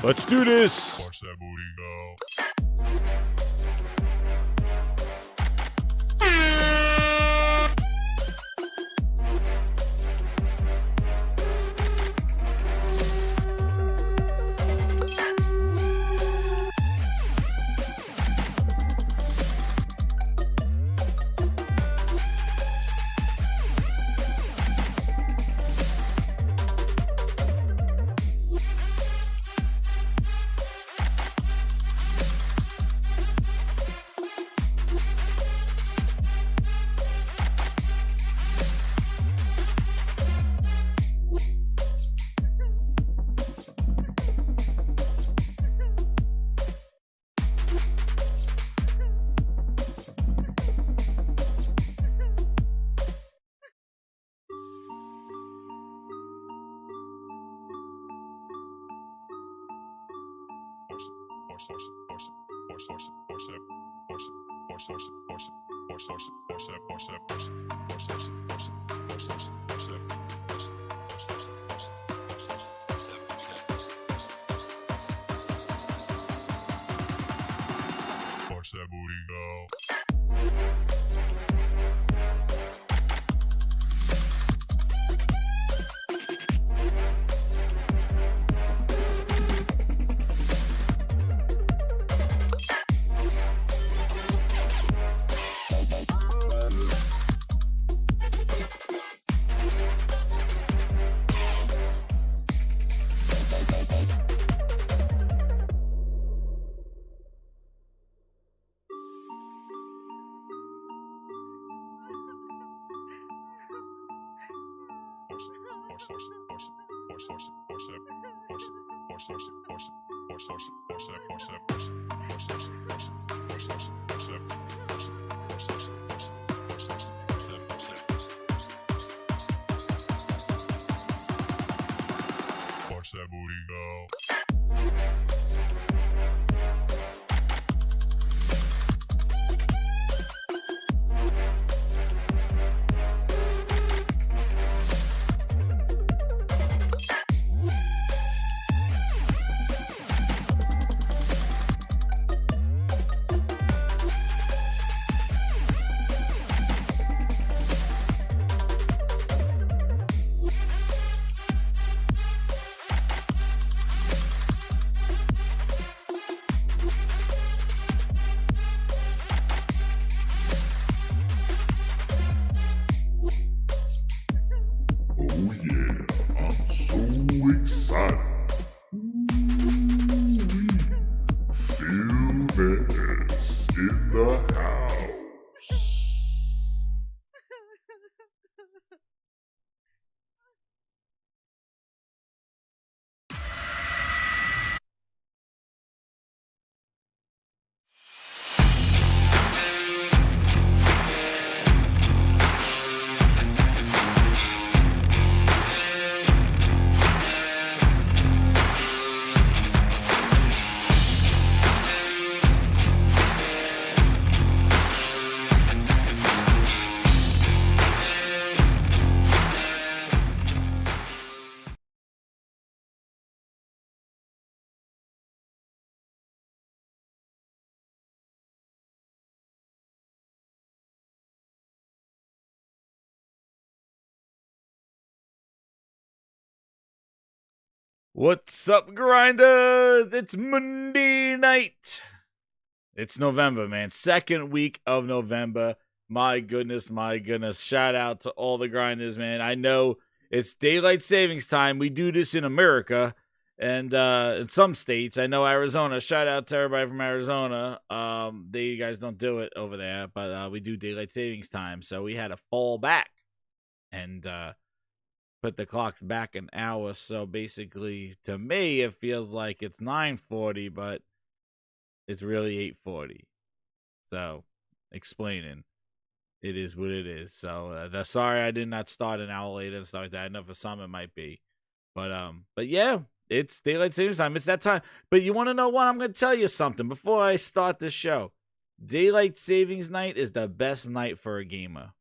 Let's do this! What's up, grinders? It's Monday night. It's November, man. Second week of November. My goodness, my goodness. Shout out to all the grinders, man. I know it's daylight savings time. We do this in America and in some states. I know Arizona. Shout out to everybody from Arizona. You guys don't do it over there, but we do daylight savings time. So we had to fall back and put the clocks back an hour. So basically, to me, it feels like it's 9:40, but it's really 8:40. So, explaining, it is what it is. So, sorry I did not start an hour later and stuff like that. I know for some it might be, but yeah, it's daylight savings time. It's that time. But you want to know what? I'm going to tell you something before I start the show. Daylight savings night is the best night for a gamer.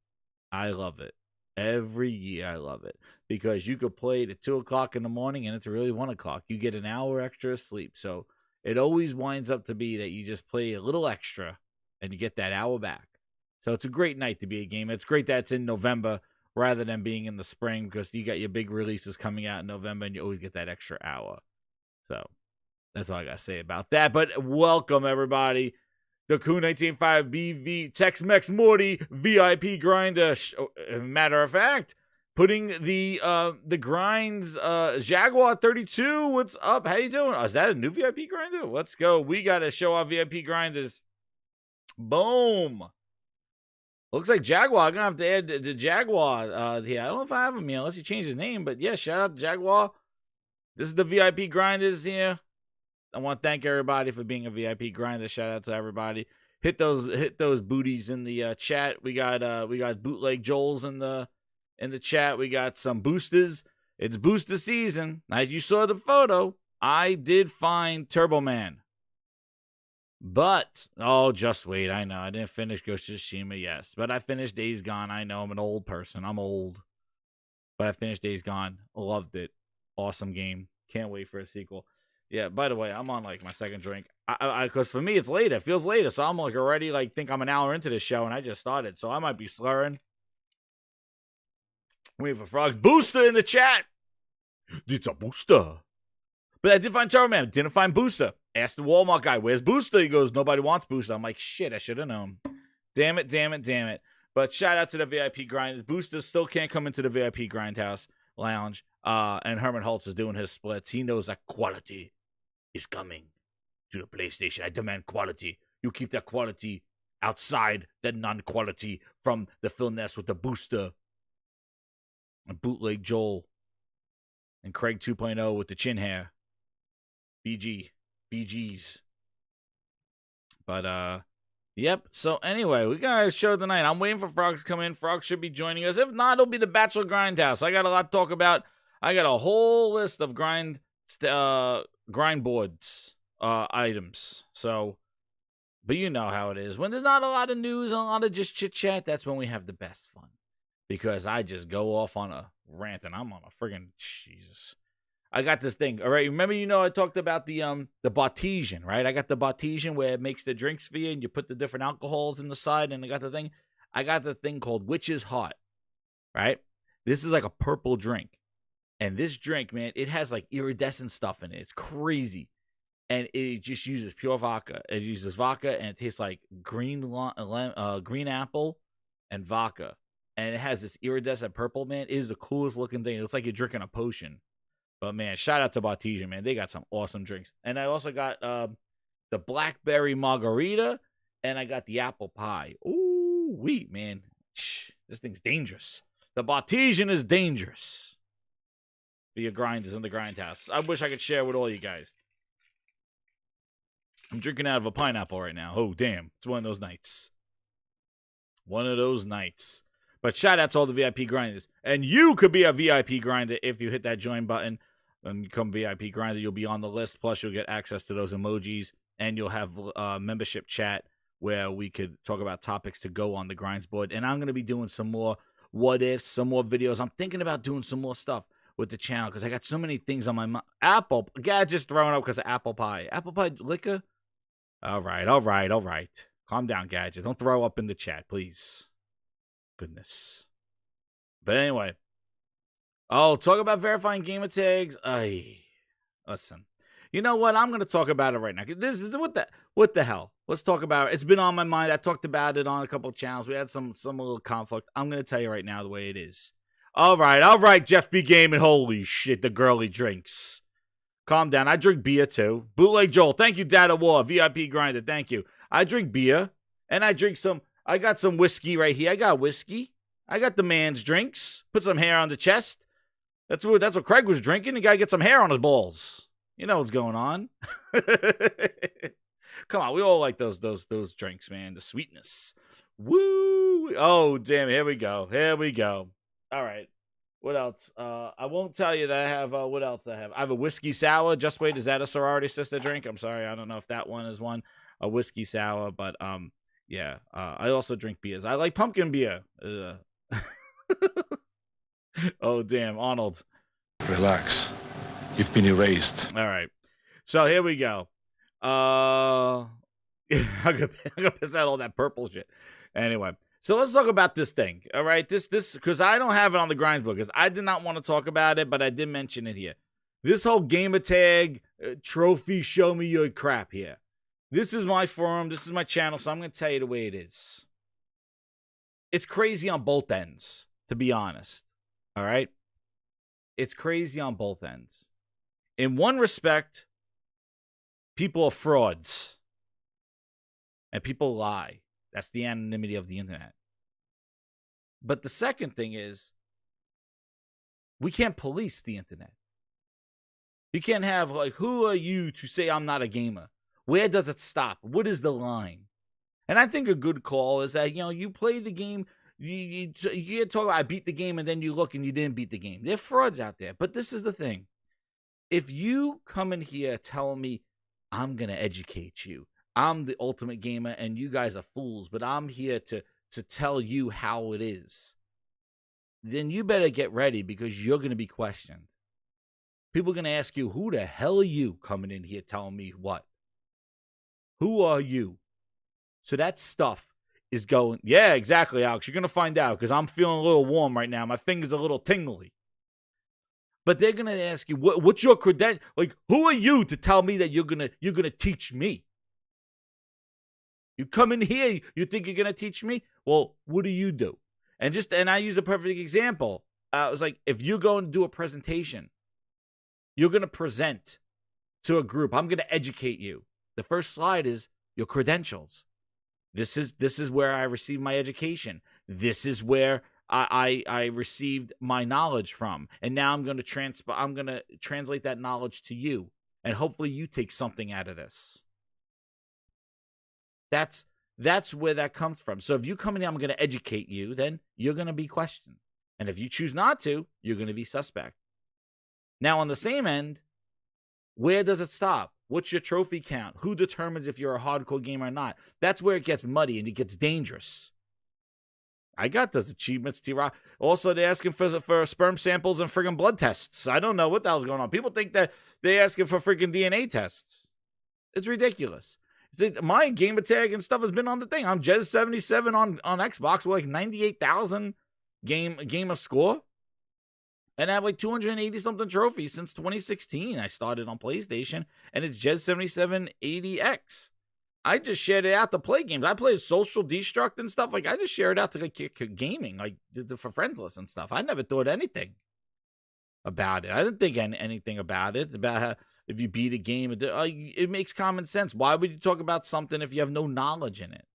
I love it. Every year I love it because you could play it at 2 o'clock in the morning and it's really 1 o'clock. You get an hour extra of sleep. So it always winds up to be that you just play a little extra and you get that hour back. So it's a great night to be a gamer. It's great that it's in November rather than being in the spring because you got your big releases coming out in November and you always get that extra hour. So that's all I got to say about that. But welcome, everybody. The Coup 19.5 BV Tex-Mex Morty VIP Grinder. Matter of fact, putting the grinds Jaguar 32. What's up? How you doing? Oh, is that a new VIP grinder? Let's go. We got to show our VIP grinders. Boom. Looks like Jaguar. I'm going to have to add the Jaguar here. I don't know if I have him here unless he changed his name. But yeah, shout out to Jaguar. This is the VIP grinders here. I want to thank everybody for being a VIP grinder. Shout out to everybody. Hit those booties in the chat. We got bootleg Joel's in the chat. We got some boosters. It's booster season. As you saw the photo, I did find Turbo Man. But just wait. I know I didn't finish Ghost of Tsushima. Yes, but I finished Days Gone. I know I'm an old person. I'm old, but I finished Days Gone. Loved it. Awesome game. Can't wait for a sequel. Yeah, by the way, I'm on, like, my second drink. Because for me, it's later. It feels later. So I'm, like, already, like, think I'm an hour into this show, and I just started. So I might be slurring. Waiting for frogs. Booster in the chat. It's a booster. But I did find Turbo Man. Didn't find Booster. Asked the Walmart guy, where's Booster? He goes, nobody wants Booster. I'm like, shit, I should have known. Damn it. But shout out to the VIP Grinders. Booster still can't come into the VIP Grindhouse Lounge. And Herman Holtz is doing his splits. He knows that quality is coming to the PlayStation. I demand quality. You keep that quality outside that non-quality from the Phil Ness with the Booster. And Bootleg Joel. And Craig 2.0 with the chin hair. BGs. But, yep. So, anyway, we got a show tonight. I'm waiting for Frogs to come in. Frogs should be joining us. If not, it'll be the Bachelor Grindhouse. I got a lot to talk about. I got a whole list of grind boards items. So, but you know how it is. When there's not a lot of news and a lot of just chit-chat, that's when we have the best fun. Because I just go off on a rant, and I'm on a friggin' Jesus. I got this thing. All right, remember, I talked about the Bartesian, right? I got the Bartesian where it makes the drinks for you, and you put the different alcohols in the side, and I got the thing called Witch's Heart, right? This is like a purple drink. And this drink, man, it has like iridescent stuff in it. It's crazy. And it just uses pure vodka. It uses vodka, and it tastes like green apple and vodka. And it has this iridescent purple, man. It is the coolest looking thing. It looks like you're drinking a potion. But, man, shout out to Bartesian, man. They got some awesome drinks. And I also got the blackberry margarita, and I got the apple pie. Ooh, wait, man. This thing's dangerous. The Bartesian is dangerous. For your grinders in the Grindhouse. I wish I could share with all you guys. I'm drinking out of a pineapple right now. Oh, damn. It's one of those nights. But shout out to all the VIP grinders. And you could be a VIP grinder if you hit that join button and become VIP grinder. You'll be on the list. Plus, you'll get access to those emojis. And you'll have membership chat where we could talk about topics to go on the grinds board. And I'm going to be doing some more what ifs, some more videos. I'm thinking about doing some more stuff with the channel because I got so many things on my mind. Apple. Gadget's throwing up because of apple pie. Apple pie liquor? All right. Calm down, Gadget. Don't throw up in the chat, please. Goodness. But anyway. Oh, talk about verifying gamer tags. Listen. You know what? I'm going to talk about it right now. This is what the hell? Let's talk about it. It's been on my mind. I talked about it on a couple of channels. We had some little conflict. I'm going to tell you right now the way it is. All right, Jeff B. Gaming. Holy shit, the girly drinks. Calm down. I drink beer too. Bootleg Joel. Thank you, Data War. VIP Grinder. Thank you. I drink beer and I drink some. I got some whiskey right here. I got whiskey. I got the man's drinks. Put some hair on the chest. That's what Craig was drinking. The guy get some hair on his balls. You know what's going on. Come on, we all like those drinks, man. The sweetness. Woo! Oh, damn, here we go. All right. What else? I won't tell you that I have, what else I have? I have a whiskey sour. Just wait, is that a sorority sister drink? I'm sorry, I don't know if that one is one. A whiskey sour, but, yeah. I also drink beers. I like pumpkin beer. Oh, damn, Arnold. Relax. You've been erased. All right. So here we go. I'm gonna piss out all that purple shit. Anyway, so let's talk about this thing. All right. This because I don't have it on the grinds book because I did not want to talk about it, but I did mention it here. This whole gamer tag trophy, show me your crap here. This is my forum. This is my channel. So I'm gonna tell you the way it is. It's crazy on both ends, to be honest. All right. It's crazy on both ends. In one respect, people are frauds. And people lie. That's the anonymity of the internet. But the second thing is, we can't police the internet. You can't have, like, who are you to say I'm not a gamer? Where does it stop? What is the line? And I think a good call is that, you play the game. You can't talk about I beat the game and then you look and you didn't beat the game. There are frauds out there. But this is the thing. If you come in here telling me I'm going to educate you, I'm the ultimate gamer and you guys are fools, but I'm here to tell you how it is, then you better get ready because you're going to be questioned. People are going to ask you, who the hell are you coming in here telling me what? Who are you? So that stuff is going, yeah, exactly, Alex. You're going to find out because I'm feeling a little warm right now. My finger's a little tingly. But they're gonna ask you, what's your credential? Like, who are you to tell me that you're gonna teach me? You come in here, you think you're gonna teach me? Well, what do you do? And I use a perfect example. It was like, if you're going to do a presentation, you're gonna present to a group. I'm gonna educate you. The first slide is your credentials. This is where I received my education. This is where I received my knowledge from, and now I'm going to translate that knowledge to you, and hopefully you take something out of this. That's where that comes from. So if you come in here, I'm going to educate you, then you're going to be questioned, and if you choose not to, you're going to be suspect. Now on the same end, where does it stop? What's your trophy count? Who determines if you're a hardcore gamer or not? That's where it gets muddy and it gets dangerous. I got those achievements, T-Rock. Also, they're asking for sperm samples and friggin' blood tests. I don't know what the hell's going on. People think that they're asking for friggin' DNA tests. It's ridiculous. My gamer tag and stuff has been on the thing. I'm Jez77 on Xbox with like 98,000 gamer score. And I have like 280-something trophies since 2016. I started on PlayStation, and it's Jez7780X. I just shared it out to play games. I played Social Destruct and stuff. Like, I just shared it out to like gaming, like for friends list and stuff. I never thought anything about it. I didn't think anything about it, about how if you beat a game, it makes common sense. Why would you talk about something if you have no knowledge in it?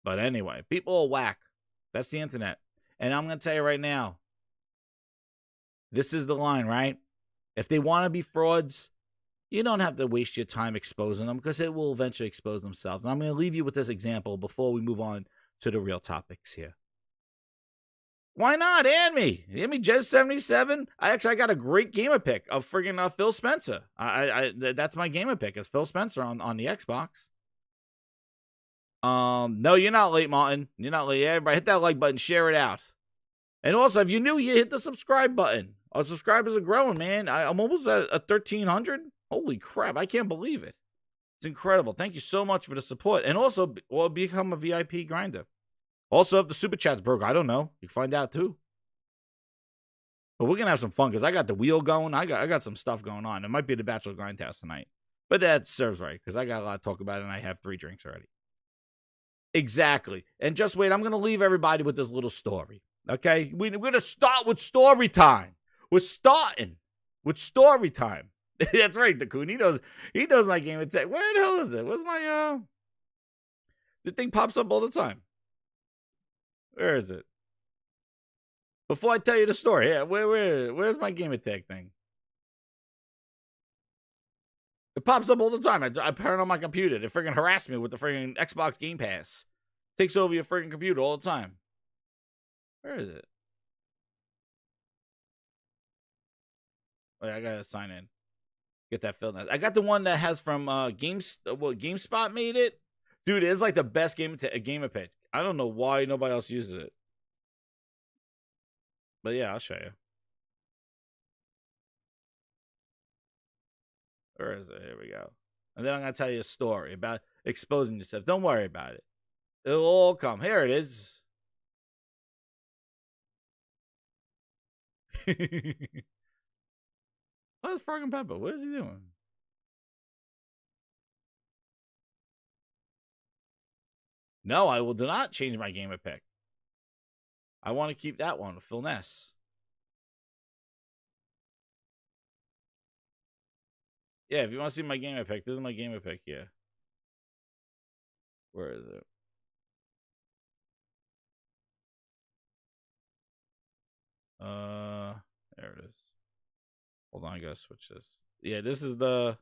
But anyway, people are whack. That's the internet. And I'm going to tell you right now, this is the line, right? If they want to be frauds, you don't have to waste your time exposing them because it will eventually expose themselves. And I'm going to leave you with this example before we move on to the real topics here. Why not? Add me. Add me, Jez77. I got a great gamer pick of friggin' Phil Spencer. That's my gamer pick. It's Phil Spencer on the Xbox. No, you're not late, Martin. You're not late. Everybody hit that like button. Share it out. And also, if you're new, you hit the subscribe button. Our subscribers are growing, man. I'm almost at 1,300. Holy crap, I can't believe it. It's incredible. Thank you so much for the support. And also, become a VIP grinder. Also, if the super chat's broke, I don't know. You can find out, too. But we're gonna have some fun because I got the wheel going. I got some stuff going on. It might be the Bachelor Grindhouse tonight, but that serves right because I got a lot to talk about and I have 3 drinks already. Exactly. And just wait, I'm gonna leave everybody with this little story. Okay, we're gonna start with story time. We're starting with story time. That's right, the Coon. He knows my game attack. Where the hell is it? Where's my the thing pops up all the time. Where is it? Before I tell you the story, yeah, where's my game attack thing? It pops up all the time. I turn on my computer. They friggin' harass me with the friggin' Xbox Game Pass. Takes over your friggin' computer all the time. Where is it? Oh, yeah, I gotta sign in. Get that filled out. I got the one that has from GameSpot made it. Dude, it's like the best game pick. I don't know why nobody else uses it. But yeah, I'll show you. Where is it? Here we go. And then I'm going to tell you a story about exposing yourself. Don't worry about it. It'll all come. Here it is. What's Frog and Pepper? What is he doing? No, I will not change my game of pick. I want to keep that one with Phil Ness. Yeah, if you want to see my game of pick, this is my game of pick, yeah. Where is it? There it is. Hold on, I gotta switch this. Yeah, this is the...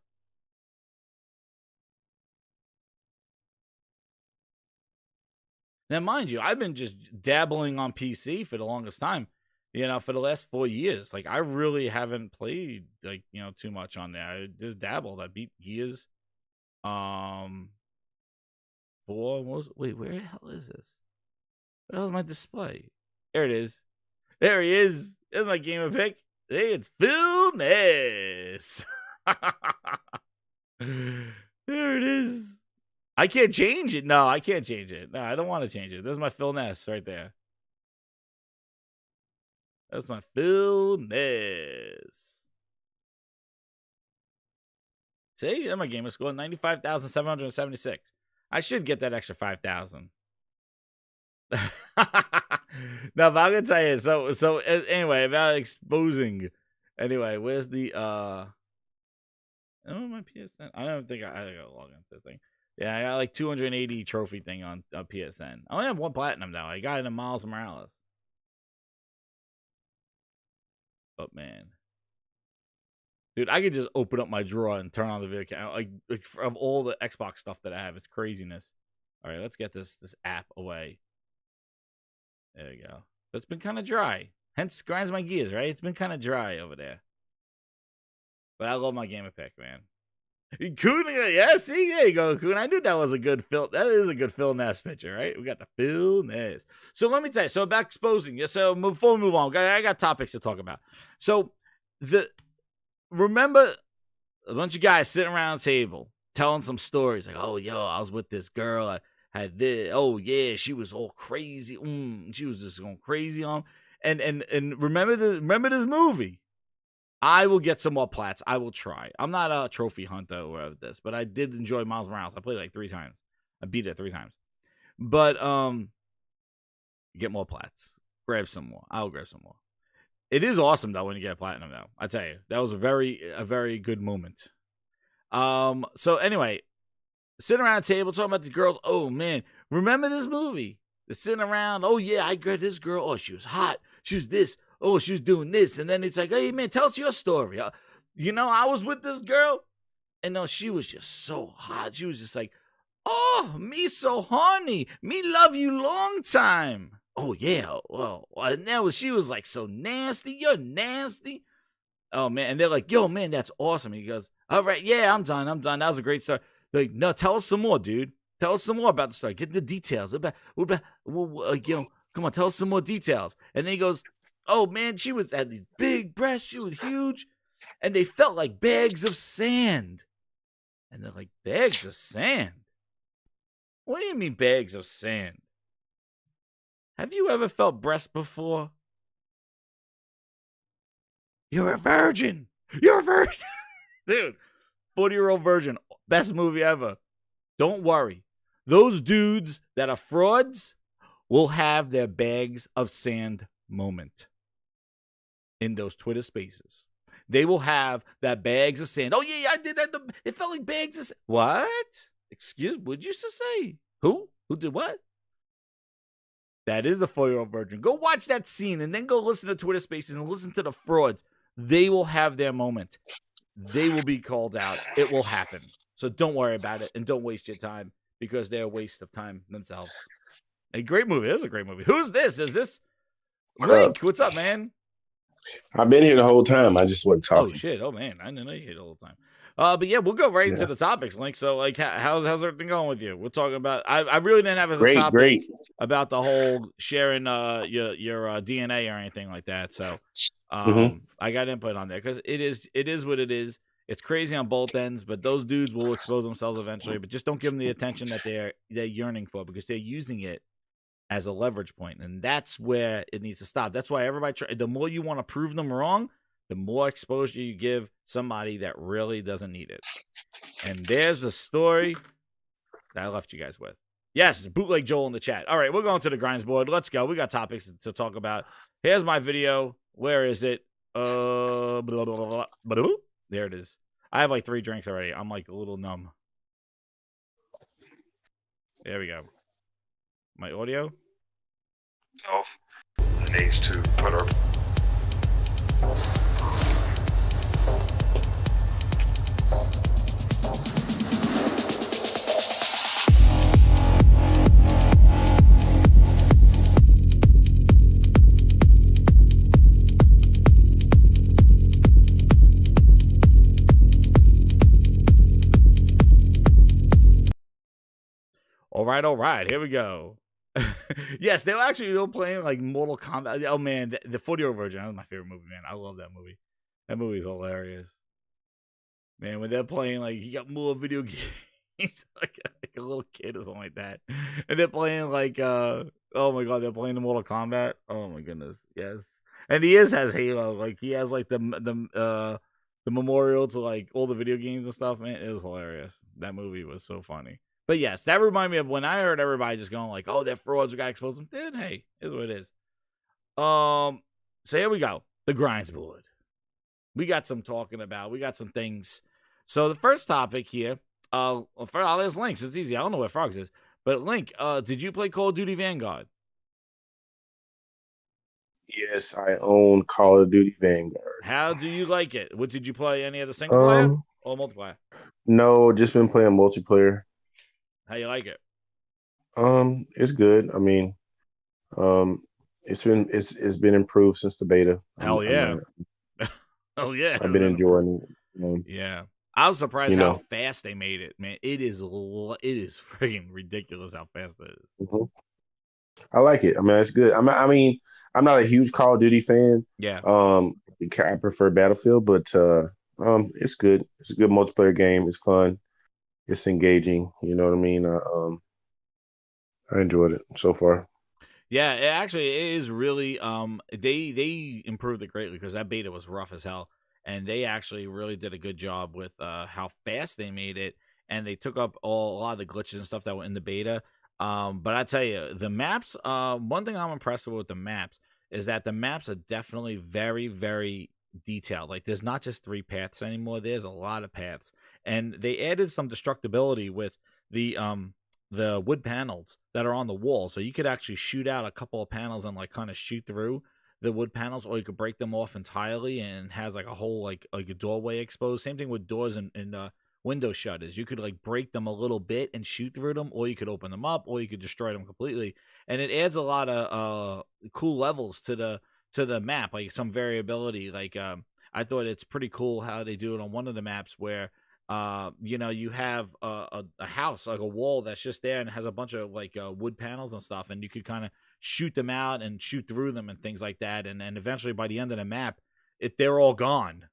Now, mind you, I've been just dabbling on PC for the longest time. You know, for the last 4 years. Like, I really haven't played, like, you know, too much on there. I just dabbled. I beat Gears. 4 was... Wait, where the hell is this? What the hell is my display? There it is. There he is. There's my game of pick. Hey, it's Phil Ness. There it is. I can't change it. No, I can't change it. No, I don't want to change it. There's my Phil Ness right there. That's my Phil Ness. See, that's my gamer score, 95,776. I should get that extra 5,000. No, but I'm gonna tell you. So anyway, about exposing. Anyway, where's the oh, my PSN? I don't think I gotta log into the thing. Yeah, I got like 280 trophy thing on PSN. I only have 1 platinum now. I got it in Miles Morales. But man, dude, I could just open up my drawer and turn on the video camera. Like of all the Xbox stuff that I have, it's craziness. All right, let's get this app away. There you go. It's been kind of dry. Hence grinds my gears, right? It's been kind of dry over there. But I love my game of pick, man. Coon, yeah, see, there you go, Coon. I knew that was a good Phil. That is a good Phil Ness picture, right? We got the Phil Ness. So let me tell you. So about exposing. Yeah. So before we move on, I got topics to talk about. So remember a bunch of guys sitting around the table telling some stories like, oh, yo, I was with this girl. I had this. Oh yeah, she was all crazy. She was just going crazy on. And remember this movie. I will get some more plats. I will try. I'm not a trophy hunter or whatever this, but I did enjoy Miles Morales. I played it like 3 times. I beat it 3 times. But get more plats. Grab some more. I'll grab some more. It is awesome though when you get platinum though. I tell you, that was a very good moment. So anyway, sitting around the table talking about the girls. Oh man, remember this movie? They're sitting around. Oh yeah, I got this girl. Oh, she was hot. She was this. Oh, she was doing this. And then it's like, hey, man, tell us your story. You know, I was with this girl. And no, she was just so hot. She was just like, oh, me so horny. Me love you long time. Oh, yeah. Well, and now she was like so nasty. You're nasty. Oh, man. And they're like, yo, man, that's awesome. And he goes, all right, yeah, I'm done. That was a great story. They're like, no, tell us some more, dude. Tell us some more about the story. Get the details. You know, come on, tell us some more details. And then he goes, oh, man, she had these big breasts. She was huge. And they felt like bags of sand. And they're like, bags of sand? What do you mean bags of sand? Have you ever felt breasts before? You're a virgin. You're a virgin. Dude, 40-year-old virgin. Best movie ever. Don't worry. Those dudes that are frauds will have their bags of sand moment in those Twitter spaces. They will have that bags of sand. Oh, yeah, I did that. It felt like bags of sand. What? Excuse, what'd you just say? Who? Who did what? That is a 4-year-old virgin. Go watch that scene and then go listen to Twitter spaces and listen to the frauds. They will have their moment. They will be called out. It will happen. So don't worry about it and don't waste your time because they're a waste of time themselves. A great movie. It is a great movie. Who's this? Is this Link? What's up, man? I've been here the whole time. I just wasn't talking. Oh, shit. Oh, man. I didn't know you here the whole time. But yeah, we'll go right into the topics, Link. So, like, how's everything going with you? We're talking about. I really didn't have as a topic about the whole sharing your DNA or anything like that. So, I got input on there because it is what it is. It's crazy on both ends, but those dudes will expose themselves eventually. But just don't give them the attention that they're yearning for because they're using it as a leverage point, and that's where it needs to stop. That's why everybody. The more you want to prove them wrong, the more exposure you give somebody that really doesn't need it. And there's the story that I left you guys with. Yes, bootleg Joel in the chat. All right, we're going to the grinds board. Let's go. We got topics to talk about. Here's my video. Where is it? Blah, blah, blah, blah. There it is. I have like 3 drinks already. I'm like a little numb. There we go. My audio? Off. Needs to put her. All right. Here we go. Yes, they were actually playing like Mortal Kombat. Oh man, the 40-year-old virgin. That was my favorite movie, man. I love that movie. That movie is hilarious. Man, when they're playing like you got more video games like a little kid or something like that. And they're playing like oh my god, they're playing the Mortal Kombat. Oh my goodness. Yes. And he has Halo. Like he has like the memorial to like all the video games and stuff, man. It was hilarious. That movie was so funny. But yes, that reminded me of when I heard everybody just going like, "Oh, they're frauds. We got to expose them." Dude, hey, is what it is. So here we go. The grinds board. We got some talking about. We got some things. So the first topic here. I'll ask Link. It's easy. I don't know where Frogs is, but Link, did you play Call of Duty Vanguard? Yes, I own Call of Duty Vanguard. How do you like it? What did you play? Any of the single player or multiplayer? No, just been playing multiplayer. How you like it? It's good. I mean, it's been improved since the beta. Hell yeah. Oh yeah. I've been enjoying it. Yeah. I was surprised how fast they made it, man. It is freaking ridiculous how fast it is. Mm-hmm. I like it. I mean, it's good. I'm not a huge Call of Duty fan. Yeah. I prefer Battlefield, but it's good. It's a good multiplayer game. It's fun. It's engaging. You know what I mean? I enjoyed it so far. Yeah, it is really. They improved it greatly because that beta was rough as hell, and they actually really did a good job with how fast they made it, and they took up a lot of the glitches and stuff that were in the beta. But I tell you, the maps. One thing I'm impressed with the maps is that the maps are definitely very, very detailed. Like there's not just 3 paths anymore. There's a lot of paths, and they added some destructibility with the wood panels that are on the wall, so you could actually shoot out a couple of panels and like kind of shoot through the wood panels, or you could break them off entirely and it has like a whole like a doorway exposed. Same thing with doors and window shutters. You could like break them a little bit and shoot through them, or you could open them up, or you could destroy them completely. And it adds a lot of cool levels to the map, like some variability. Like I thought it's pretty cool how they do it on one of the maps where you have a house, like a wall that's just there and has a bunch of like wood panels and stuff, and you could kind of shoot them out and shoot through them and things like that. And eventually by the end of the map, they're all gone.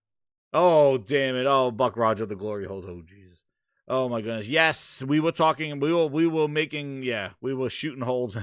Oh, damn it. Oh, Buck Roger, the glory hold. Oh, Jesus. Oh, my goodness. Yes, we were talking. We were making, we were shooting holes.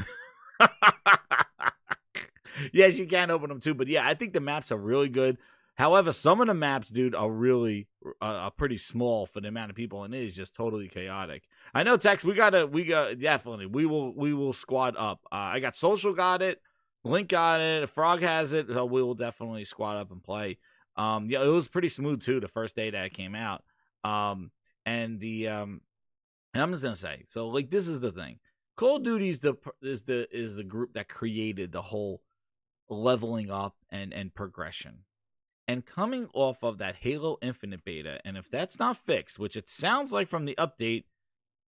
Yes, you can open them too. But, yeah, I think the maps are really good. However, some of the maps, dude, are really are pretty small for the amount of people, and it is just totally chaotic. I know, Tex. We got definitely. We will squad up. I got Social got it, Link got it, Frog has it, so we will definitely squad up and play. Yeah, it was pretty smooth too the first day that it came out. And I'm just gonna say, so like this is the thing. Call of Duty is the group that created the whole leveling up and progression. And coming off of that Halo Infinite beta, and if that's not fixed, which it sounds like from the update,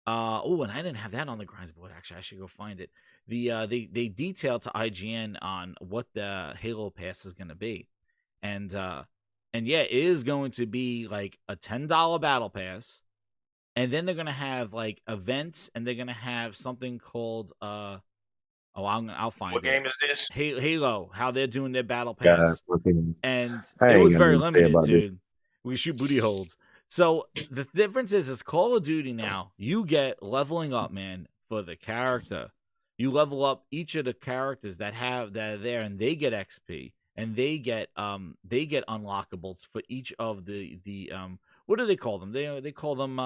and I didn't have that on the grinds board. Actually, I should go find it. They detailed to IGN on what the Halo Pass is going to be, and yeah, it is going to be like a $10 battle pass, and then they're going to have like events, and they're going to have something called I'll find What it. game is this? Halo, how they're doing their battle God, pass. fucking- And I it ain't was gonna very even say limited, about dude. We shoot booty holds. So the difference is Call of Duty now, you get leveling up, man, for the character. You level up each of the characters that are there, and they get XP, and they get unlockables for each of the what do they call them? They call them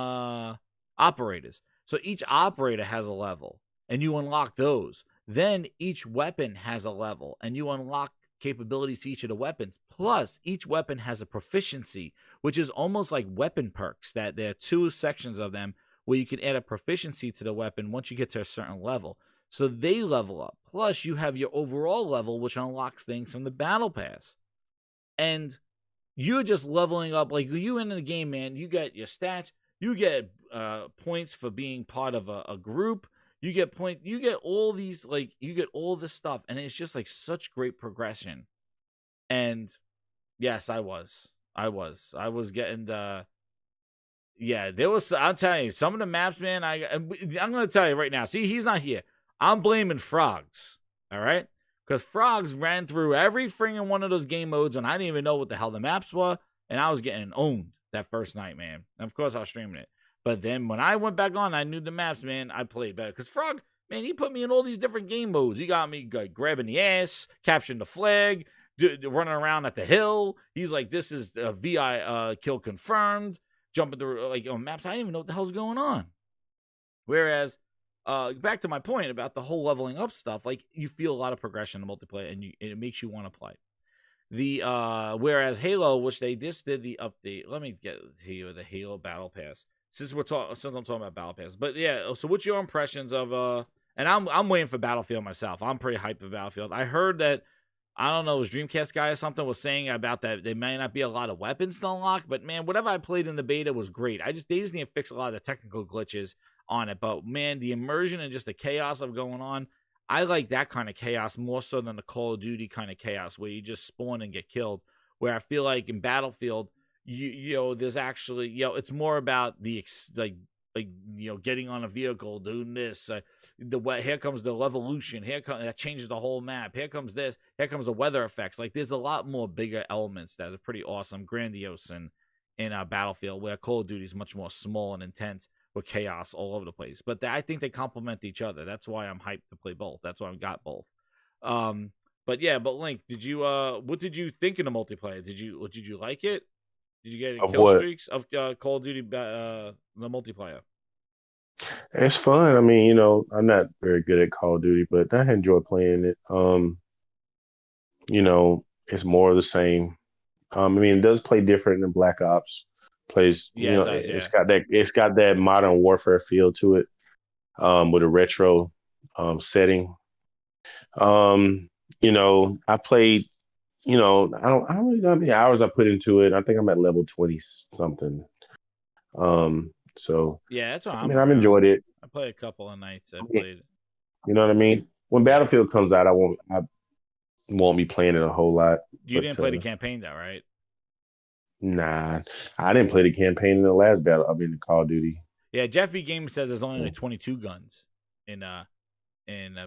operators. So each operator has a level, and you unlock those. Then each weapon has a level, and you unlock capabilities to each of the weapons. Plus, each weapon has a proficiency, which is almost like weapon perks. That there are 2 sections of them where you can add a proficiency to the weapon once you get to a certain level. So they level up. Plus, you have your overall level, which unlocks things from the battle pass. And you're just leveling up. Like, you in the game, man, you get your stats. You get points for being part of a group. You get all these, like, you get all this stuff, and it's just like such great progression. And yes, I was getting the, yeah, there was, I'll tell you, some of the maps, man, I'm going to tell you right now. See, he's not here. I'm blaming Frogs, all right? Because Frogs ran through every freaking one of those game modes, and I didn't even know what the hell the maps were, and I was getting owned that first night, man. And of course, I was streaming it. But then when I went back on, I knew the maps, man. I played better. Because Frog, man, he put me in all these different game modes. He got me like, grabbing the ass, capturing the flag, running around at the hill. He's like, this is a VI kill confirmed. Jumping through like on maps. I didn't even know what the hell's going on. Whereas, back to my point about the whole leveling up stuff, like you feel a lot of progression in multiplayer, and it makes you want to play. Whereas Halo, which they just did the update. Let me get here the Halo Battle Pass. Since I'm talking about Battle Pass. But yeah, so what's your impressions of and I'm waiting for Battlefield myself. I'm pretty hyped for Battlefield. I heard that, I don't know, it was Dreamcast guy or something was saying about that there may not be a lot of weapons to unlock, but man, whatever I played in the beta was great. They just need to fix a lot of the technical glitches on it. But man, the immersion and just the chaos of going on, I like that kind of chaos more so than the Call of Duty kind of chaos where you just spawn and get killed. Where I feel like in Battlefield, you know, there's actually, you know, it's more about the you know, getting on a vehicle, doing this. Here comes the Levolution. That changes the whole map. Here comes this. Here comes the weather effects. Like there's a lot more bigger elements that are pretty awesome, grandiose, in Battlefield, where Call of Duty is much more small and intense with chaos all over the place. But I think they complement each other. That's why I'm hyped to play both. That's why I've got both. But yeah, Link, did you what did you think of the multiplayer? Did you like it? Did you get any kill streaks of Call of Duty the multiplayer? It's fun. I mean, you know, I'm not very good at Call of Duty, but I enjoy playing it. You know, it's more of the same. I mean, it does play different than Black Ops. Plays, Yeah, you know, it does, it's got that modern warfare feel to it, with a retro setting. You know, I played, you know, I don't really know how many hours I put into it. I think I'm at level 20 something. So yeah, that's what I mean, I've enjoyed it. I played a couple of nights. I played it. You know what I mean? When Battlefield comes out, I won't be playing it a whole lot. You didn't play the campaign though, right? Nah, I didn't play the campaign in the last battle. I mean, the Call of Duty. Yeah, Jeff B. Games said there's only like 22 guns in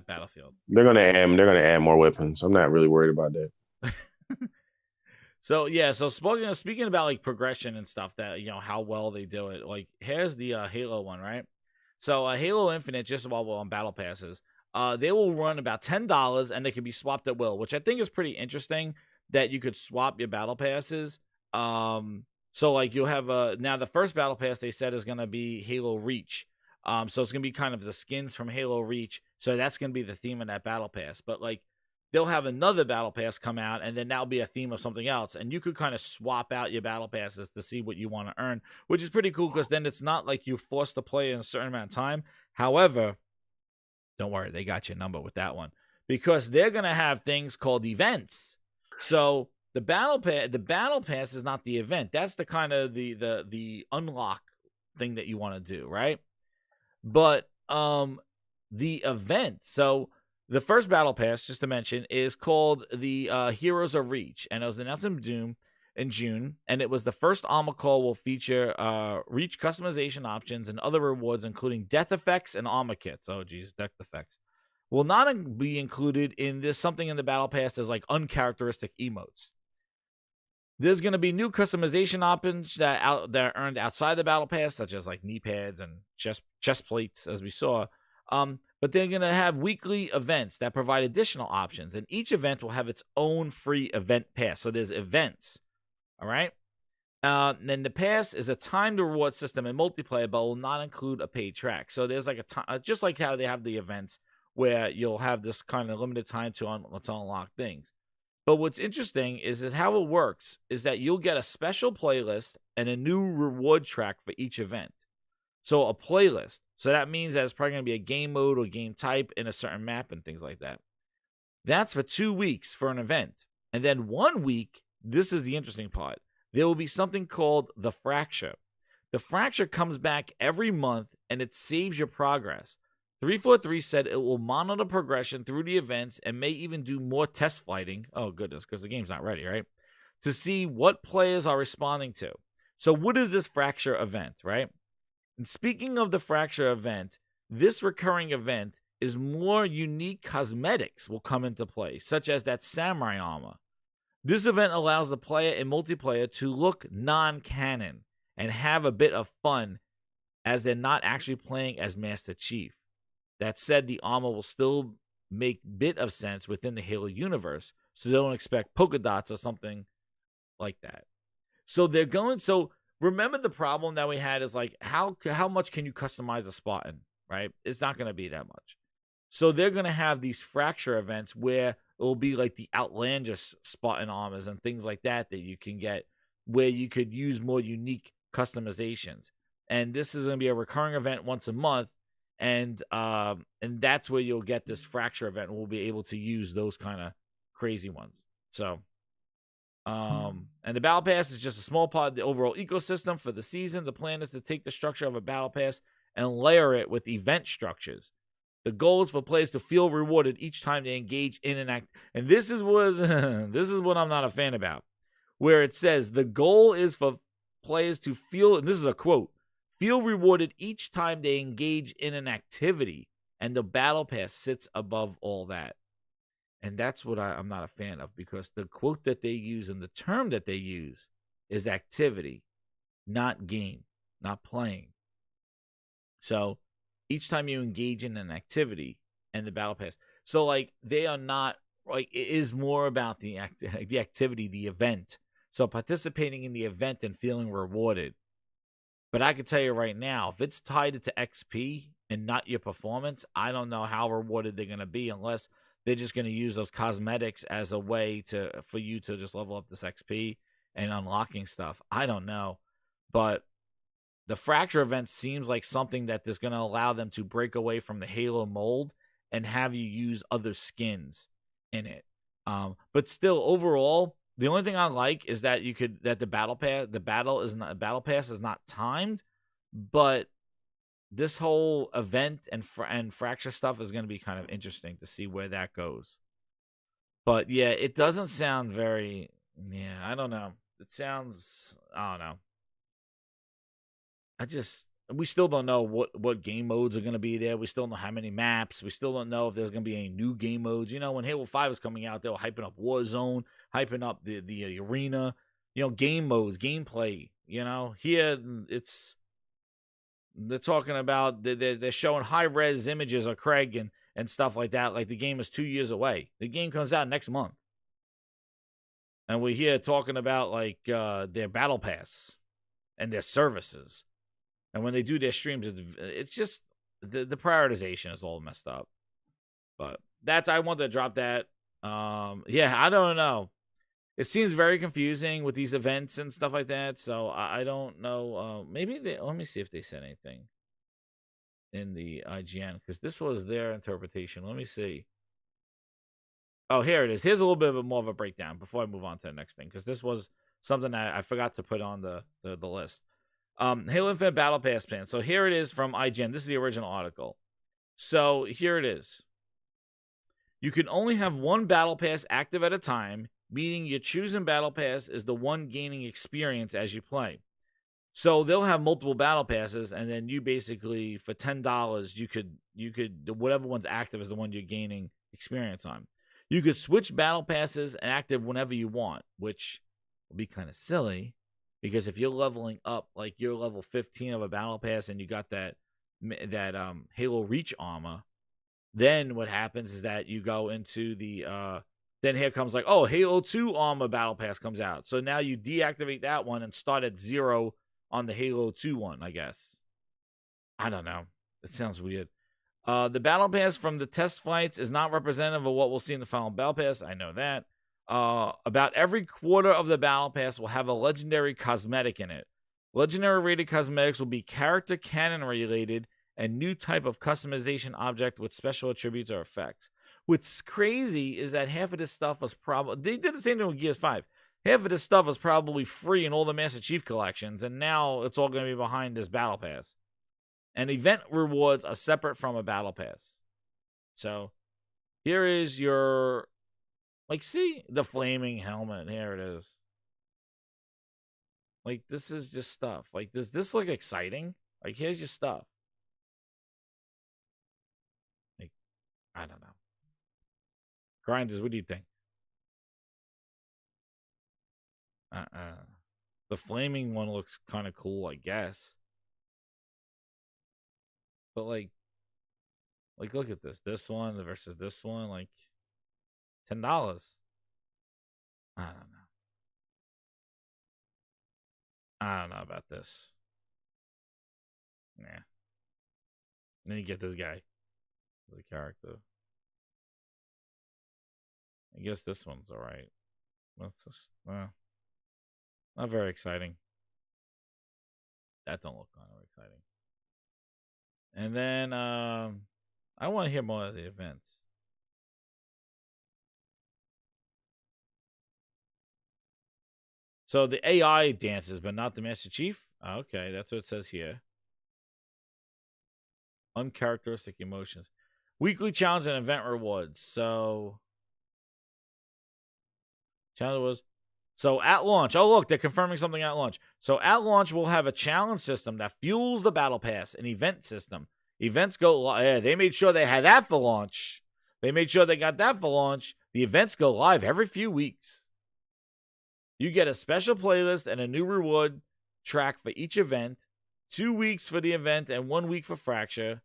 Battlefield. They're gonna add more weapons. I'm not really worried about that. So yeah, so speaking about like progression and stuff, that you know how well they do it. Like here's the Halo one, right? So Halo Infinite, just while we're on battle passes, they will run about $10 and they can be swapped at will, which I think is pretty interesting. that you could swap your battle passes. So like you'll have now the first battle pass they said is gonna be Halo Reach. So it's gonna be kind of the skins from Halo Reach. So that's gonna be the theme of that battle pass. But like they'll have another battle pass come out, and then that'll be a theme of something else. And you could kind of swap out your battle passes to see what you want to earn, which is pretty cool because then it's not like you're forced to play in a certain amount of time. However, don't worry, they got your number with that one because they're gonna have things called events. So the battle pass is not the event. That's the kind of the unlock thing that you want to do, right? But the event. So the first battle pass, just to mention, is called the Heroes of Reach, and it was announced in June, and it was the first armor call will feature Reach customization options and other rewards, including death effects and armor kits. Oh, geez, death effects will not be included in this. Something in the battle pass is like uncharacteristic emotes. There's going to be new customization options that are earned outside the battle pass, such as like knee pads and chest plates, as we saw. But they're going to have weekly events that provide additional options, and each event will have its own free event pass. So there's events, all right? Then the pass is a timed reward system in multiplayer, but will not include a paid track. So there's like a time, just like how they have the events where you'll have this kind of limited time to unlock things. But what's interesting is how it works is that you'll get a special playlist and a new reward track for each event. So a playlist. So that means that it's probably going to be a game mode or game type in a certain map and things like that. That's for 2 weeks for an event. And then 1 week, this is the interesting part, there will be something called the Fracture. The Fracture comes back every month and it saves your progress. 343 said it will monitor progression through the events and may even do more test fighting. Oh, goodness, because the game's not ready, right? To see what players are responding to. So what is this Fracture event, right? And speaking of the Fracture event, this recurring event is more unique cosmetics will come into play, such as that samurai armor. This event allows the player in multiplayer to look non-canon and have a bit of fun as they're not actually playing as Master Chief. That said, the armor will still make bit of sense within the Halo universe, so don't expect polka dots or something like that. So they're going. So remember the problem that we had is like how much can you customize a Spartan, right? It's not going to be that much. So they're going to have these Fracture events where it will be like the outlandish Spartan armors and things like that you can get, where you could use more unique customizations. And this is going to be a recurring event once a month. And that's where you'll get this Fracture event. We'll be able to use those kind of crazy ones. So, and the Battle Pass is just a small part of the overall ecosystem for the season. The plan is to take the structure of a Battle Pass and layer it with event structures. The goal is for players to feel rewarded each time they engage in an act. And this is what I'm not a fan about, where it says the goal is for players to feel, and this is a quote, feel rewarded each time they engage in an activity, and the Battle Pass sits above all that. And that's what I'm not a fan of, because the quote that they use and the term that they use is activity, not game, not playing. So each time you engage in an activity and the Battle Pass. So like they are not, like it is more about the activity, the event. So participating in the event and feeling rewarded. But I can tell you right now, if it's tied to XP and not your performance, I don't know how rewarded they're going to be unless they're just going to use those cosmetics as a way for you to just level up this XP and unlocking stuff. I don't know. But the Fracture event seems like something that is going to allow them to break away from the Halo mold and have you use other skins in it. But still, overall, the only thing I like is that the battle pass is not timed, but this whole event and Fracture stuff is going to be kind of interesting to see where that goes. But yeah, it doesn't sound very. Yeah, I don't know. It sounds. I don't know. We still don't know what game modes are going to be there. We still don't know how many maps. We still don't know if there's going to be any new game modes. You know, when Halo 5 was coming out, they were hyping up Warzone, hyping up the arena, game modes, gameplay. Here they're talking about, they're showing high-res images of Craig and stuff like that. Like the game is 2 years away. The game comes out next month. And we're here talking about like their battle pass and their services. And when they do their streams, it's just the prioritization is all messed up. But I wanted to drop that. Yeah, I don't know. It seems very confusing with these events and stuff like that. So I don't know. Maybe let me see if they said anything in the IGN, because this was their interpretation. Let me see. Oh, here it is. Here's a little bit more of a breakdown before I move on to the next thing, because this was something I forgot to put on the list. Halo Infinite Battle Pass plan. So here it is from IGN. This is the original article. So here it is. You can only have one Battle Pass active at a time, meaning your chosen Battle Pass is the one gaining experience as you play. So they'll have multiple Battle Passes, and then you basically, for $10, you could whatever one's active is the one you're gaining experience on. You could switch Battle Passes and active whenever you want, which will be kind of silly, because if you're leveling up, like you're level 15 of a Battle Pass and you got that Halo Reach armor, then what happens is that you go into the then here comes like, oh, Halo 2 armor Battle Pass comes out. So now you deactivate that one and start at 0 on the Halo 2 one, I guess. I don't know. It sounds weird. The Battle Pass from the test flights is not representative of what we'll see in the final Battle Pass. I know that. About every quarter of the Battle Pass will have a legendary cosmetic in it. Legendary rated cosmetics will be character canon related and new type of customization object with special attributes or effects. What's crazy is that half of this stuff was probably... They did the same thing with Gears 5. Half of this stuff was probably free in all the Master Chief collections, and now it's all going to be behind this Battle Pass. And event rewards are separate from a Battle Pass. So, here is your... Like, see? The flaming helmet. Here it is. Like, this is just stuff. Like, does this look exciting? Like, here's your stuff. Like, I don't know. Grinders, what do you think? The flaming one looks kind of cool, I guess. But like look at this. This one versus this one, like $10. I don't know. I don't know about this. Yeah. Then you get this guy, the character. I guess this one's all right. That's just not very exciting. That don't look kind of exciting. And then I want to hear more of the events. So the AI dances, but not the Master Chief? Okay, that's what it says here. Uncharacteristic emotions. Weekly challenge and event rewards. So challenge was... So at launch, oh look, they're confirming something at launch. So at launch, we'll have a challenge system that fuels the Battle Pass, an event system. Events go live. Yeah, they made sure they had that for launch. They made sure they got that for launch. The events go live every few weeks. You get a special playlist and a new reward track for each event. 2 weeks for the event and 1 week for Fracture.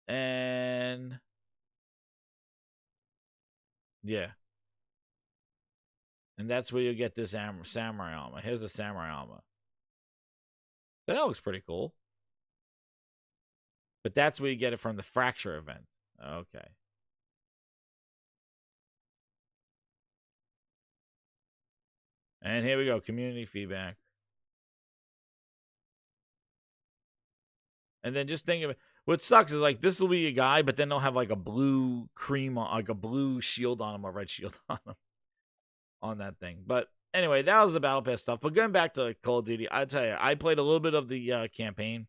And yeah. And that's where you get this samurai armor. Here's the samurai armor. That looks pretty cool. But that's where you get it from the Fracture event. Okay. And here we go. Community feedback. And then just think of it. What sucks is like this will be a guy, but then they'll have like a blue cream, like a blue shield on him, a red shield on him. On that thing. But anyway, that was the Battle Pass stuff. But going back to Call of Duty, I tell you, I played a little bit of the campaign,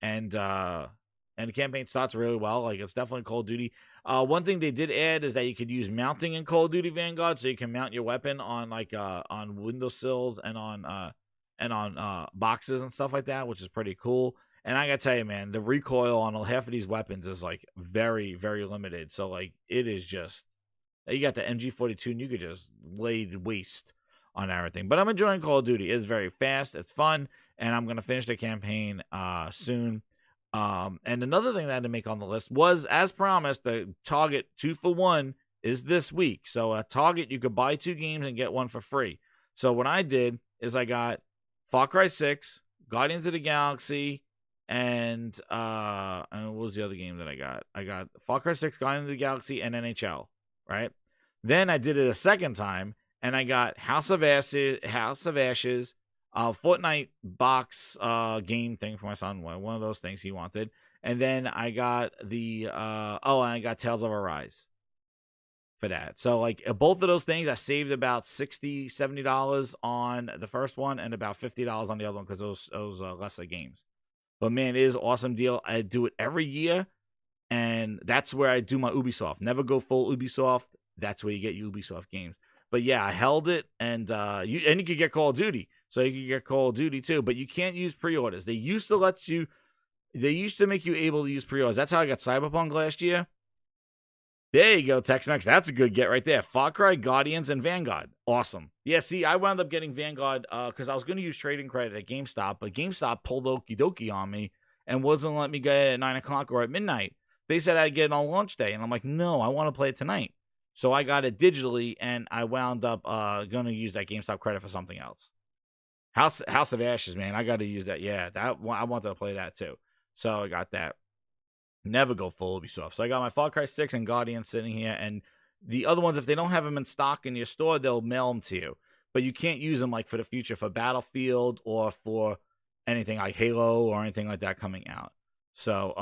and the campaign starts really well. Like, it's definitely Call of Duty. One thing they did add is that you could use mounting in Call of Duty Vanguard, so you can mount your weapon on like on windowsills and on boxes and stuff like that, which is pretty cool. And I gotta tell you, man, the recoil on half of these weapons is like very, very limited. So like it is just, you got the MG42 and you could just lay waste on everything. But I'm enjoying Call of Duty. It's very fast, it's fun, and I'm gonna finish the campaign soon. And another thing that I had to make on the list was, as promised, the Target 2-for-1 is this week. So at Target, you could buy 2 games and get 1 for free. So what I did is I got Far Cry 6, Guardians of the Galaxy, and what was the other game that I got? I got Far Cry 6, Guardians of the Galaxy, and NHL, right? Then I did it a second time, and I got House of Ashes, Fortnite box game thing for my son, one of those things he wanted. And then I got and I got Tales of Arise for that. So like both of those things, I saved about $60, $70 on the first one and about $50 on the other one because those lesser games. But man, it is an awesome deal. I do it every year, and that's where I do my Ubisoft. Never go full Ubisoft. That's where you get your Ubisoft games. But yeah, I held it, and you could get Call of Duty. So you could get Call of Duty too, but you can't use pre-orders. They used to make you able to use pre-orders. That's how I got Cyberpunk last year. There you go, Tex-Mex. That's a good get right there. Far Cry, Guardians, and Vanguard. Awesome. Yeah, see, I wound up getting Vanguard because I was going to use trading credit at GameStop, but GameStop pulled okie dokie on me and wasn't letting me get it at 9 o'clock or at midnight. They said I'd get it on launch day, and I'm like, no, I want to play it tonight. So I got it digitally, and I wound up going to use that GameStop credit for something else. House of Ashes, man, I got to use that. Yeah, I wanted to play that too. So I got that. Never go full Ubisoft. So I got my Far Cry 6 and Guardians sitting here, and the other ones, if they don't have them in stock in your store, they'll mail them to you. But you can't use them like for the future for Battlefield or for anything like Halo or anything like that coming out. So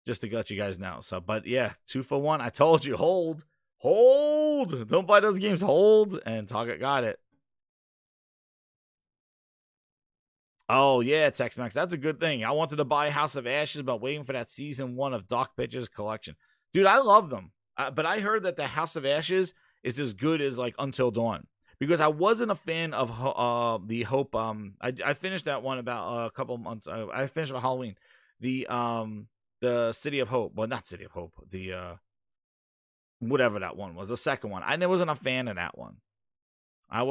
just to let you guys know. So, but yeah, 2 for 1. I told you, hold. Don't buy those games. Hold, and Target got it. Oh, yeah, Tex-Mex. That's a good thing. I wanted to buy House of Ashes, but waiting for that Season 1 of Dark Pictures collection. Dude, I love them. But I heard that the House of Ashes is as good as, like, Until Dawn. Because I wasn't a fan of the Hope. I finished that one about a couple months. I finished about Halloween. The City of Hope. Well, not City of Hope. The, whatever that one was. The second one. I wasn't a fan of that one. I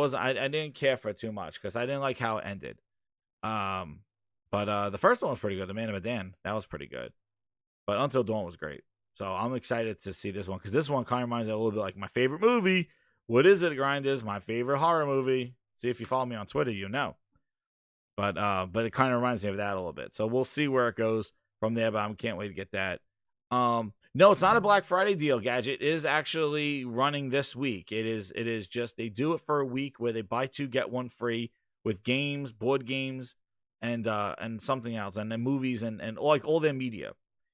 didn't care for it too much because I didn't like how it ended. But the first one was pretty good. The Man of Medan, that was pretty good. But Until Dawn was great. So I'm excited to see this one because this one kind of reminds me a little bit like my favorite movie. What is it, Grinders? My favorite horror movie. See, if you follow me on Twitter, you know. But it kind of reminds me of that a little bit. So we'll see where it goes from there. But I can't wait to get that. No, it's not a Black Friday deal, Gadget. It is actually running this week. It is just they do it for a week where they buy 2 get 1 free. With games, board games, and something else, and then movies and like all their media.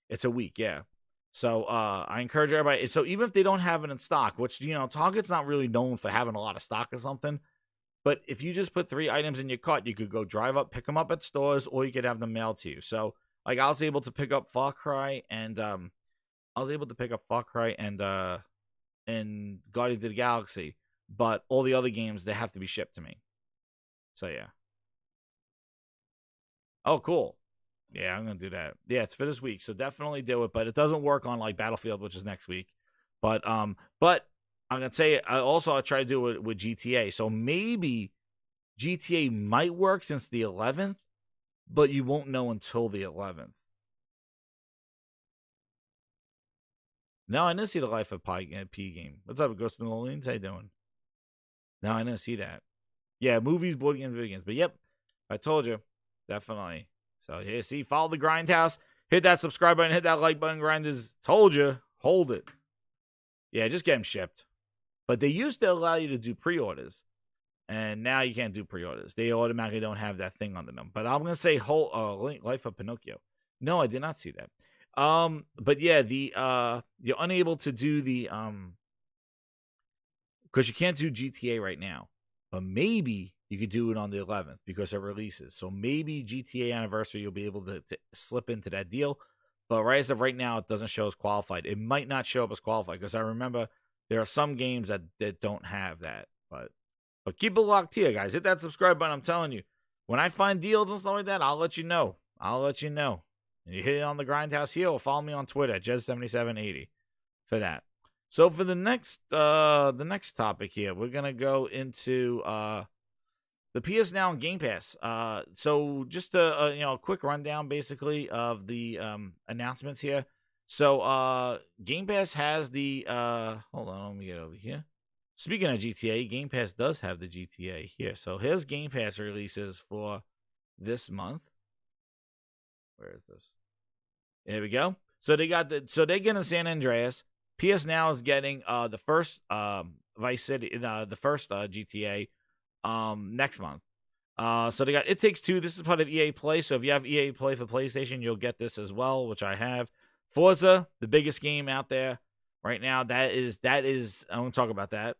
It's a week, yeah. So I encourage everybody. So even if they don't have it in stock, which Target's not really known for having a lot of stock or something, but if you just put 3 items in your cart, you could go drive up, pick them up at stores, or you could have them mailed to you. So like I was able to pick up Far Cry and and Guardians of the Galaxy, but all the other games they have to be shipped to me. So, yeah. Oh, cool. Yeah, I'm going to do that. Yeah, it's for this week, so definitely do it. But it doesn't work on, like, Battlefield, which is next week. But I'm going to say, I'll try to do it with GTA. So maybe GTA might work since the 11th, but you won't know until the 11th. No, I didn't see the Life of Pi game. What's up, Ghost of New Orleans? How you doing? No, I didn't see that. Yeah, movies, board games, video games. But yep, I told you. Definitely. So, yeah, see, follow the Grindhouse. Hit that subscribe button. Hit that like button, Grinders. Told you. Hold it. Yeah, just get them shipped. But they used to allow you to do pre-orders. And now you can't do pre-orders. They automatically don't have that thing under them. But I'm going to say Life of Pinocchio. No, I did not see that. But yeah, you're unable to do the because you can't do GTA right now. But maybe you could do it on the 11th because it releases. So maybe GTA Anniversary, you'll be able to slip into that deal. But right as of right now, it doesn't show as qualified. It might not show up as qualified because I remember there are some games that don't have that. But keep it locked here, guys. Hit that subscribe button. I'm telling you. When I find deals and stuff like that, I'll let you know. And you hit it on the Grindhouse here or follow me on Twitter at Jez7780 for that. So for the next topic here, we're gonna go into the PS Now and Game Pass. So just a quick rundown basically of the announcements here. So Game Pass has the hold on, let me get over here. Speaking of GTA, Game Pass does have the GTA here. So here's Game Pass releases for this month. Where is this? There we go. So they're getting San Andreas. PS Now is getting the first Vice City, the first GTA next month. So they got It Takes Two. This is part of EA Play. So if you have EA Play for PlayStation, you'll get this as well, which I have. Forza, the biggest game out there right now. That is. I won't talk about that.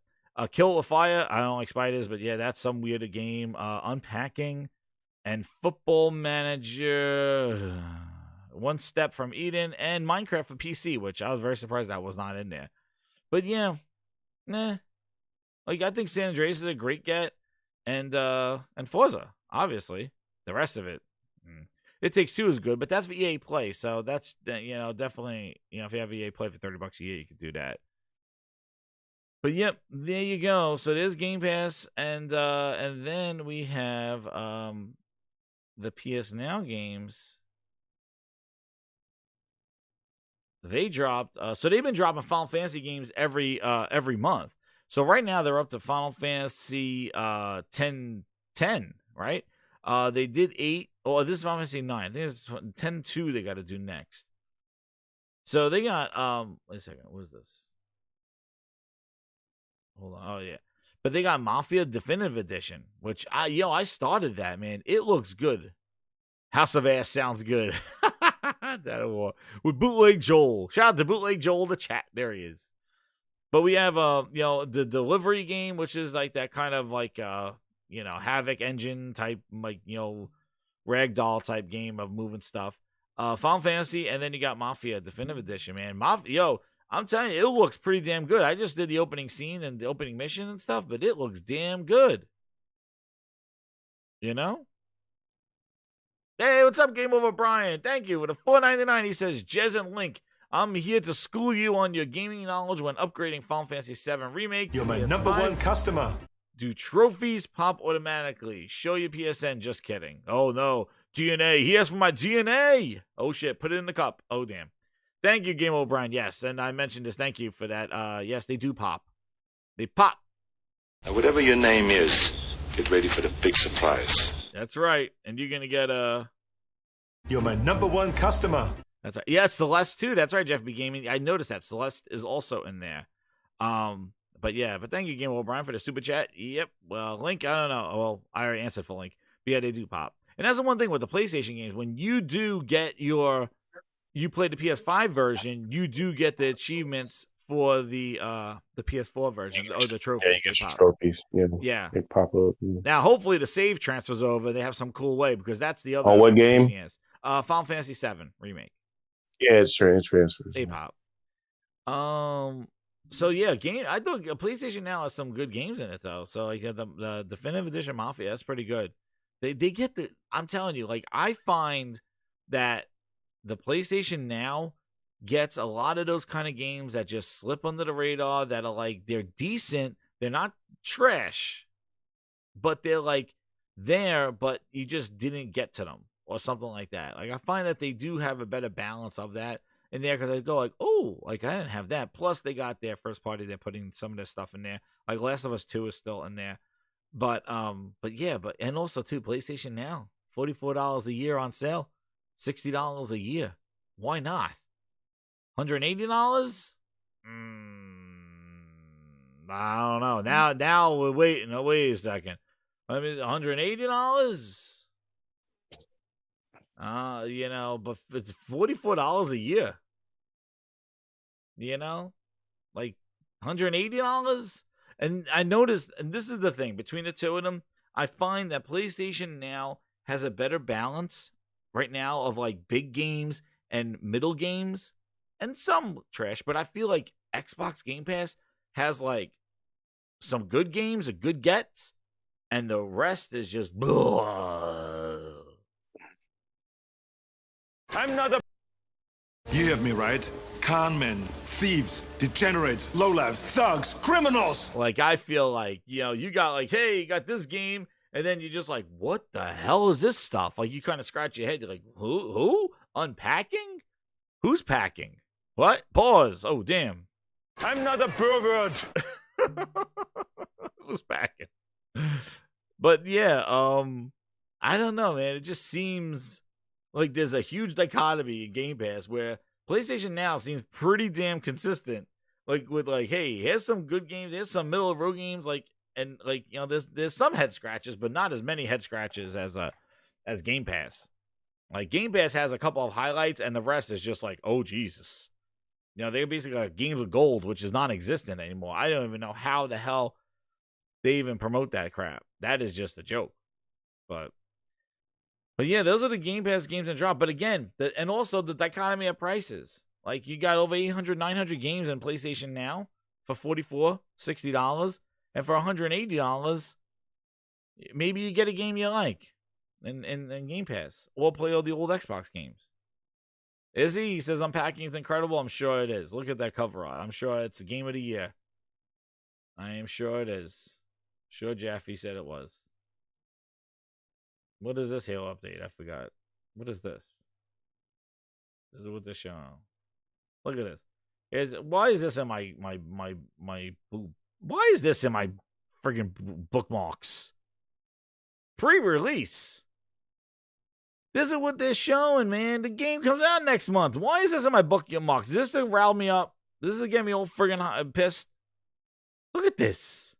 Kill with Fire. I don't like spiders, but yeah, that's some weird game. Unpacking and Football Manager. One Step from Eden and Minecraft for PC, which I was very surprised that was not in there. But yeah, like I think San Andreas is a great get, and Forza, obviously, the rest of it. It Takes Two is good, but that's for EA Play, so that's definitely if you have EA Play for $30 a year, you could do that. But yep, there you go. So there's Game Pass, and then we have the PS Now games. They dropped, so they've been dropping Final Fantasy games every month. So right now they're up to Final Fantasy 10, right? They did 8. Oh, this is Final Fantasy 9. I think it's 10-2 they got to do next. So they got wait a second, what is this? Hold on. Oh yeah. But they got Mafia Definitive Edition, which I started that, man. It looks good. House of Ass sounds good. With Bootleg Joel. Shout out to Bootleg Joel, the chat. There he is. But we have the delivery game, which is like that kind of like Havoc engine type, like ragdoll type game of moving stuff. Final Fantasy, and then you got Mafia Definitive Edition, man. I'm telling you, it looks pretty damn good. I just did the opening scene and the opening mission and stuff, but it looks damn good. Hey, what's up, Game Over Brian? Thank you. With a $4.99, he says, Jez and Link, I'm here to school you on your gaming knowledge when upgrading Final Fantasy VII Remake. You're my number one customer. Do trophies pop automatically? Show your PSN. Just kidding. Oh, no. DNA. He asked for my DNA. Oh, shit. Put it in the cup. Oh, damn. Thank you, Game Over Brian. Yes, and I mentioned this. Thank you for that. Yes, they do pop. They pop. Now, whatever your name is, get ready for the big surprise. That's right. And you're going to get You're my number one customer. That's right. Yeah, Celeste too. That's right, Jeff B. Gaming. I noticed that Celeste is also in there. But thank you, Game Over Brian, for the super chat. Yep. Well, Link, I don't know. Well, I already answered for Link. But yeah, they do pop. And that's the one thing with the PlayStation games. When you do get you play the PS5 version, you do get the achievements for the PS4 version or the trophies. Yeah, you get your trophies. Yeah. They pop up. Yeah. Now, hopefully, the save transfers over. They have some cool way because that's the other. On what game? Final Fantasy VII Remake. Yeah, it's transfers. They pop. So yeah, I thought PlayStation Now has some good games in it though. So like the Definitive Edition Mafia, that's pretty good. They get I'm telling you, like I find that the PlayStation Now gets a lot of those kind of games that just slip under the radar that are like they're decent, they're not trash, but they're like there, but you just didn't get to them or something like that. Like I find that they do have a better balance of that in there because I go like, oh, like I didn't have that. Plus they got their first party. They're putting some of their stuff in there. Like Last of Us 2 is still in there. But and also too, PlayStation Now, $44 a year on sale, $60 a year. Why not? $180? I don't know. Now we're waiting. Oh, wait a second. I mean, $180? But it's $44 a year. Like $180? And I noticed, and this is the thing, between the two of them, I find that PlayStation Now has a better balance right now of like big games and middle games and some trash, but I feel like Xbox Game Pass has like some good games, a good gets, and the rest is just I'm not a... You heard me right? Con men, thieves, degenerates, lowlifes, thugs, criminals. Like, I feel like, you got like, hey, you got this game, and then you're just like, what the hell is this stuff? Like, you kind of scratch your head. You're like, who? Unpacking? Who's packing? What? Pause. Oh, damn. I'm not a pervert. Who's backing? But yeah, I don't know, man. It just seems like there's a huge dichotomy in Game Pass where PlayStation Now seems pretty damn consistent. Like with like, hey, here's some good games, here's some middle of the road games, like, and like, you know, there's some head scratches, but not as many head scratches as Game Pass. Like Game Pass has a couple of highlights, and the rest is just like, oh Jesus. You know, they're basically like games of gold, which is non-existent anymore. I don't even know how the hell they even promote that crap. That is just a joke. But yeah, those are the Game Pass games that drop. But again, and also the dichotomy of prices. Like you got over 800, 900 games in PlayStation Now for $44, $60. And for $180, maybe you get a game you like in Game Pass. Or play all the old Xbox games. Izzy, he says Unpacking is incredible. I'm sure it is. Look at that cover art. I'm sure it's a game of the year. I am sure it is. Sure Jeffy said it was. What is this Halo update? I forgot. What is this? This is what they're showing. Look at this. Why is this in my why is this in my friggin' bookmarks? Pre-release. This is what they're showing, man. The game comes out next month. Why is this in my bookmarks? Is this to rile me up? This is to get me all friggin' pissed. Look at this.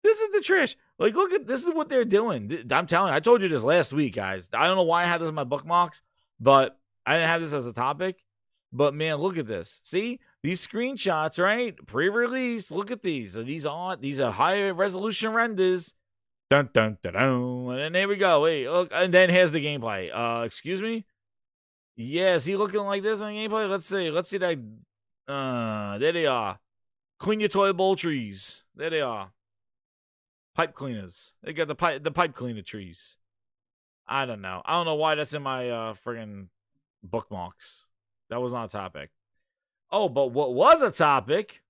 This is the trash. Like, look at this is what they're doing. I'm telling you, I told you this last week, guys. I don't know why I had this in my bookmarks, but I didn't have this as a topic. But man, look at this. See these screenshots, right? Pre-release. Look at these. These are high resolution renders. Dun dun dun dun. And then there we go. Wait, look, and then here's the gameplay. Excuse me. Yeah, is he looking like this on gameplay? Let's see. Let's see that. There they are. Clean your toilet bowl trees. There they are. Pipe cleaners. They got the pipe cleaner trees. I don't know. I don't know why that's in my friggin' bookmarks. That was not a topic. Oh, but what was a topic?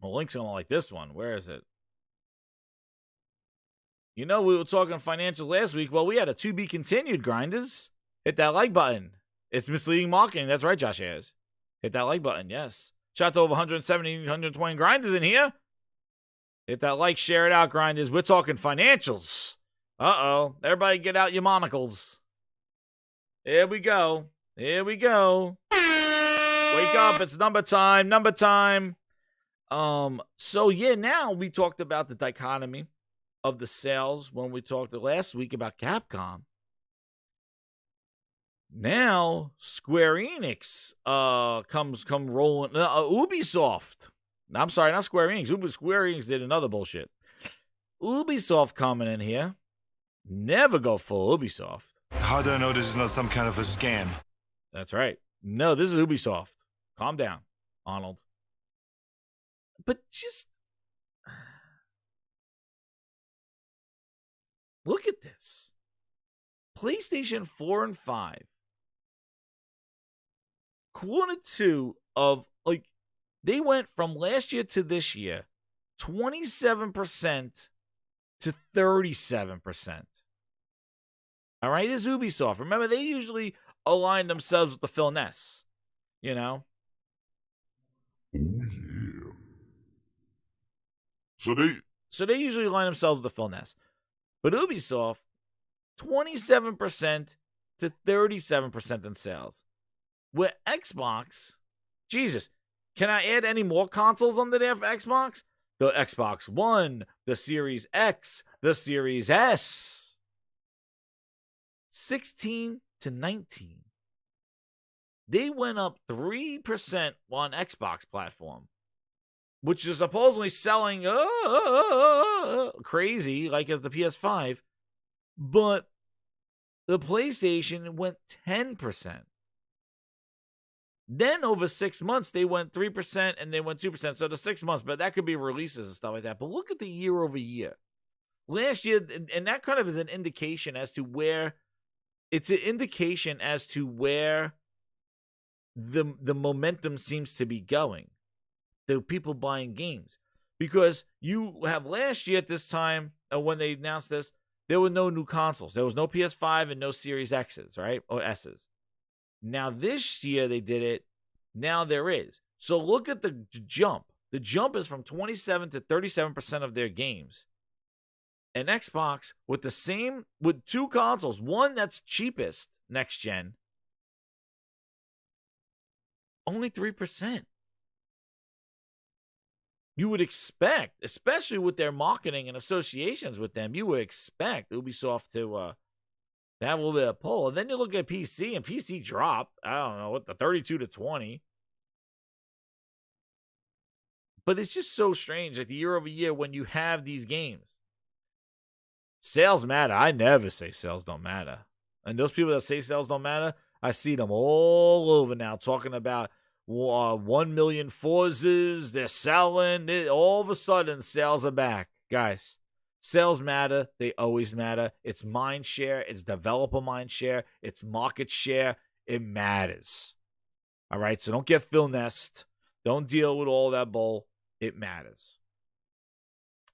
Well, Link's gonna like this one. Where is it? You know, we were talking financials last week. Well, we had a to be continued, grinders. Hit that like button. It's misleading marketing. That's right, Josh Ayers. Hit that like button, yes. Shout out to over 170, 120 grinders in here. Hit that like, share it out, grinders. We're talking financials. Uh-oh. Everybody get out your monocles. Here we go. Here we go. Wake up. It's number time. Number time. So, yeah, now we talked about the dichotomy of the sales when we talked last week about Capcom. Now, Square Enix come rolling. Ubisoft. I'm sorry, not Square Enix. Square Enix did another bullshit. Ubisoft coming in here. Never go full Ubisoft. How do I know this is not some kind of a scam? That's right. No, this is Ubisoft. Calm down, Arnold. But just look at this. PlayStation 4 and 5. Q2 of, like, they went from last year to this year, 27% to 37%. All right, is Ubisoft. Remember, they usually align themselves with the Phil Ness, you know? Oh, yeah. So they usually align themselves with the Phil Ness. But Ubisoft, 27% to 37% in sales. With Xbox, Jesus, can I add any more consoles under there for Xbox? The Xbox One, the Series X, the Series S. 16 to 19. They went up 3% on Xbox platform, which is supposedly selling crazy like at the PS5. But the PlayStation went 10%. Then over 6 months, they went 3% and they went 2%. So the 6 months, but that could be releases and stuff like that. But look at the year over year. Last year, and that kind of is an indication as to where, it's an indication as to where the momentum seems to be going. The people buying games. Because you have last year at this time, when they announced this, there were no new consoles. There was no PS5 and no Series X's, right? Or S's. Now this year they did it. Now there is. So look at the jump. The jump is from 27 to 37% of their games. And Xbox with two consoles, one that's cheapest next gen, only 3%. You would expect, especially with their marketing and associations with them, you would expect Ubisoft to have a little bit of pull. And then you look at PC, and PC dropped, I don't know, what, the 32 to 20. But it's just so strange, like year over year, when you have these games. Sales matter. I never say sales don't matter. And those people that say sales don't matter, I see them all over now talking about 1 million Forzas. They're selling. All of a sudden, sales are back. Guys, sales matter. They always matter. It's mind share. It's developer mind share. It's market share. It matters. All right? So don't get Phil Nest. Don't deal with all that bull. It matters.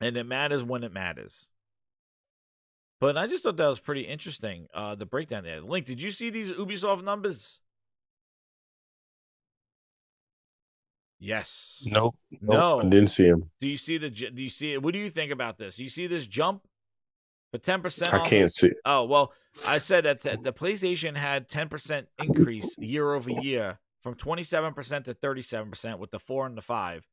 And it matters when it matters. But I just thought that was pretty interesting, the breakdown there. Link, did you see these Ubisoft numbers? Yes. Nope. No. I didn't see him. Do you see it? What do you think about this? Do you see this jump for 10%? I can't see. Oh, well, I said that the PlayStation had 10% increase year over year from 27% to 37% with the 4 and the 5.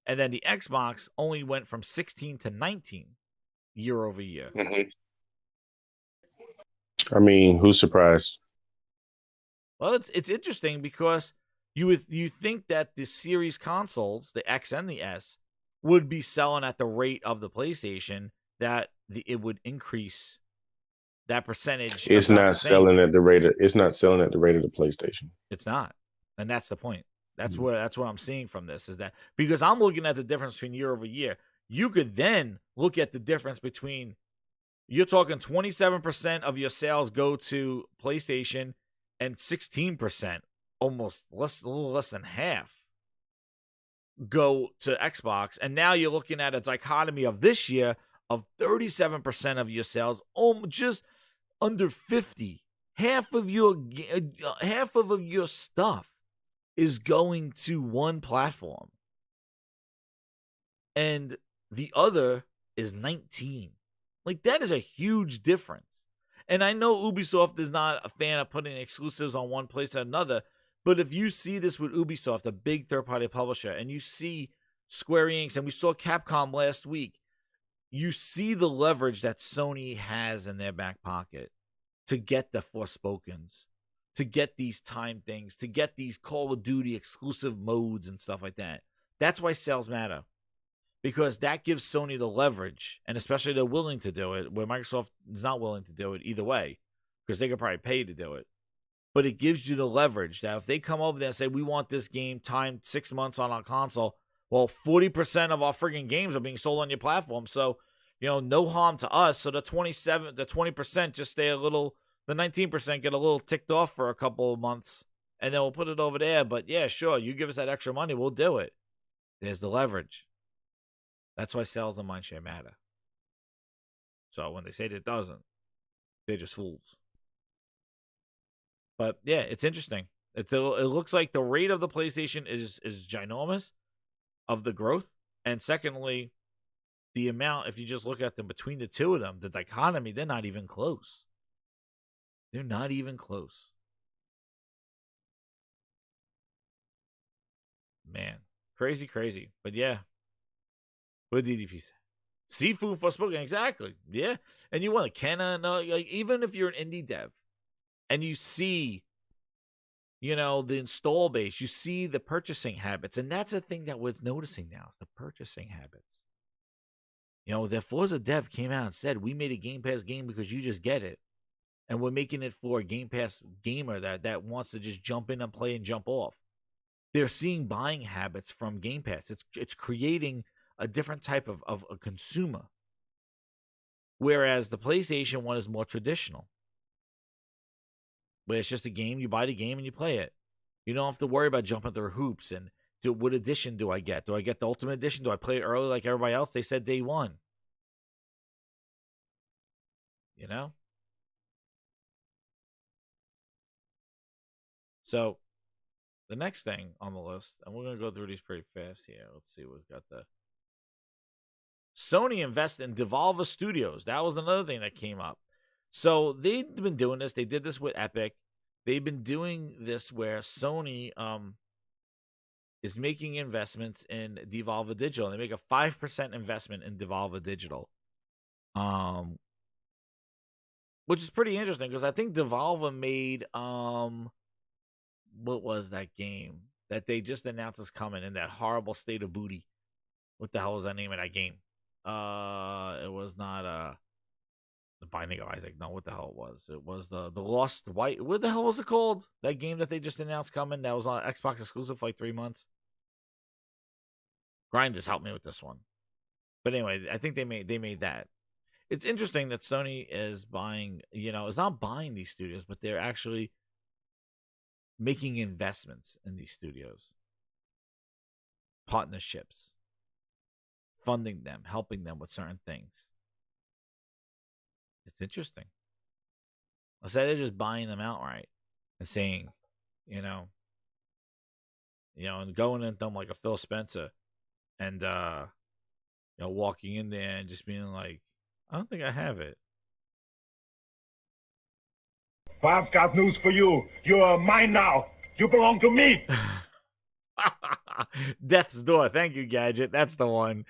And then the Xbox only went from 16 to 19 year over year. Mm-hmm. I mean, who's surprised? Well, it's interesting because you think that the series consoles, the X and the S, would be selling at the rate of the PlayStation, that it would increase that percentage. It's not selling at the rate of the PlayStation. It's not. And that's the point. That's what I'm seeing from this, is that because I'm looking at the difference between year over year. You could then look at the difference between, you're talking 27% of your sales go to PlayStation and 16%, almost a little less than half, go to Xbox. And now you're looking at a dichotomy of this year of 37% of your sales, just under 50. Half of your stuff is going to one platform, and the other is 19. Like, that is a huge difference. And I know Ubisoft is not a fan of putting exclusives on one place or another, but if you see this with Ubisoft, a big third-party publisher, and you see Square Enix, and we saw Capcom last week, you see the leverage that Sony has in their back pocket to get the Forspokens, to get these time things, to get these Call of Duty exclusive modes and stuff like that. That's why sales matter. Because that gives Sony the leverage, and especially they're willing to do it, where Microsoft is not willing to do it either way, because they could probably pay to do it. But it gives you the leverage that if they come over there and say, we want this game timed 6 months on our console, well, 40% of our friggin' games are being sold on your platform. So, no harm to us. So the 20% just stay a little, the 19% get a little ticked off for a couple of months, and then we'll put it over there. But yeah, sure, you give us that extra money, we'll do it. There's the leverage. That's why sales and mindshare matter. So when they say that it doesn't, they're just fools. But yeah, it's interesting. It looks like the rate of the PlayStation is ginormous of the growth. And secondly, the amount, if you just look at them between the two of them, the dichotomy, they're not even close. They're not even close. Man, crazy. But yeah. What did DDP say? Seafood Forspoken, exactly. Yeah. And you want even if you're an indie dev and you see, the install base, you see the purchasing habits. And that's a thing that we're noticing now, the purchasing habits. The Forza dev came out and said, we made a Game Pass game because you just get it. And we're making it for a Game Pass gamer that wants to just jump in and play and jump off. They're seeing buying habits from Game Pass. It's creating a different type of a consumer. Whereas the PlayStation one is more traditional. Where it's just a game, you buy the game and you play it. You don't have to worry about jumping through hoops and what edition do I get? Do I get the Ultimate Edition? Do I play it early like everybody else? They said day one. So the next thing on the list, and we're gonna go through these pretty fast here. Let's see, we've got the Sony invested in Devolver Studios. That was another thing that came up. So they've been doing this. They did this with Epic. They've been doing this where Sony is making investments in Devolver Digital. They make a 5% investment in Devolver Digital, which is pretty interesting because I think Devolver made what was that game that they just announced is coming in that horrible State of Booty? What the hell was the name of that game? It was not the Binding of Isaac. No, what the hell it was? It was the Lost White. What the hell was it called? That game that they just announced coming that was on Xbox exclusive for like 3 months. Grind just helped me with this one. But anyway, I think they made that. It's interesting that Sony is buying, is not buying these studios, but they're actually making investments in these studios. Partnerships. Funding them, helping them with certain things. It's interesting. Instead of just buying them outright and saying, and going into them like a Phil Spencer and, walking in there and just being like, I don't think I have it. I've got news for you. You are mine now. You belong to me. Death's Door. Thank you, Gadget. That's the one.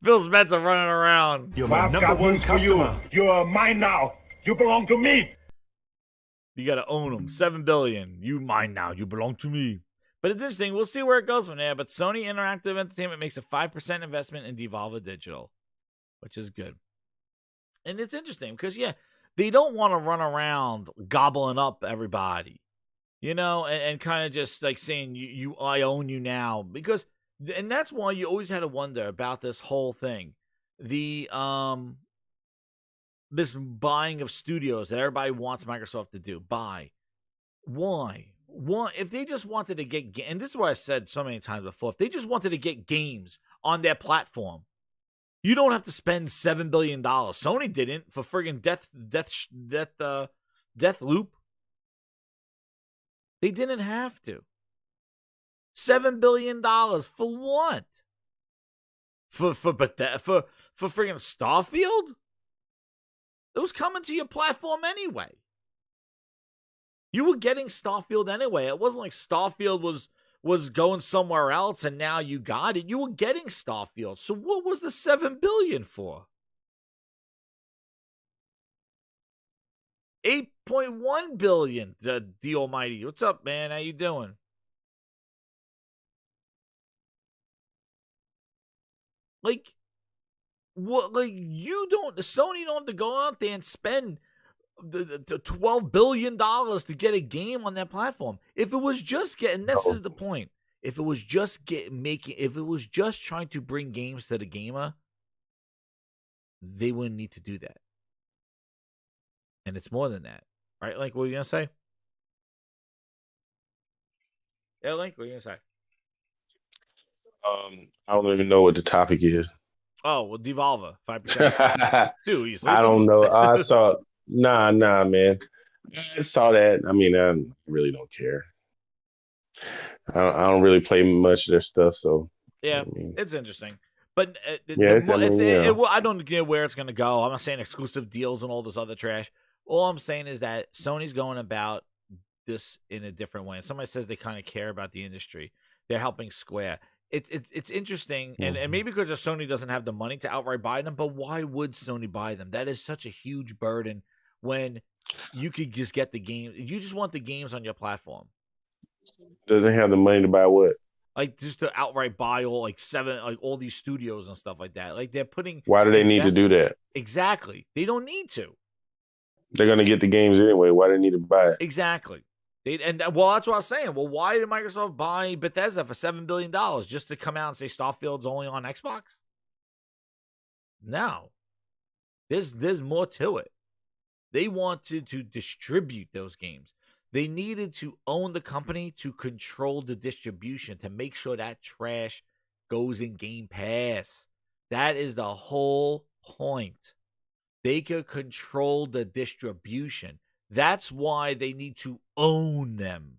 Phil Spencer running around. You're my I've number got one news for you. customer. You are mine now. You belong to me. You got to own them. $7 billion. You mine now. You belong to me. But it's interesting. We'll see where it goes from there. But Sony Interactive Entertainment makes a 5% investment in Devolver Digital, which is good. And it's interesting because, they don't want to run around gobbling up everybody, and kind of just like saying, I own you now. And that's why you always had to wonder about this whole thing. The, this buying of studios that everybody wants Microsoft to do. Buy. Why? If they just wanted to get, and this is what I said so many times before, if they just wanted to get games on their platform, you don't have to spend $7 billion. Sony didn't for friggin' Death Loop. They didn't have to. $7 billion for what? For friggin' Starfield? It was coming to your platform anyway. You were getting Starfield anyway. It wasn't like Starfield was going somewhere else and now you got it. You were getting Starfield. So what was the $7 billion for? $8.1 billion. The almighty. What's up, man? How you doing? Like, what? Like, Sony don't have to go out there and spend the $12 billion to get a game on that platform. If it was just this is the point. If it was just trying to bring games to the gamer, they wouldn't need to do that. And it's more than that, right? Like, what are you gonna say? Yeah, Link, what are you gonna say? I don't even know what the topic is. Oh, well, Devolver, 5%. Dude, you sleeping? I don't know. I saw. Nah, man. I saw that. I mean, I really don't care. I don't really play much of their stuff, so yeah, it's interesting. But I don't get where it's going to go. I'm not saying exclusive deals and all this other trash. All I'm saying is that Sony's going about this in a different way. And somebody says they kind of care about the industry. They're helping Square. It's interesting, and maybe because Sony doesn't have the money to outright buy them, but why would Sony buy them? That is such a huge burden when you could just get the game. You just want the games on your platform. Doesn't have the money to buy what? Like, just to outright buy all all these studios and stuff like that. Like, they're putting. Why do they need to do that? Exactly. They don't need to. They're going to get the games anyway. Why do they need to buy it? Exactly. That's what I was saying. Well, why did Microsoft buy Bethesda for $7 billion just to come out and say Starfield's only on Xbox? No. There's more to it. They wanted to distribute those games. They needed to own the company to control the distribution, to make sure that trash goes in Game Pass. That is the whole point. They could control the distribution. That's why they need to own them.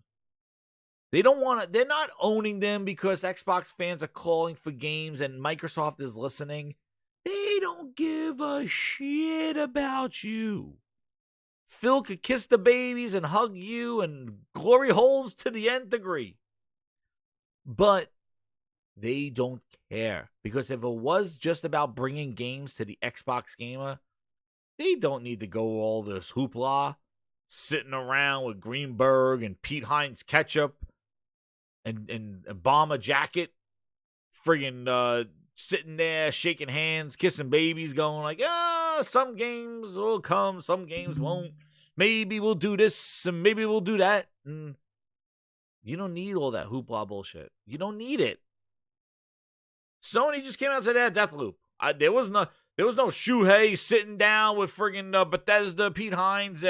They don't want to. They're not owning them because Xbox fans are calling for games and Microsoft is listening. They don't give a shit about you. Phil could kiss the babies and hug you and glory holes to the nth degree. But they don't care. Because if it was just about bringing games to the Xbox gamer, they don't need to go all this hoopla, sitting around with Greenberg and Pete Hines ketchup and Obama jacket, friggin' sitting there, shaking hands, kissing babies, going like, some games will come, some games won't. Maybe we'll do this, and maybe we'll do that. And you don't need all that hoopla bullshit. You don't need it. Sony just came out and said, Deathloop. There was no Shuhei sitting down with friggin' Bethesda, Pete Hines,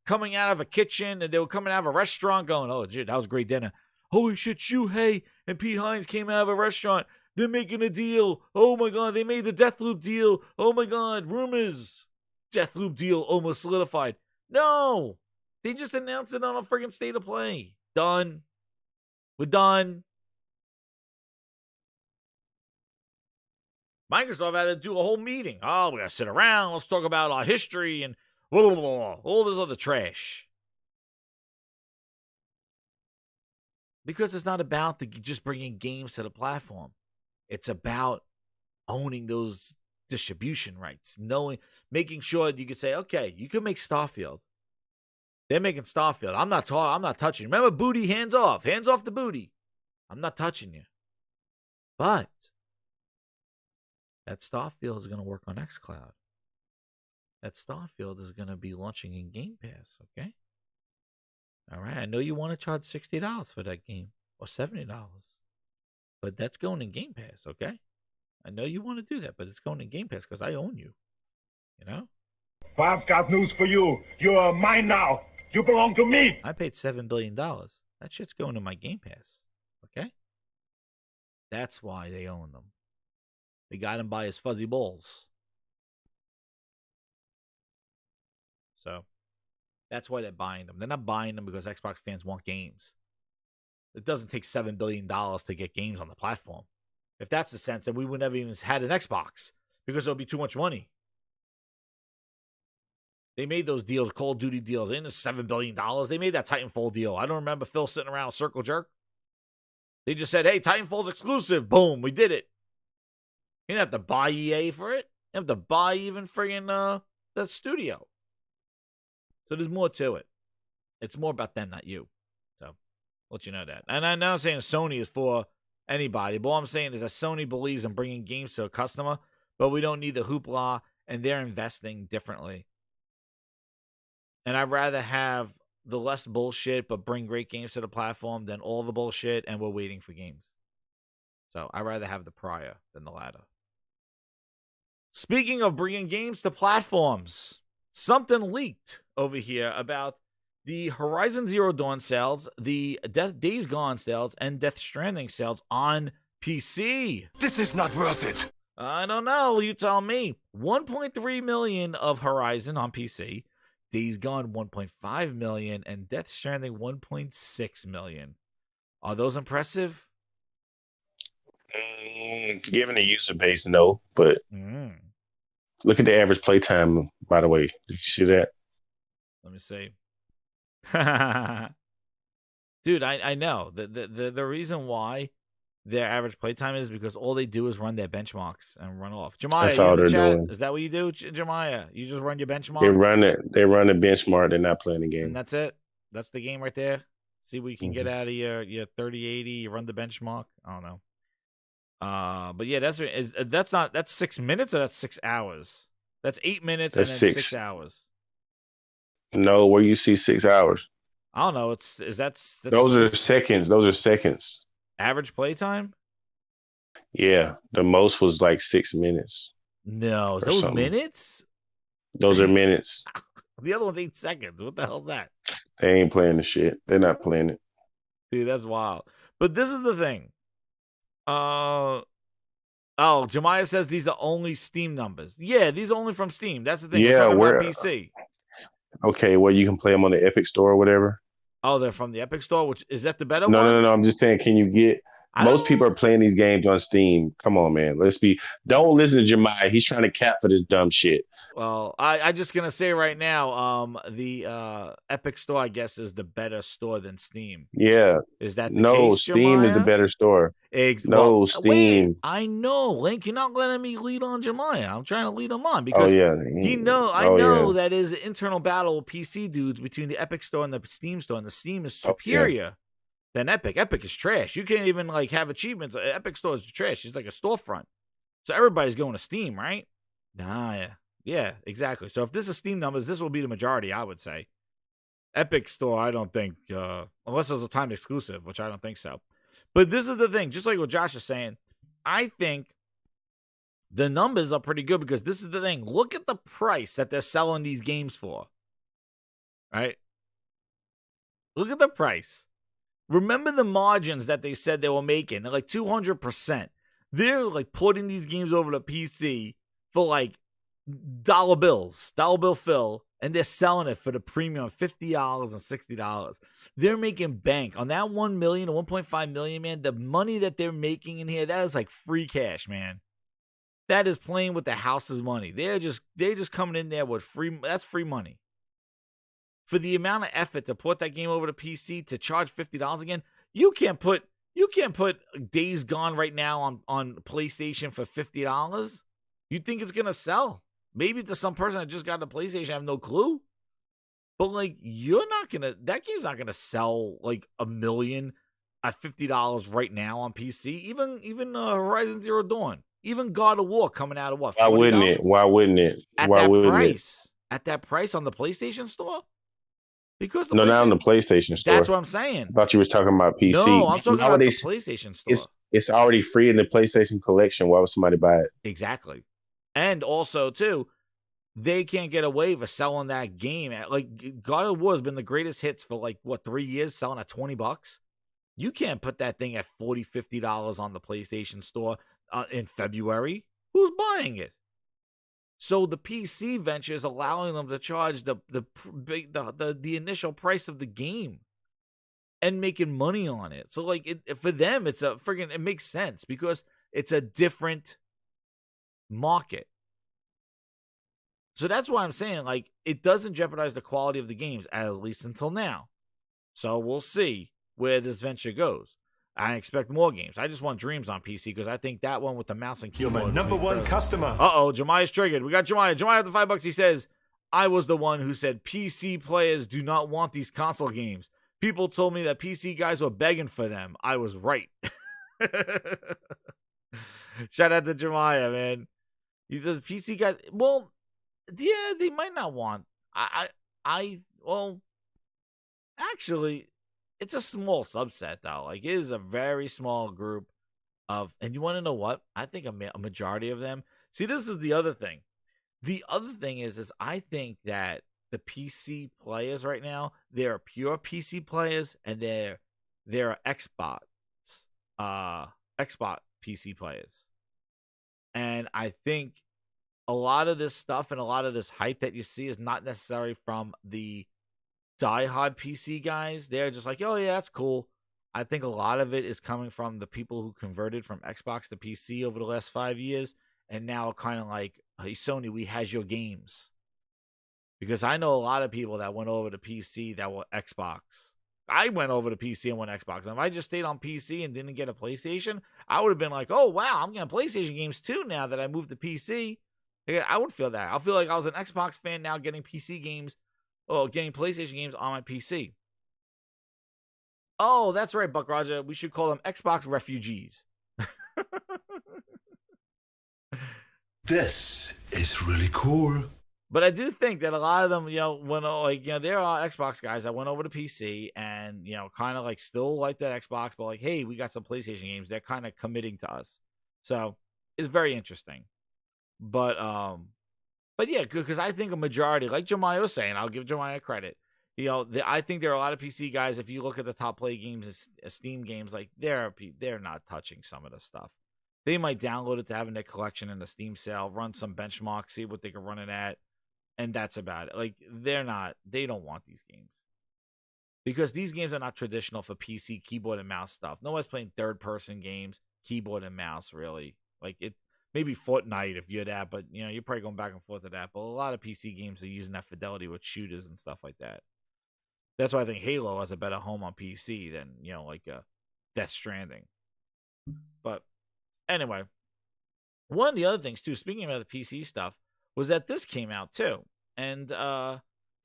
coming out of a kitchen, and they were coming out of a restaurant going, oh, shit, that was a great dinner. Holy shit, Shuhei and Pete Hines came out of a restaurant. They're making a deal. Oh, my God, they made the Deathloop deal. Oh, my God, rumors. Deathloop deal almost solidified. No, they just announced it on a friggin' State of Play. Done. We're done. Microsoft had to do a whole meeting. Oh, we got to sit around. Let's talk about our history and blah, blah, blah, all this other trash. Because it's not about just bringing games to the platform. It's about owning those distribution rights, making sure you can say, okay, you can make Starfield. They're making Starfield. I'm not touching. Remember, booty, hands off the booty. I'm not touching you. But that Starfield is going to work on xCloud. That Starfield is going to be launching in Game Pass. Okay. All right. I know you want to charge $60 for that game or $70, but that's going in Game Pass. Okay. I know you want to do that, but it's going in Game Pass because I own you. You know? I've got news for you. You're mine now. You belong to me. I paid $7 billion. That shit's going to my Game Pass. Okay? That's why they own them. They got him by his fuzzy balls. So, that's why they're buying them. They're not buying them because Xbox fans want games. It doesn't take $7 billion to get games on the platform. If that's the sense, then we would never even had an Xbox because there'll be too much money. They made those deals, Call of Duty deals, in $7 billion. They made that Titanfall deal. I don't remember Phil sitting around with Circle Jerk. They just said, hey, Titanfall's exclusive. Boom, we did it. You didn't have to buy EA for it. You have to buy even friggin' that studio. So there's more to it. It's more about them, not you. So, let you know that. And I'm not saying Sony is for anybody, but all I'm saying is that Sony believes in bringing games to a customer, but we don't need the hoopla, and they're investing differently. And I'd rather have the less bullshit, but bring great games to the platform than all the bullshit, and we're waiting for games. So I'd rather have the prior than the latter. Speaking of bringing games to platforms, something leaked over here about the Horizon Zero Dawn sales, the Days Gone sales, and Death Stranding sales on PC. This is not worth it. I don't know. You tell me. 1.3 million of Horizon on PC. Days Gone 1.5 million, and Death Stranding 1.6 million. Are those impressive? Given the user base, no. But look at the average playtime, by the way. Did you see that? Let me see. Dude, I know. The reason why their average playtime is because all they do is run their benchmarks and run off. Jemiah, that's all they're doing. Is that what you do, Jemiah? You just run your benchmark? They run the benchmark. They're not playing the game. And that's it? That's the game right there? See what you can get out of your 3080. You run the benchmark? I don't know. But yeah, that's 6 minutes or that's 6 hours? That's 8 minutes and then 6 hours. No, where you see 6 hours. I don't know. That's those are seconds. Those are seconds. Average playtime? Yeah, the most was like 6 minutes. No, those something. Minutes? Those are minutes. The other one's 8 seconds. What the hell's that? They ain't playing the shit. They're not playing it. Dude, that's wild. But this is the thing. Jemiah says these are only Steam numbers. Yeah, these are only from Steam. That's the thing. Yeah, we're talking about PC. Okay, well, you can play them on the Epic Store or whatever. Oh, they're from the Epic Store. Which is that the better No, one? no, no, no. I'm just saying, can you get? I Most people are don't. playing these games on Steam. Come on, man. Let's be. Don't listen to Jemiah. He's trying to cap for this dumb shit. Well, I just gonna say right now, the Epic Store, I guess, is the better store than Steam. Yeah. Is that the No, case, Steam is the Jemiah? better store. Well, No, wait. Steam. I know, Link. You're not letting me lead on Jemiah. I'm trying to lead him on Oh because yeah. I Oh yeah. know that is an internal battle with PC dudes between the Epic Store and the Steam Store, and the Steam is Oh yeah. superior than Epic. Epic is trash. You can't even like have achievements. Epic Store is trash. It's like a storefront. So everybody's going to Steam, right? Nah, yeah, exactly. So if this is Steam numbers, this will be the majority, I would say. Epic Store, I don't think, unless it's a time exclusive, which I don't think so. But this is the thing, just like what Josh is saying, I think the numbers are pretty good because this is the thing. Look at the price that they're selling these games for, right? Look at the price. Remember the margins that they said they were making. They're like 200%. They're like putting these games over to PC for like dollar bill fill, and they're selling it for the premium of $50 and $60. They're making bank on that 1 million or 1.5 million, man. The money that they're making in here, that is like free cash, man. That is playing with the house's money. They're just coming in there with free. That's free money. For the amount of effort to put that game over to PC to charge $50 again, you can't put Days Gone right now on PlayStation for $50. You think it's gonna sell? Maybe to some person that just got a PlayStation, I have no clue. But like, that game's not gonna sell like 1 million at $50 right now on PC. Even Horizon Zero Dawn, even God of War coming out of what? Why wouldn't it? Why wouldn't it? At Why that wouldn't price? At that price on the PlayStation Store? Because it? No, not on the PlayStation Store. That's what I'm saying. I thought you was talking about PC. No, I'm talking about the Nowadays, PlayStation Store. It's already free in the PlayStation collection. Why would somebody buy it? Exactly. And also, too, they can't get away with selling that game at, like, God of War has been the greatest hits for, like, what, 3 years, selling at $20? You can't put that thing at $40, $50 on the PlayStation Store in February. Who's buying it? So the PC venture is allowing them to charge the initial price of the game and making money on it. So, like, for them, it makes sense because it's a different market. So that's why I'm saying, like, it doesn't jeopardize the quality of the games, at least until now. So we'll see where this venture goes. I expect more games. I just want Dreams on PC because I think that one with the mouse and You're keyboard. my number one customer. Jemiah's triggered. We got Jemiah. Jemiah with the $5. He says, I was the one who said PC players do not want these console games. People told me that PC guys were begging for them. I was right. Shout out to Jemiah, man. He says PC guys. Well, yeah, they might not want. Well, actually, it's a small subset though. Like, it is a very small group of, and you want to know what? I think a majority of them. See, this is the other thing. The other thing is I think that the PC players right now, they're pure PC players, and they're Xbox PC players. And I think a lot of this stuff and a lot of this hype that you see is not necessarily from the diehard PC guys. They're just like, oh yeah, that's cool. I think a lot of it is coming from the people who converted from Xbox to PC over the last 5 years and now kind of like, hey, Sony, we has your games. Because I know a lot of people that went over to PC that were Xbox. I went over to PC and went Xbox. And if I just stayed on PC and didn't get a PlayStation, I would have been like, oh, wow, I'm getting PlayStation games too now that I moved to PC. I would feel that. I feel like I was an Xbox fan now getting PC games, or getting PlayStation games on my PC. Oh, that's right, Buck Roger. We should call them Xbox refugees. This is really cool. But I do think that a lot of them, there are Xbox guys that went over to PC and, kind of like still like that Xbox, but like, hey, we got some PlayStation games. They're kind of committing to us. So it's very interesting. But yeah, because I think a majority, like Jemiah was saying, I'll give Jemiah credit. I think there are a lot of PC guys. If you look at the top play games, Steam games, like they're not touching some of the stuff. They might download it to have in their collection in the Steam sale, run some benchmarks, see what they can run it at, and that's about it. Like they don't want these games. because these games are not traditional for PC keyboard and mouse stuff. Nobody's playing third-person games, keyboard and mouse, really. Like, it maybe Fortnite if you're that, but, you know, you're probably going back and forth to that. But a lot of PC games are using that fidelity with shooters and stuff like that. That's why I think Halo has a better home on PC than, you know, like Death Stranding. But anyway, one of the other things, too, speaking about the PC stuff, was that this came out, too. And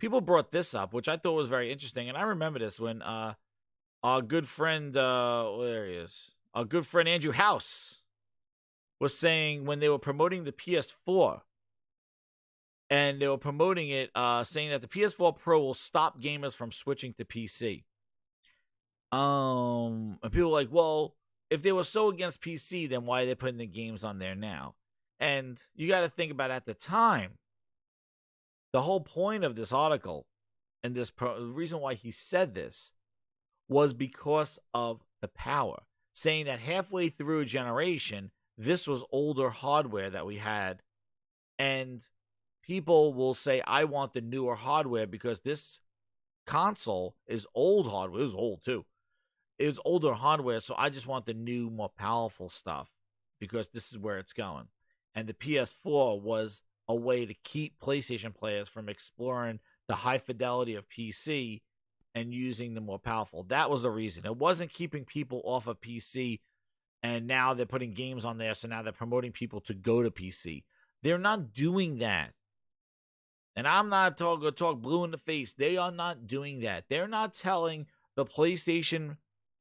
people brought this up, which I thought was very interesting. And I remember this when our good friend, where he is, our good friend Andrew House was saying when they were promoting the PS4, and they were promoting it, saying that the PS4 Pro will stop gamers from switching to PC. And people were like, well, if they were so against PC, then why are they putting the games on there now? And you got to think about at the time, the whole point of this article and the reason why he said this was because of the power, saying that halfway through a generation, this was older hardware that we had, and people will say, I want the newer hardware because this console is old hardware. It was old, too. It was older hardware, so I just want the new, more powerful stuff because this is where it's going. And the PS4 was a way to keep PlayStation players from exploring the high fidelity of PC and using the more powerful. That was the reason. It wasn't keeping people off of PC, and now they're putting games on there, so now they're promoting people to go to PC. They're not doing that. And I'm not going to talk blue in the face. They are not doing that. They're not telling the PlayStation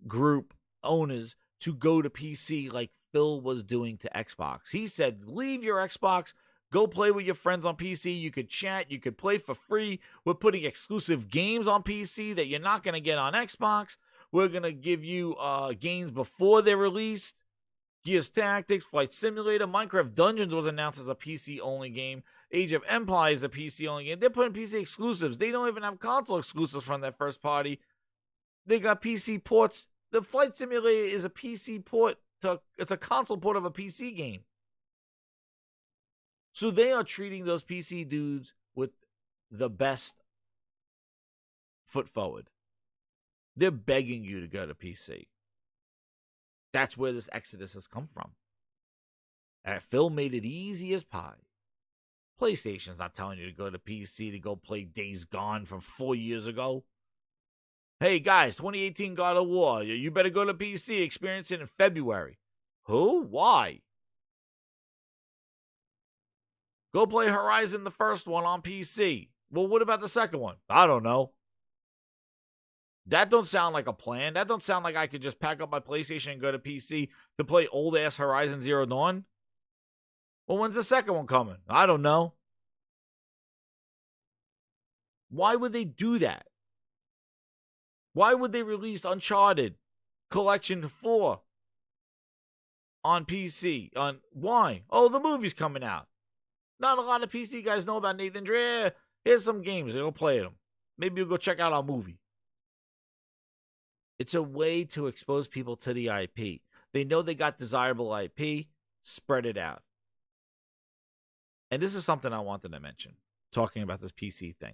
group owners to go to PC like Phil was doing to Xbox. He said, leave your Xbox, go play with your friends on PC. You could chat, you could play for free. We're putting exclusive games on PC that you're not going to get on Xbox. We're going to give you games before they're released. Gears Tactics, Flight Simulator, Minecraft Dungeons was announced as a PC-only game. Age of Empires is a PC-only game. They're putting PC exclusives. They don't even have console exclusives from that first party. They got PC ports. The Flight Simulator is a PC port. It's a console port of a PC game. So they are treating those PC dudes with the best foot forward. They're begging you to go to PC. That's where this exodus has come from. Phil made it easy as pie. PlayStation's not telling you to go to PC to go play Days Gone from 4 years ago. Hey guys, 2018 God of War, you better go to PC, experience it in February. Who? Why? Go play Horizon, the first one, on PC. Well, what about the second one? I don't know. That don't sound like a plan. That don't sound like I could just pack up my PlayStation and go to PC to play old-ass Horizon Zero Dawn. Well, when's the second one coming? I don't know. Why would they do that? Why would they release Uncharted Collection 4 on PC? Why? Oh, the movie's coming out. Not a lot of PC guys know about Nathan Drake. Here's some games. They'll play them. Maybe you'll go check out our movie. It's a way to expose people to the IP. They know they got desirable IP. Spread it out. And this is something I wanted to mention, talking about this PC thing.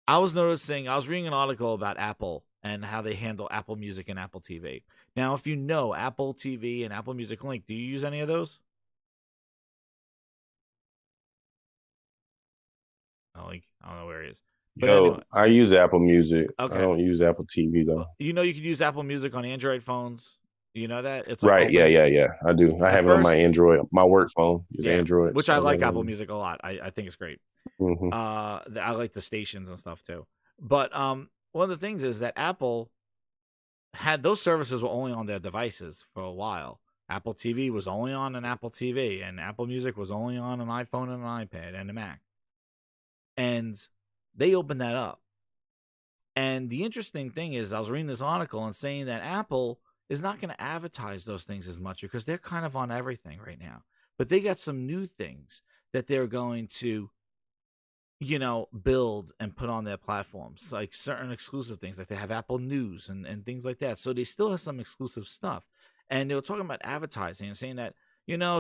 I was reading an article about Apple and how they handle Apple Music and Apple TV. Now, if you know Apple TV and Apple Music Link, do you use any of those? I don't know where he is. But anyway. I use Apple Music. Okay. I don't use Apple TV, though. You know you can use Apple Music on Android phones? You know that? It's like right, yeah. I do. I have it on my Android, my work phone. Use Android. Which I like Apple Music a lot. I think it's great. Mm-hmm. I like the stations and stuff too. But one of the things is that Apple had those services were only on their devices for a while. Apple TV was only on an Apple TV, and Apple Music was only on an iPhone and an iPad and a Mac. And they opened that up. And the interesting thing is, I was reading this article and saying that Apple is not going to advertise those things as much because they're kind of on everything right now. But they got some new things that they're going to, build and put on their platforms, like certain exclusive things, like they have Apple News and things like that. So they still have some exclusive stuff. And they were talking about advertising and saying that,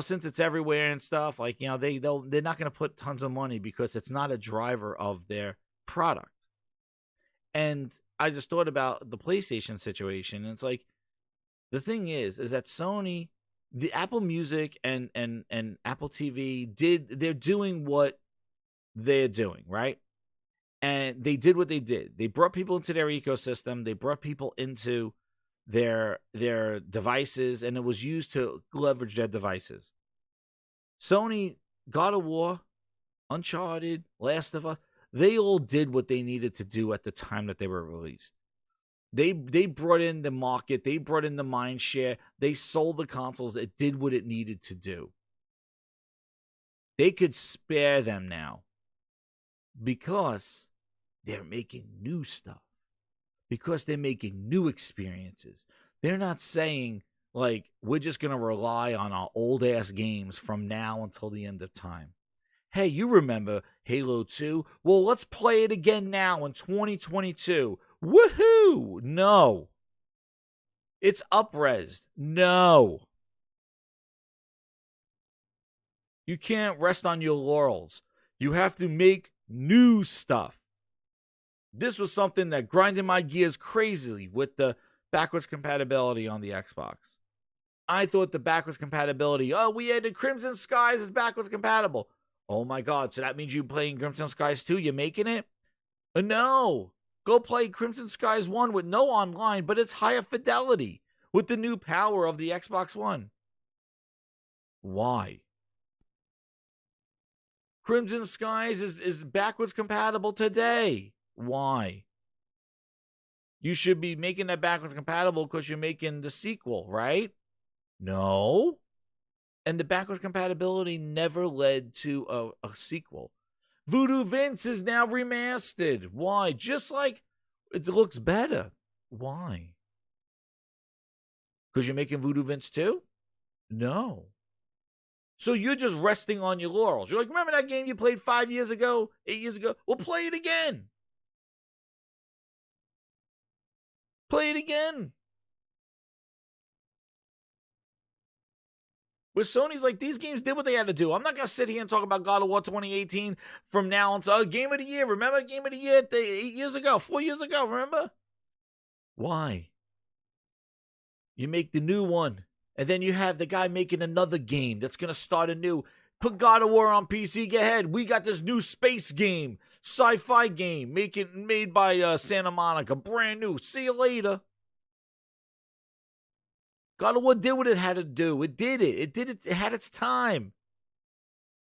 since it's everywhere and stuff, like, they're not going to put tons of money because it's not a driver of their product. And I just thought about the PlayStation situation. And it's like, the thing is that Sony, the Apple Music and Apple TV they're doing what they're doing, right? And they did what they did. They brought people into their ecosystem. They brought people into their devices, and it was used to leverage their devices. Sony, God of War, Uncharted, Last of Us, they all did what they needed to do at the time that they were released. They brought in the market. They brought in the mind share. They sold the consoles. It did what it needed to do. They could spare them now because they're making new stuff, because they're making new experiences. They're not saying, like, we're just going to rely on our old-ass games from now until the end of time. Hey, you remember Halo 2? Well, let's play it again now in 2022. Woohoo! No. It's up-resed. No. You can't rest on your laurels. You have to make new stuff. This was something that grinded my gears crazily with the backwards compatibility on the Xbox. I thought the backwards compatibility, we added Crimson Skies as backwards compatible. Oh my God, so that means you're playing Crimson Skies 2? You're making it? No. Go play Crimson Skies 1 with no online, but it's higher fidelity with the new power of the Xbox One. Why? Crimson Skies is backwards compatible today. Why? You should be making that backwards compatible because you're making the sequel, right? No. And the backwards compatibility never led to a sequel. Voodoo Vince is now remastered. Why? Just like it looks better. Why? Because you're making Voodoo Vince 2? No. So you're just resting on your laurels. You're like, remember that game you played 5 years ago, 8 years ago? Well, play it again. Play it again. With Sony's like, these games did what they had to do. I'm not going to sit here and talk about God of War 2018 from now until Game of the Year. Remember Game of the Year 8 years ago, 4 years ago, remember? Why? You make the new one, and then you have the guy making another game that's going to start anew. Put God of War on PC, get ahead. We got this new space game, sci-fi game, made by Santa Monica, brand new. See you later. God of War did what it had to do. It did it. It did it. It had its time.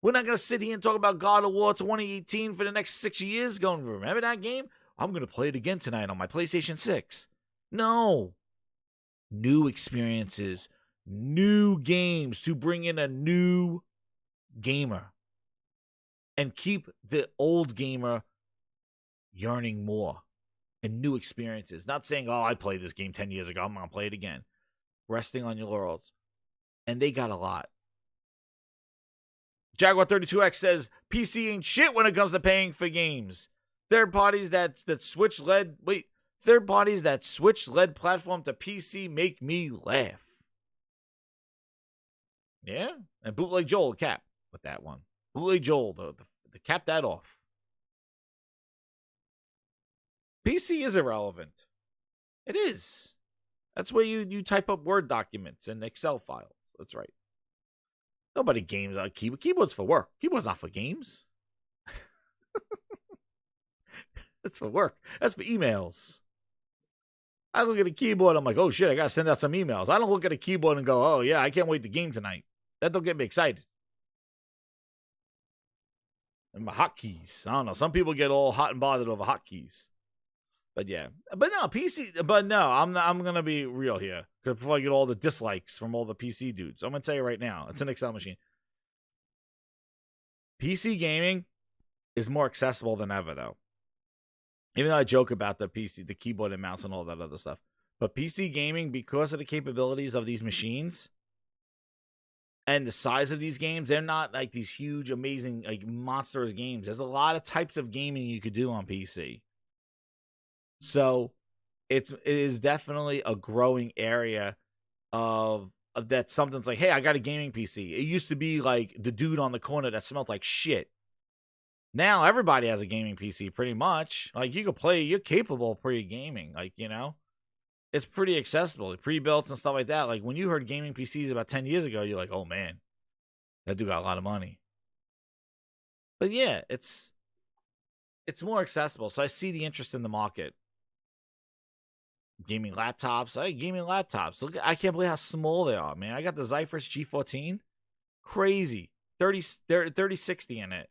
We're not going to sit here and talk about God of War 2018 for the next 6 years going, remember that game? I'm going to play it again tonight on my PlayStation 6. No. New experiences, new games to bring in a new gamer and keep the old gamer yearning more and new experiences. Not saying, I played this game 10 years ago. I'm going to play it again. Resting on your laurels. And they got a lot. Jaguar32X says, PC ain't shit when it comes to paying for games. Third parties that switch led platform to PC make me laugh. Yeah? And Bootleg Joel cap with that one. Bootleg Joel, to cap that off. PC is irrelevant. It is. That's where you type up Word documents and Excel files. That's right. Nobody games on keyboard. Keyboard's for work. Keyboard's not for games. That's for work. That's for emails. I look at a keyboard, I'm like, oh shit, I gotta send out some emails. I don't look at a keyboard and go, oh yeah, I can't wait to game tonight. That don't get me excited. And my hotkeys. I don't know. Some people get all hot and bothered over hotkeys. But yeah. But no, PC. But no, I'm going to be real here. Because before I get all the dislikes from all the PC dudes, I'm going to tell you right now, it's an Excel machine. PC gaming is more accessible than ever, though. Even though I joke about the PC, the keyboard and mouse and all that other stuff. But PC gaming, because of the capabilities of these machines and the size of these games, they're not like these huge, amazing, like monstrous games. There's a lot of types of gaming you could do on PC. So it is definitely a growing area of that something's like, hey, I got a gaming PC. It used to be like the dude on the corner that smelled like shit. Now everybody has a gaming PC pretty much. Like you could play, you're capable of pre-gaming. Like, it's pretty accessible, pre-built and stuff like that. Like when you heard gaming PCs about 10 years ago, you're like, oh man, that dude got a lot of money. But yeah, it's more accessible. So I see the interest in the market. Gaming laptops. Look, I can't believe how small they are, man. I got the Zephyrus G14. Crazy. 3060 in it.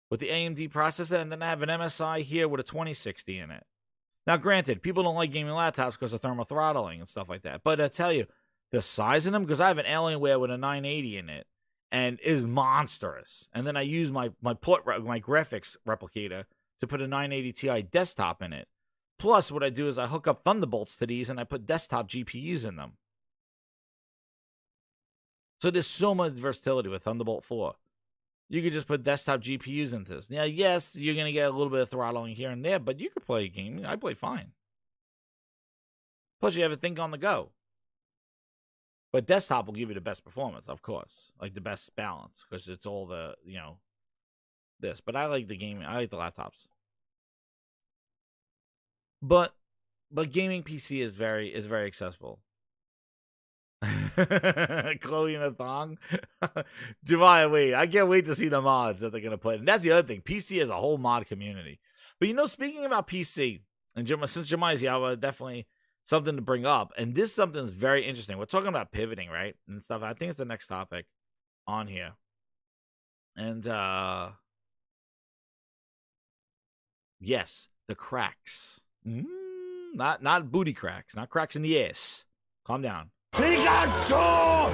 With the AMD processor, and then I have an MSI here with a 2060 in it. Now, granted, people don't like gaming laptops because of thermal throttling and stuff like that. But I tell you, the size of them, because I have an Alienware with a 980 in it, and is monstrous. And then I use my graphics replicator to put a 980 Ti desktop in it. Plus, what I do is I hook up Thunderbolts to these, and I put desktop GPUs in them. So there's so much versatility with Thunderbolt 4. You could just put desktop GPUs into this. Now, yes, you're going to get a little bit of throttling here and there, but you could play a game. I play fine. Plus, you have a thing on the go. But desktop will give you the best performance, of course. Like the best balance, because it's all the, this. But I like the gaming. I like the laptops. But gaming PC is very accessible. Chloe in a thong. Jemai, wait. I can't wait to see the mods that they're going to put. And that's the other thing. PC is a whole mod community. But, speaking about PC, and since Jemai's here, I would definitely something to bring up. And this something that's very interesting. We're talking about pivoting, right? And stuff. I think it's the next topic on here. And, yes, the cracks. Not booty cracks. Not cracks in the ass. Calm down. Pikachu!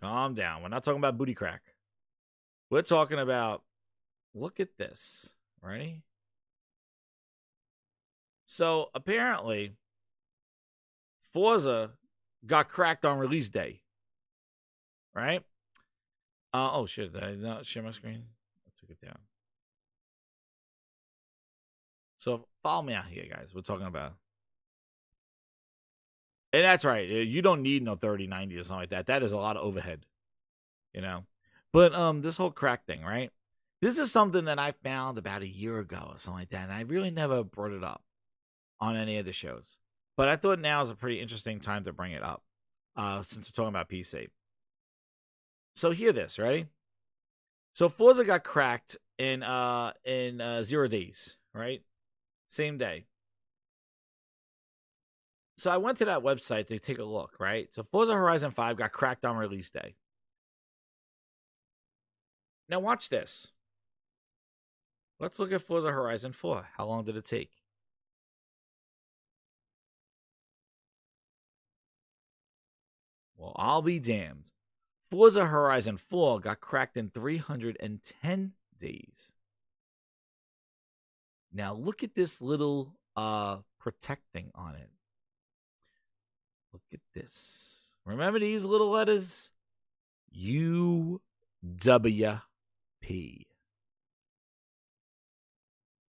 Calm down. We're not talking about booty crack. We're talking about, look at this. Ready? So, apparently, Forza got cracked on release day. Right? Oh, shit. Did I not share my screen? I took it down. So, follow me out here, guys. We're talking about. And that's right. You don't need no 3090 or something like that. That is a lot of overhead, But this whole crack thing, right? This is something that I found about a year ago or something like that, and I really never brought it up on any of the shows. But I thought now is a pretty interesting time to bring it up, since we're talking about PC. So hear this, ready? So Forza got cracked in 0 days, right? Same day. So I went to that website to take a look, right? So Forza Horizon 5 got cracked on release day. Now watch this. Let's look at Forza Horizon 4. How long did it take? Well, I'll be damned. Forza Horizon 4 got cracked in 310 days. Now look at this little protecting on it. Look at this. Remember these little letters? UWP.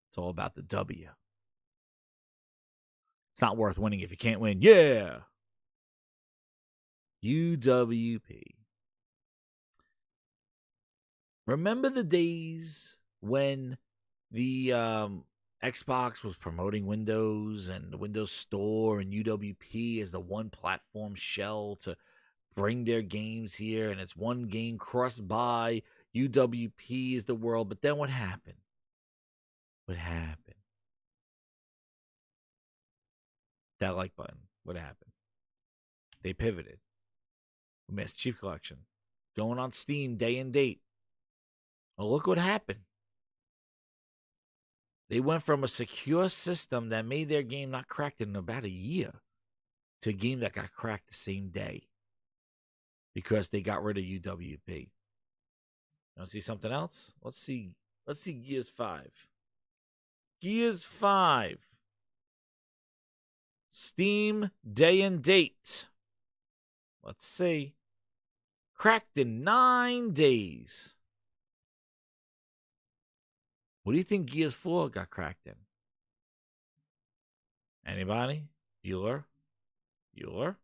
It's all about the W. It's not worth winning if you can't win. Yeah. UWP. Remember the days when the Xbox was promoting Windows and the Windows Store and UWP as the one platform shell to bring their games here, and it's one game crossed by UWP is the world. But then what happened? What happened? That like button. What happened? They pivoted. Master Chief Collection. Going on Steam day and date. Well, look what happened. They went from a secure system that made their game not cracked in about a year to a game that got cracked the same day because they got rid of UWP. Want to see something else? Let's see Gears 5. Gears 5. Steam day and date. Let's see. Cracked in 9 days. What do you think Gears 4 got cracked in? Anybody? Bueller? Bueller?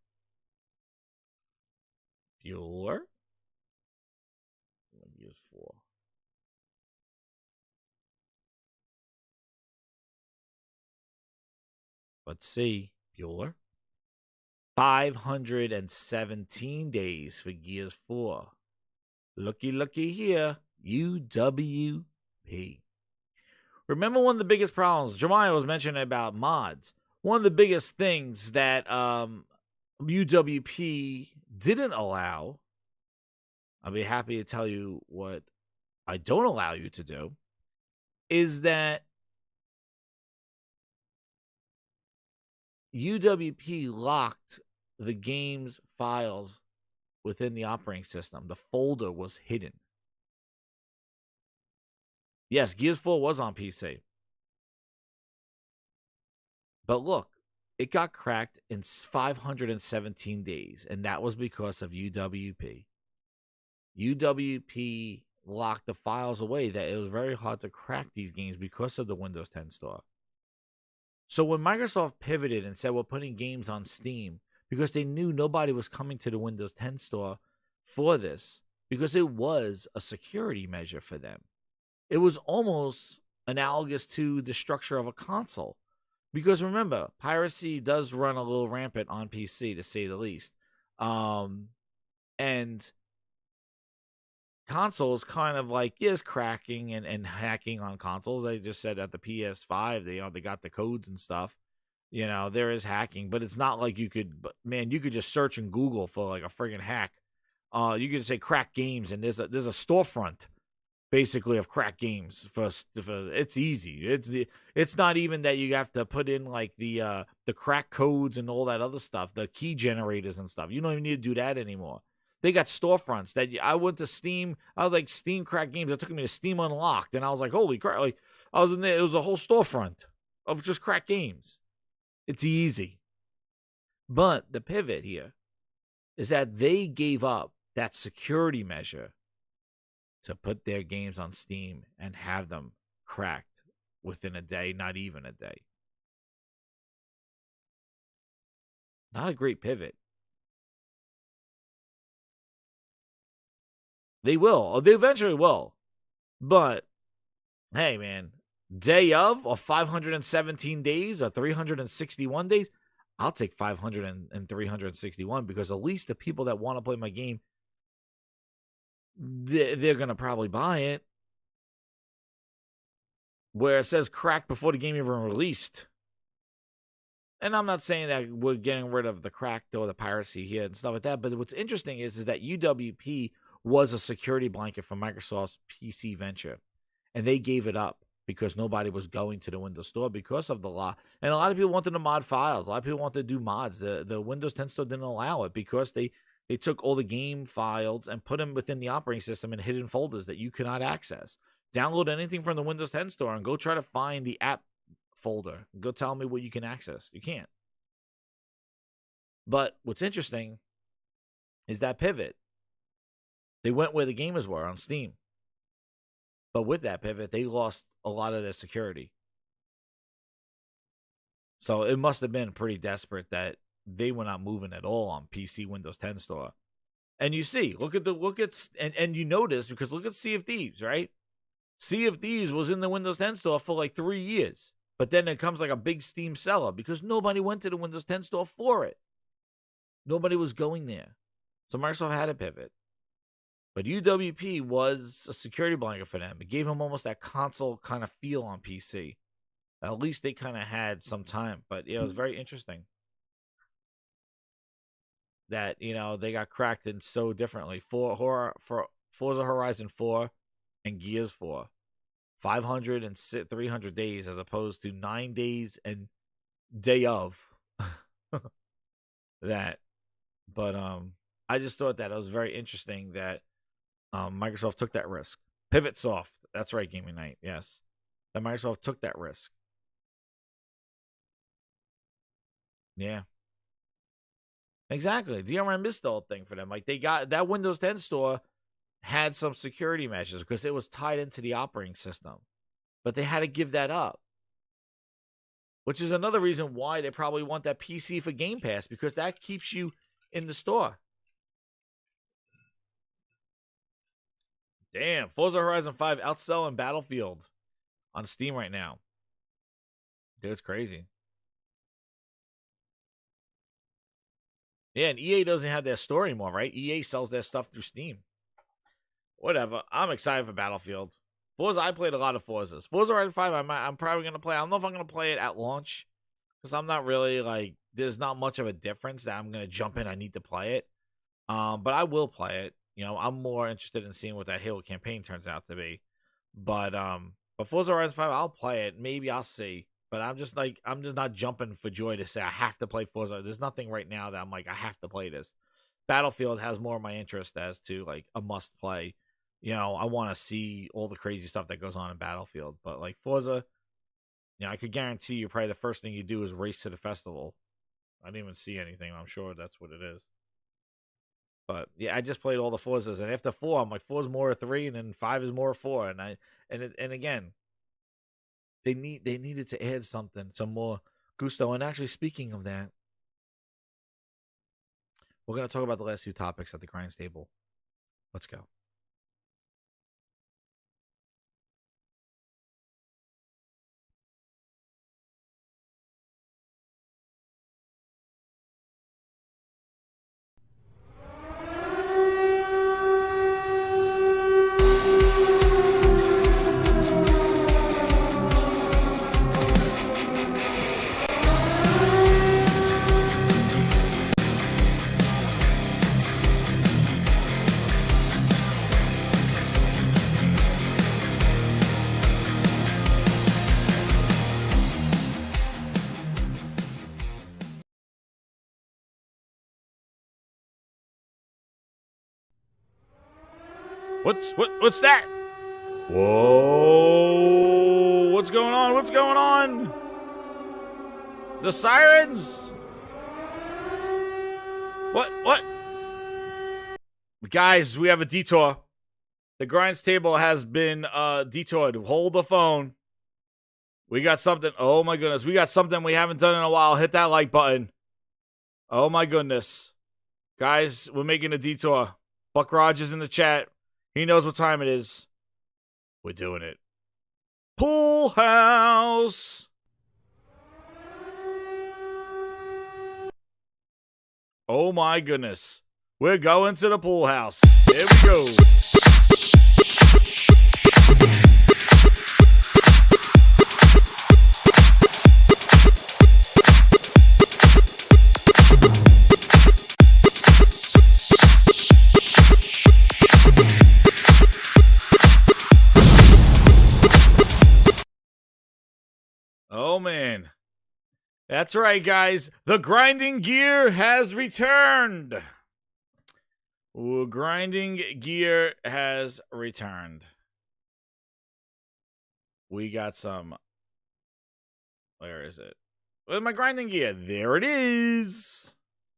Bueller? Gears 4. Let's see, Bueller. 517 days for Gears 4. Looky here, UWP. Remember one of the biggest problems, Jeremiah was mentioning about mods. One of the biggest things that UWP didn't allow, I'll be happy to tell you what I don't allow you to do, is that UWP locked the game's files within the operating system. The folder was hidden. Yes, Gears 4 was on PC. But look, it got cracked in 517 days, and that was because of UWP. UWP locked the files away that it was very hard to crack these games because of the Windows 10 store. So when Microsoft pivoted and said we're putting games on Steam, because they knew nobody was coming to the Windows 10 store for this, because it was a security measure for them. It was almost analogous to the structure of a console. Because remember, piracy does run a little rampant on PC, to say the least. And consoles kind of like, yes, cracking and hacking on consoles. They just said at the PS5, they got the codes and stuff. There is hacking, but it's not like you could just search in Google for like a friggin' hack. You could say crack games, and there's a storefront basically of crack games for it's easy. It's not even that you have to put in like the crack codes and all that other stuff, the key generators and stuff. You don't even need to do that anymore. They got storefronts that I went to Steam. I was like, Steam crack games. It took me to Steam Unlocked, and I was like, holy crap! Like I was in there. It was a whole storefront of just crack games. It's easy. But the pivot here is that they gave up that security measure to put their games on Steam and have them cracked within a day, not even a day. Not a great pivot. They will. They eventually will. But, hey, man, day of or 517 days or 361 days, I'll take 500 and 361 because at least the people that want to play my game, they're going to probably buy it. Where it says cracked before the game even released. And I'm not saying that we're getting rid of the crack or the piracy here and stuff like that, but what's interesting is that UWP was a security blanket for Microsoft's PC venture. And they gave it up because nobody was going to the Windows Store because of the law. And a lot of people wanted to mod files. A lot of people wanted to do mods. The Windows 10 Store didn't allow it because they took all the game files and put them within the operating system in hidden folders that you cannot access. Download anything from the Windows 10 Store and go try to find the app folder. Go tell me what you can access. You can't. But what's interesting is that pivot. They went where the gamers were on Steam. But with that pivot, they lost a lot of their security. So it must have been pretty desperate that they were not moving at all on PC Windows 10 Store. And you see, look at and you notice because look at Sea of Thieves, right? Sea of Thieves was in the Windows 10 Store for like 3 years. But then it comes like a big Steam seller because nobody went to the Windows 10 Store for it. Nobody was going there. So Microsoft had to pivot. But UWP was a security blanket for them. It gave them almost that console kind of feel on PC. At least they kind of had some time. But yeah, it was very interesting that, they got cracked in so differently. For Forza Horizon 4 and Gears 4. 500 and 300 days as opposed to 9 days and day of that. But I just thought that it was very interesting that Microsoft took that risk. Pivot Soft. That's right, Gaming Night. Yes. That Microsoft took that risk. Yeah. Exactly. DRM missed the whole thing for them. Like they got that Windows 10 Store had some security measures because it was tied into the operating system. But they had to give that up. Which is another reason why they probably want that PC for Game Pass because that keeps you in the store. Damn, Forza Horizon 5 outselling Battlefield on Steam right now. Dude, it's crazy. Yeah, and EA doesn't have their store anymore, right? EA sells their stuff through Steam. Whatever. I'm excited for Battlefield. Forza, I played a lot of Forzas. Forza Horizon 5, I'm probably going to play. I don't know if I'm going to play it at launch because I'm not really, like, there's not much of a difference that I'm going to jump in. I need to play it. But I will play it. You know, I'm more interested in seeing what that Halo campaign turns out to be. But Forza Horizon 5, I'll play it. Maybe I'll see. But I'm just not jumping for joy to say I have to play Forza. There's nothing right now that I'm like, I have to play this. Battlefield has more of my interest as to, like, a must play. You know, I want to see all the crazy stuff that goes on in Battlefield. But, like, Forza, you know, I could guarantee you probably the first thing you do is race to the festival. I didn't even see anything. I'm sure that's what it is. But, yeah, I just played all the Forzas. And after 4, I'm like, 4 is more of 3, and then 5 is more of 4. And again, they needed to add something, some more gusto. And actually, speaking of that, we're going to talk about the last 2 topics at the Grinds table. Let's go. What's that? Whoa! What's going on? What's going on? The sirens? What? Guys, we have a detour. The Grinds table has been detoured. Hold the phone. We got something. Oh my goodness. We got something we haven't done in a while. Hit that like button. Oh my goodness. Guys, we're making a detour. Buck Rogers in the chat. He knows what time it is. We're doing it. Pool house. Oh my goodness. We're going to the pool house. Here we go. Oh, man. That's right, guys. The grinding gear has returned. Ooh, grinding gear has returned. We got some. Where is it? Where's my grinding gear? There it is.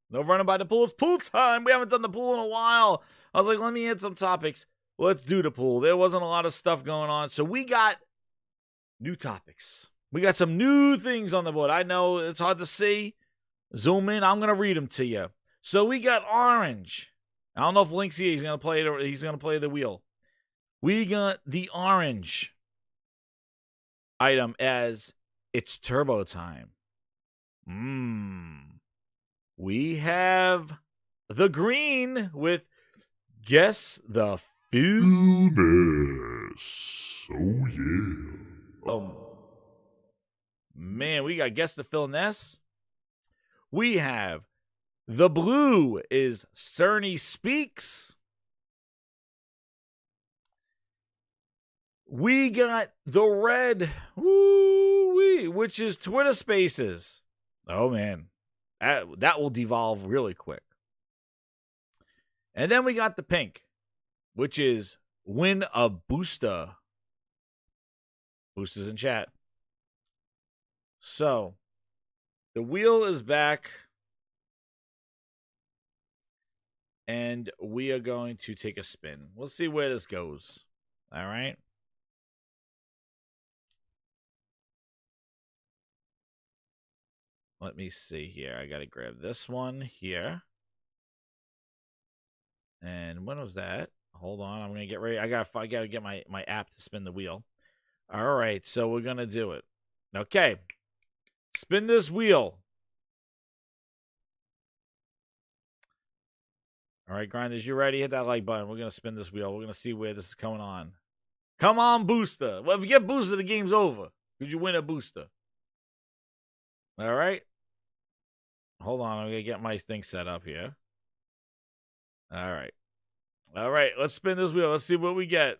No running by the pool. It's pool time. We haven't done the pool in a while. I was like, let me hit some topics. Let's do the pool. There wasn't a lot of stuff going on. So we got new topics. We got some new things on the board. I know it's hard to see. Zoom in. I'm going to read them to you. So we got orange. I don't know if Link's here. He's going to play the wheel. We got the orange item as it's turbo time. We have the green with guess the Illness. Oh, yeah. Man, we got guess the Philness. We have the blue is Cerny Speaks. We got the red, which is Twitter Spaces. Oh, man. That will devolve really quick. And then we got the pink, which is Win a Booster. Boosters in chat. So, the wheel is back. And we are going to take a spin. We'll see where this goes. All right. Let me see here. I got to grab this one here. And when was that? Hold on. I'm going to get ready. I got to get my app to spin the wheel. All right. So we're going to do it. Okay. Spin this wheel. All right, Grinders, you ready? Hit that like button. We're going to spin this wheel. We're going to see where this is coming on. Come on, booster. Well, if you get booster, the game's over. Could you win a booster? All right. Hold on. I'm going to get my thing set up here. All right. All right. Let's spin this wheel. Let's see what we get.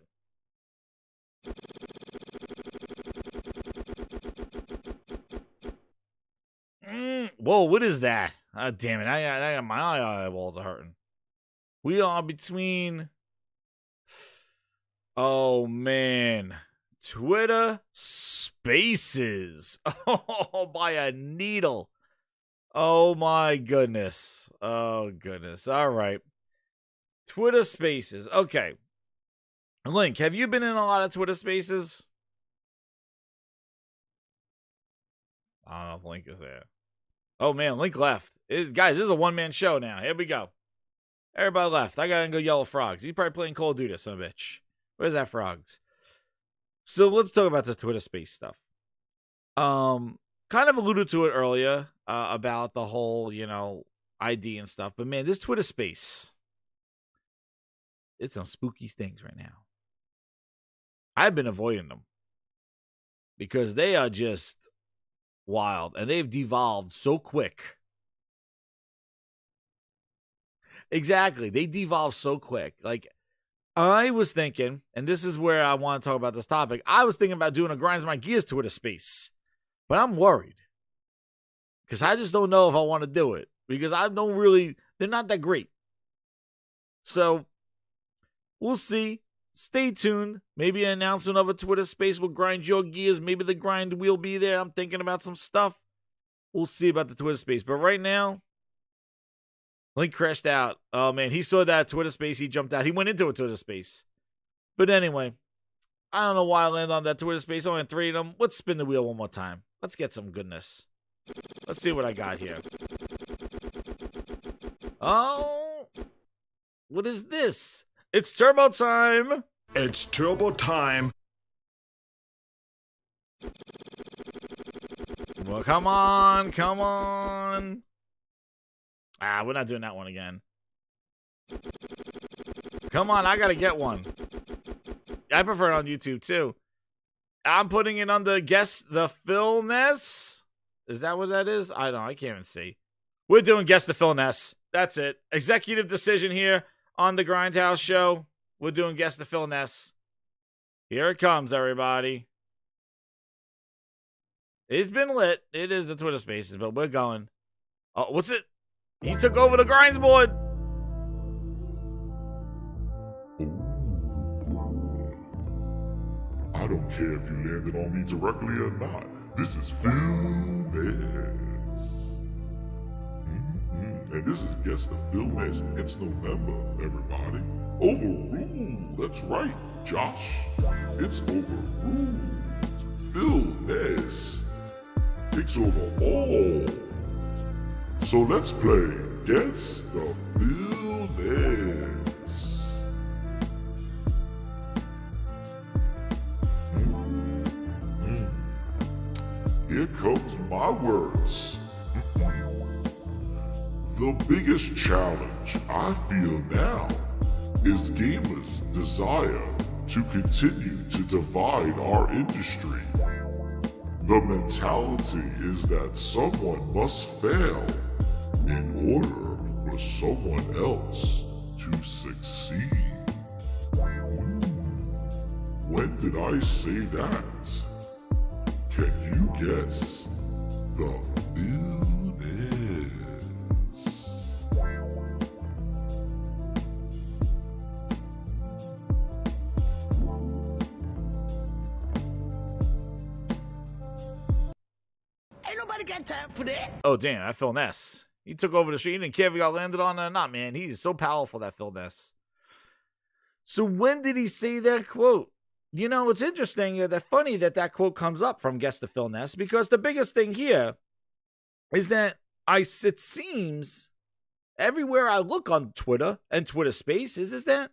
Whoa, what is that? Damn it. I got my eyeballs are hurting. We are between... Oh, man. Twitter Spaces. Oh, by a needle. Oh, my goodness. Oh, goodness. All right. Twitter Spaces. Okay. Link, have you been in a lot of Twitter Spaces? I don't know if Link is there. Oh, man, Link left. Guys, this is a one-man show now. Here we go. Everybody left. I gotta go yell at Frogs. He's probably playing Call of Duty, son of a bitch. Where's that Frogs? So let's talk about the Twitter Space stuff. Kind of alluded to it earlier about the whole, ID and stuff. But, man, this Twitter Space, it's some spooky things right now. I've been avoiding them because they are just wild, and they've devolved so quick. Exactly. They devolve so quick. Like, I was thinking, and this is where I want to talk about this topic, I was thinking about doing a Grinds My Gears Twitter Space, but I'm worried because I just don't know if I want to do it because I don't really, they're not that great. So, we'll see. Stay tuned. Maybe an announcement of a Twitter Space will grind your gears. Maybe the grind will be there. I'm thinking about some stuff. We'll see about the Twitter Space. But right now, Link crashed out. Oh, man. He saw that Twitter Space. He jumped out. He went into a Twitter Space. But anyway, I don't know why I landed on that Twitter Space. Only 3 of them. Let's spin the wheel one more time. Let's get some goodness. Let's see what I got here. Oh, what is this? It's turbo time. It's turbo time. Well, come on. Come on. We're not doing that one again. Come on, I gotta get one. I prefer it on YouTube, too. I'm putting it under Guess the Philness. Is that what that is? I don't know. I can't even see. We're doing Guess the Philness. That's it. Executive decision here on the Grindhouse show. We're doing Guess the Philness. Here it comes, everybody. It's been lit. It is the Twitter Spaces, but we're going. Oh, what's it? He took over the Grinds board. I don't care if you landed on me directly or not. This is Philness. And this is Guess the Philness. It's November, everybody. Overruled. That's right, Josh. It's overruled. Philness takes over all. So let's play Guess the Philness. Here comes my words. The biggest challenge I feel now is gamers' desire to continue to divide our industry. The mentality is that someone must fail in order for someone else to succeed. When did I say that? Can you guess the Philness? Ain't nobody got time for that. Oh, damn. That Phil Ness. He took over the street. He didn't care if he got landed on or not, man. He's so powerful, that Phil Ness. So when did he say that quote? You know, it's interesting, that funny that quote comes up from Guess the Phil Ness, because the biggest thing here is that it seems everywhere I look on Twitter and Twitter Spaces is that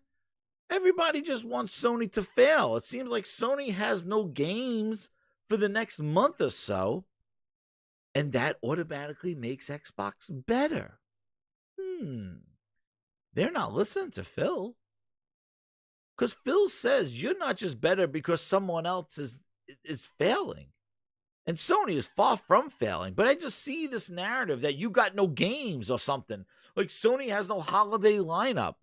everybody just wants Sony to fail. It seems like Sony has no games for the next month or so, and that automatically makes Xbox better. they're not listening to Phil. Because Phil says you're not just better because someone else is failing. And Sony is far from failing. But I just see this narrative that you got no games or something. Like Sony has no holiday lineup.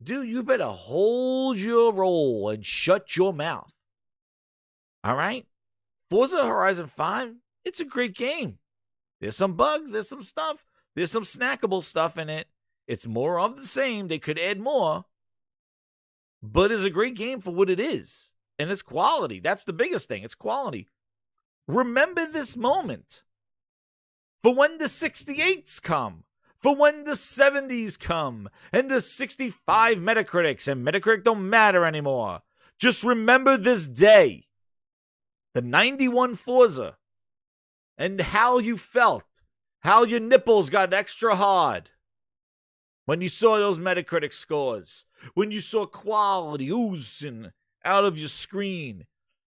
Dude, you better hold your roll and shut your mouth. All right? Forza Horizon 5, it's a great game. There's some bugs, there's some stuff, there's some snackable stuff in it. It's more of the same. They could add more. But it's a great game for what it is. And it's quality. That's the biggest thing. It's quality. Remember this moment. For when the 68s come. For when the 70s come. And the 65 Metacritics. And Metacritic don't matter anymore. Just remember this day. The 91 Forza. And how you felt. How your nipples got extra hard. When you saw those Metacritic scores. When you saw quality oozing out of your screen.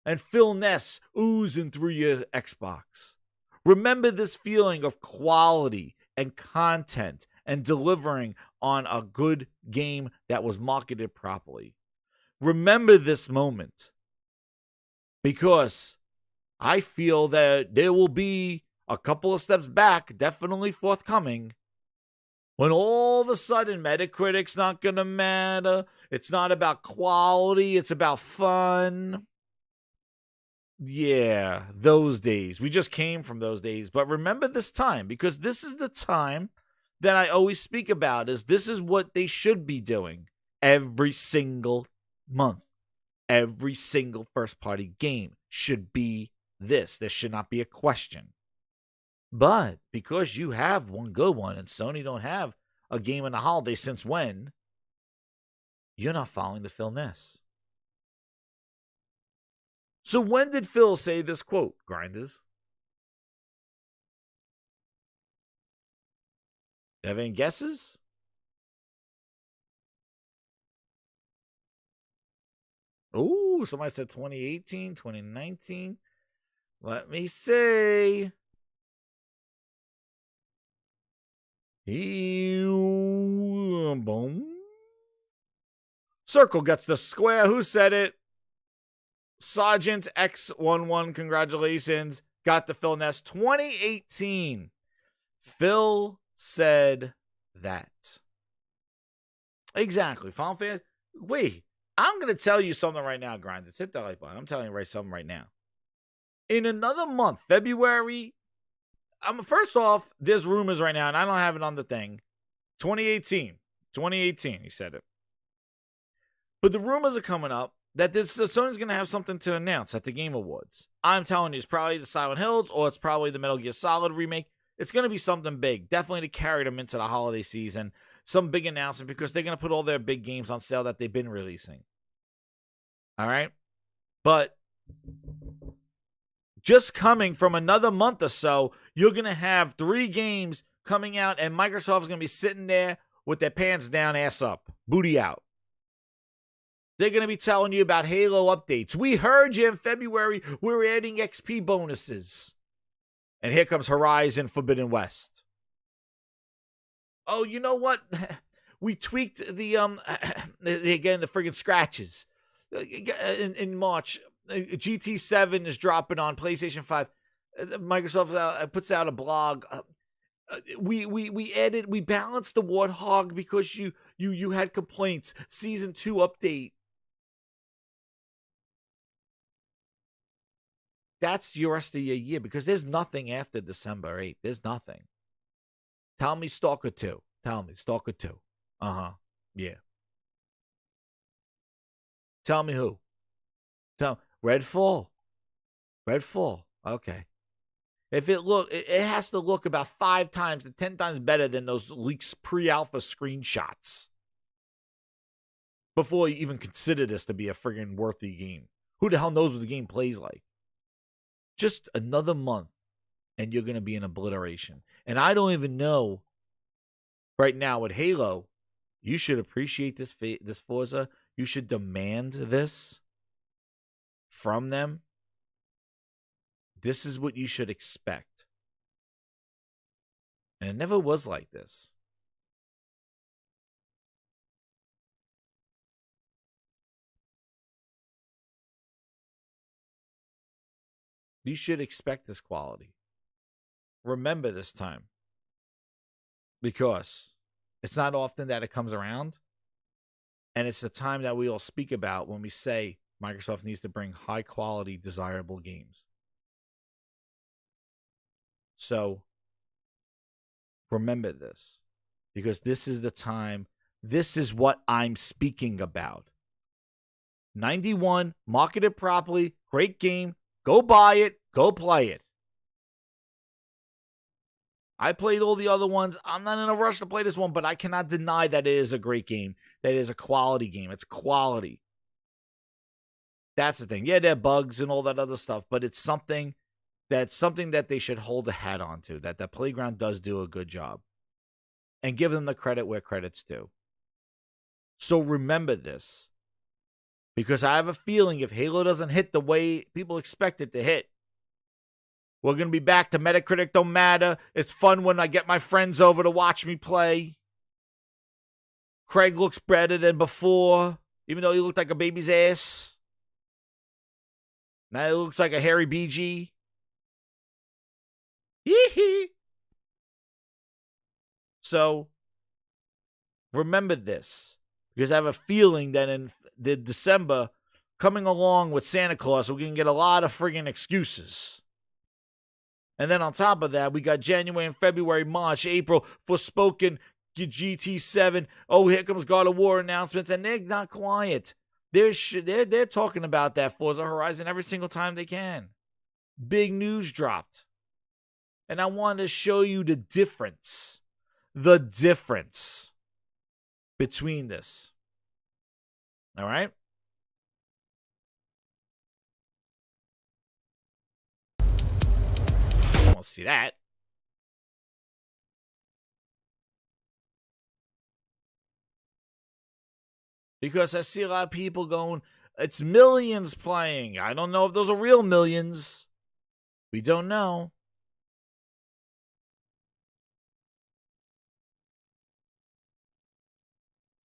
And Phil Ness oozing through your Xbox. Remember this feeling of quality and content and delivering on a good game that was marketed properly. Remember this moment. Because I feel that there will be a couple of steps back, definitely forthcoming, when all of a sudden Metacritic's not going to matter. It's not about quality. It's about fun. Yeah, those days. We just came from those days. But remember this time, because this is the time that I always speak about, is this is what they should be doing every single month. Every single first-party game should be this. There should not be a question. But because you have one good one and Sony don't have a game in the holiday since when, you're not following the Phil Ness. So when did Phil say this quote, Grinders? You have any guesses? Ooh, somebody said 2018, 2019. Let me see. Boom. Circle gets the square. Who said it? Sergeant X11, congratulations. Got the Phil Ness. 2018. Phil said that. Exactly. Final Fantasy. Wait, I'm going to tell you something right now, Grinders. Hit that like button. I'm telling you something right now. In another month, February, first off, there's rumors right now, and I don't have it on the thing. 2018, he said it. But the rumors are coming up that Sony's going to have something to announce at the Game Awards. I'm telling you, it's probably the Silent Hills, or it's probably the Metal Gear Solid remake. It's going to be something big, definitely to carry them into the holiday season. Some big announcement, because they're going to put all their big games on sale that they've been releasing. All right? But just coming from another month or so, you're going to have 3 games coming out, and Microsoft's going to be sitting there with their pants down, ass up, booty out. They're going to be telling you about Halo updates. We heard you in February. We're adding XP bonuses. And here comes Horizon Forbidden West. Oh, you know what? We tweaked the friggin' scratches. In March, GT7 is dropping on PlayStation 5. Microsoft puts out a blog. We balanced the Warthog because you had complaints. Season 2 update. That's your rest of your year, because there's nothing after December 8th. There's nothing. Tell me Stalker 2. Tell me Stalker 2. Yeah. Tell me who. Redfall. Okay. If it has to look about 5 times to 10 times better than those leaks pre-alpha screenshots before you even consider this to be a friggin' worthy game. Who the hell knows what the game plays like? Just another month, and you're going to be in obliteration. And I don't even know right now with Halo, you should appreciate this Forza. You should demand this from them. This is what you should expect. And it never was like this. You should expect this quality. Remember this time. Because it's not often that it comes around. And it's the time that we all speak about when we say Microsoft needs to bring high quality, desirable games. So remember this, because this is the time. This is what I'm speaking about. 91, market it properly, great game. Go buy it, go play it. I played all the other ones. I'm not in a rush to play this one, but I cannot deny that it is a great game. That it is a quality game. It's quality. That's the thing. Yeah, there are bugs and all that other stuff, but it's something that they should hold a hat on to, that the Playground does do a good job. And give them the credit where credit's due. So remember this. Because I have a feeling if Halo doesn't hit the way people expect it to hit, we're going to be back to Metacritic don't matter. It's fun when I get my friends over to watch me play. Craig looks better than before, even though he looked like a baby's ass. Now he looks like a hairy BG. Hee. So, remember this. Because I have a feeling that in the December, coming along with Santa Claus, we're going to get a lot of friggin' excuses. And then on top of that, we got January and February, March, April, Forspoken, GT7. Oh, here comes God of War announcements, and they're not quiet. They're talking about that Forza Horizon every single time they can. Big news dropped. And I wanted to show you the difference. The difference between this. All right? I won't see that. Because I see a lot of people going, it's millions playing. I don't know if those are real millions. We don't know.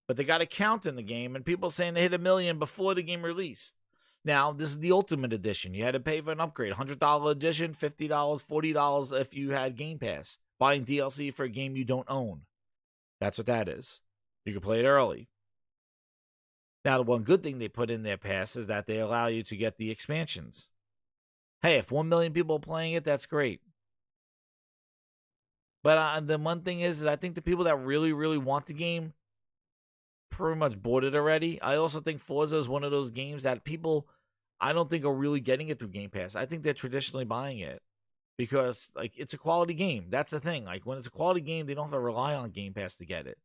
But they got a count in the game, and people saying they hit 1 million before the game released. Now, this is the Ultimate Edition. You had to pay for an upgrade. $100 edition, $50, $40 if you had Game Pass. Buying DLC for a game you don't own. That's what that is. You can play it early. Now, the one good thing they put in their pass is that they allow you to get the expansions. Hey, if 1 million people are playing it, that's great. But the one thing is I think the people that really, really want the game pretty much bought it already. I also think Forza is one of those games that people, I don't think are really getting it through Game Pass. I think they're traditionally buying it because, like, it's a quality game. That's the thing. Like, when it's a quality game, they don't have to rely on Game Pass to get it.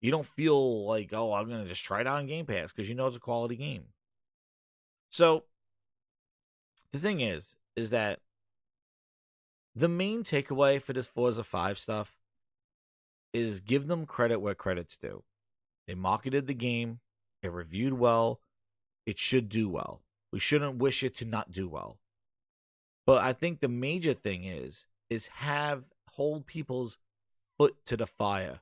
You don't feel like, oh, I'm going to just try it out on Game Pass because you know it's a quality game. So, the thing is that the main takeaway for this Forza 5 stuff is give them credit where credit's due. They marketed the game. It reviewed well. It should do well. We shouldn't wish it to not do well. But I think the major thing is hold people's foot to the fire.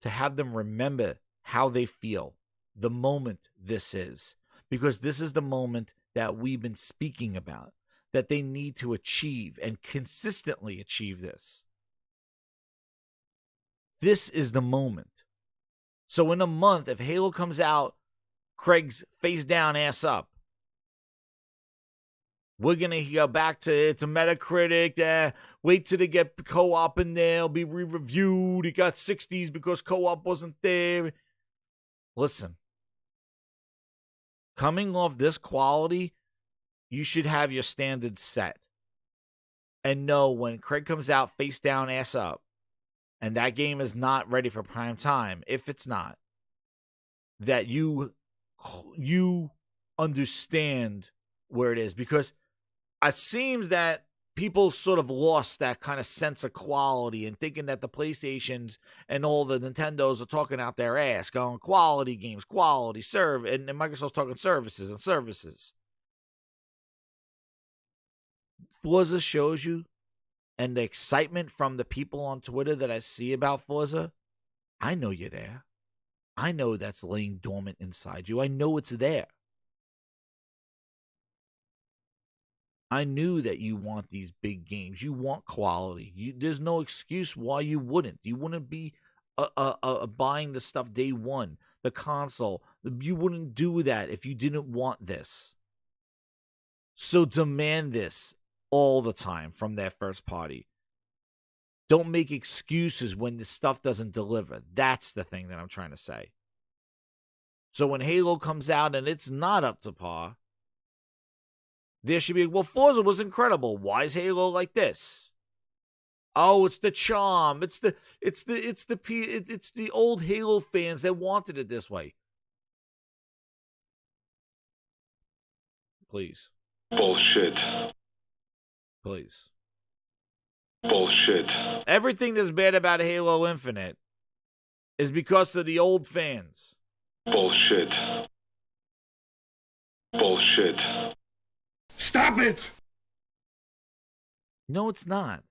To have them remember how they feel. The moment this is. Because this is the moment that we've been speaking about. That they need to achieve and consistently achieve this. This is the moment. So in a month, if Halo comes out, Craig's face down, ass up. We're going to go back to it's a Metacritic. Wait till they get co-op in there. It'll be re-reviewed. It got 60s because co-op wasn't there. Listen. Coming off this quality, you should have your standards set. And know when Craig comes out, face down, ass up. And that game is not ready for prime time, if it's not, that you understand where it is. Because it seems that people sort of lost that kind of sense of quality and thinking that the PlayStations and all the Nintendos are talking out their ass, going quality games, quality, and Microsoft's talking services and services. Forza shows you. And the excitement from the people on Twitter that I see about Forza, I know you're there. I know that's laying dormant inside you. I know it's there. I knew that you want these big games. You want quality. There's no excuse why you wouldn't. You wouldn't be buying the stuff day one, the console. You wouldn't do that if you didn't want this. So demand this all the time from that first party. Don't make excuses when the stuff doesn't deliver. That's the thing that I'm trying to say. So when Halo comes out and it's not up to par, there should be, well, Forza was incredible. Why is Halo like this? Oh, it's the charm. It's the old Halo fans that wanted it this way. Please. Bullshit. Please. Bullshit. Everything that's bad about Halo Infinite is because of the old fans. Bullshit. Bullshit. Stop it! No, it's not.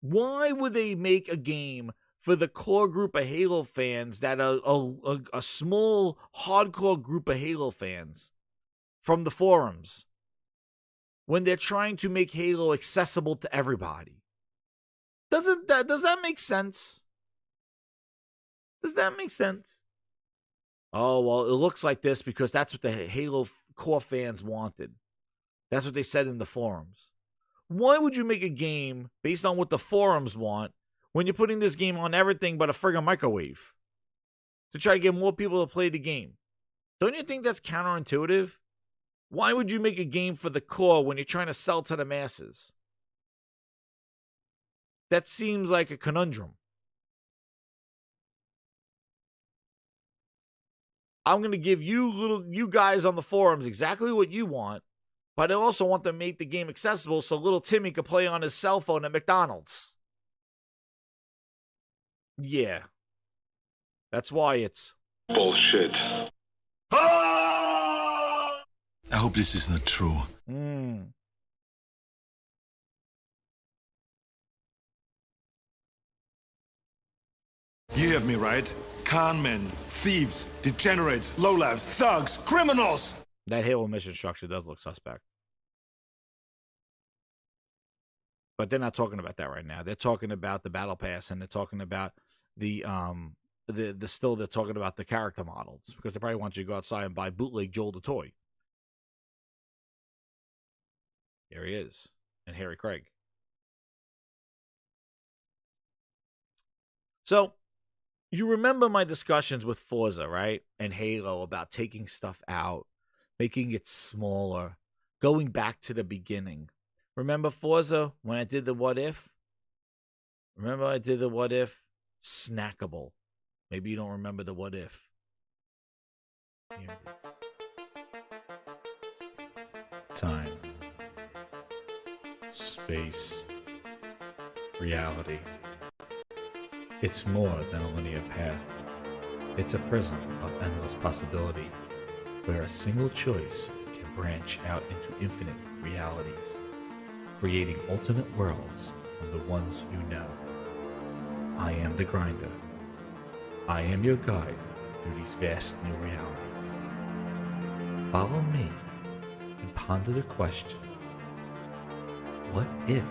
Why would they make a game for the core group of Halo fans that a small, hardcore group of Halo fans from the forums when they're trying to make Halo accessible to everybody? Does that make sense? Does that make sense? Oh, well, it looks like this because that's what the Halo core fans wanted. That's what they said in the forums. Why would you make a game based on what the forums want when you're putting this game on everything but a friggin' microwave to try to get more people to play the game? Don't you think that's counterintuitive? Why would you make a game for the core when you're trying to sell to the masses? That seems like a conundrum. I'm going to give you guys on the forums exactly what you want, but I also want to make the game accessible so little Timmy could play on his cell phone at McDonald's. Yeah. That's why it's bullshit. I hope this is not true. You heard me right. Con men, thieves, degenerates, lowlifes, thugs, criminals! That Halo mission structure does look suspect. But they're not talking about that right now. They're talking about the battle pass, and they're talking about they're talking about the character models, because they probably want you to go outside and buy bootleg Joel the Toy. There he is. And Harry Craig. So, you remember my discussions with Forza, right? And Halo about taking stuff out, making it smaller, going back to the beginning. Remember Forza when I did the what if? Remember I did the what if? Snackable. Maybe you don't remember the what if. Here it is. Time. Space. Reality. It's more than a linear path. It's a prism of endless possibility, where a single choice can branch out into infinite realities, creating alternate worlds from the ones you know. I am the Grinder. I am your guide through these vast new realities. Follow me and ponder the question, what if?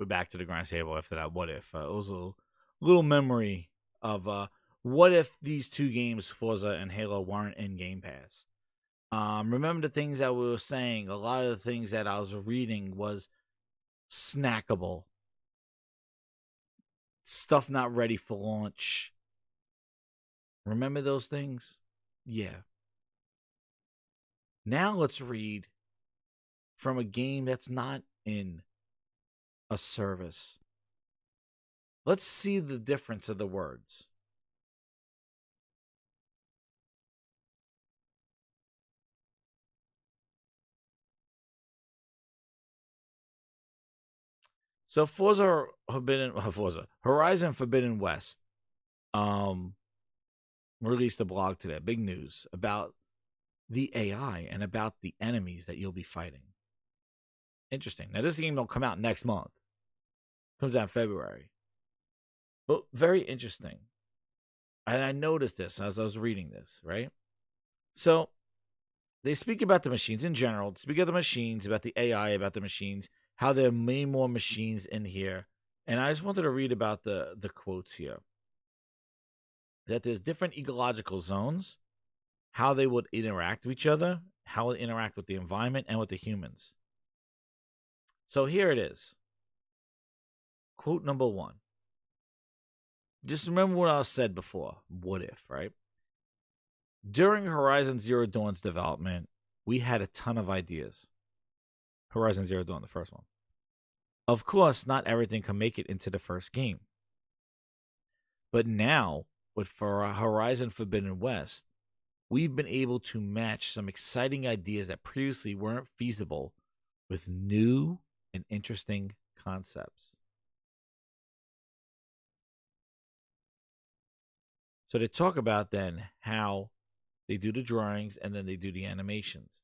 Back to the grind table after that what if. It was a little memory of what if these two games, Forza and Halo, weren't in Game Pass. Remember the things that we were saying? A lot of the things that I was reading was snackable. Stuff not ready for launch. Remember those things? Yeah. Now let's read from a game that's not in a service. Let's see the difference of the words. So Horizon Forbidden West released a blog today, big news about the AI and about the enemies that you'll be fighting. Interesting. Now, this game don't come out next month. It comes out in February. But very interesting. And I noticed this as I was reading this, right? So they speak about the machines in general, speak of the machines, about the AI, about the machines, how there are many more machines in here. And I just wanted to read about the quotes here. That there's different ecological zones, how they would interact with each other, how they interact with the environment and with the humans. So here it is. Quote number 1. Just remember what I said before. What if, right? During Horizon Zero Dawn's development, we had a ton of ideas. Horizon Zero Dawn, the first one. Of course, not everything can make it into the first game. But now, with Horizon Forbidden West, we've been able to match some exciting ideas that previously weren't feasible with new and interesting concepts. So they talk about then how they do the drawings and then they do the animations.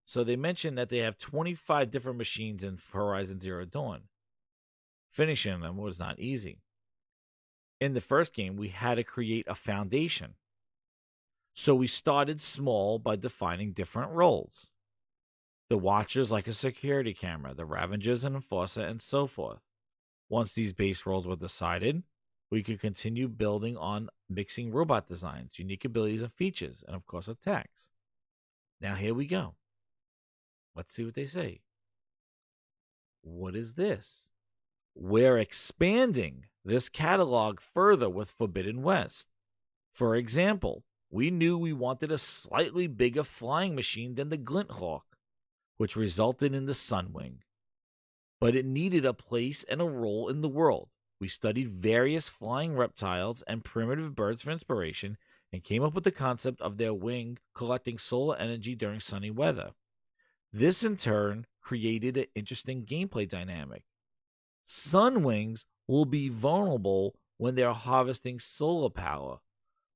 So they mentioned that they have 25 different machines in Horizon Zero Dawn. Finishing them was not easy. In the first game, we had to create a foundation. So we started small by defining different roles. The Watchers like a security camera, the Ravengers and Enforcer, and so forth. Once these base roles were decided, we could continue building on mixing robot designs, unique abilities and features, and of course attacks. Now here we go. Let's see what they say. What is this? We're expanding this catalog further with Forbidden West. For example, we knew we wanted a slightly bigger flying machine than the Glinthawk, which resulted in the Sunwing. But it needed a place and a role in the world. We studied various flying reptiles and primitive birds for inspiration and came up with the concept of their wing collecting solar energy during sunny weather. This in turn created an interesting gameplay dynamic. Sunwings will be vulnerable when they're harvesting solar power,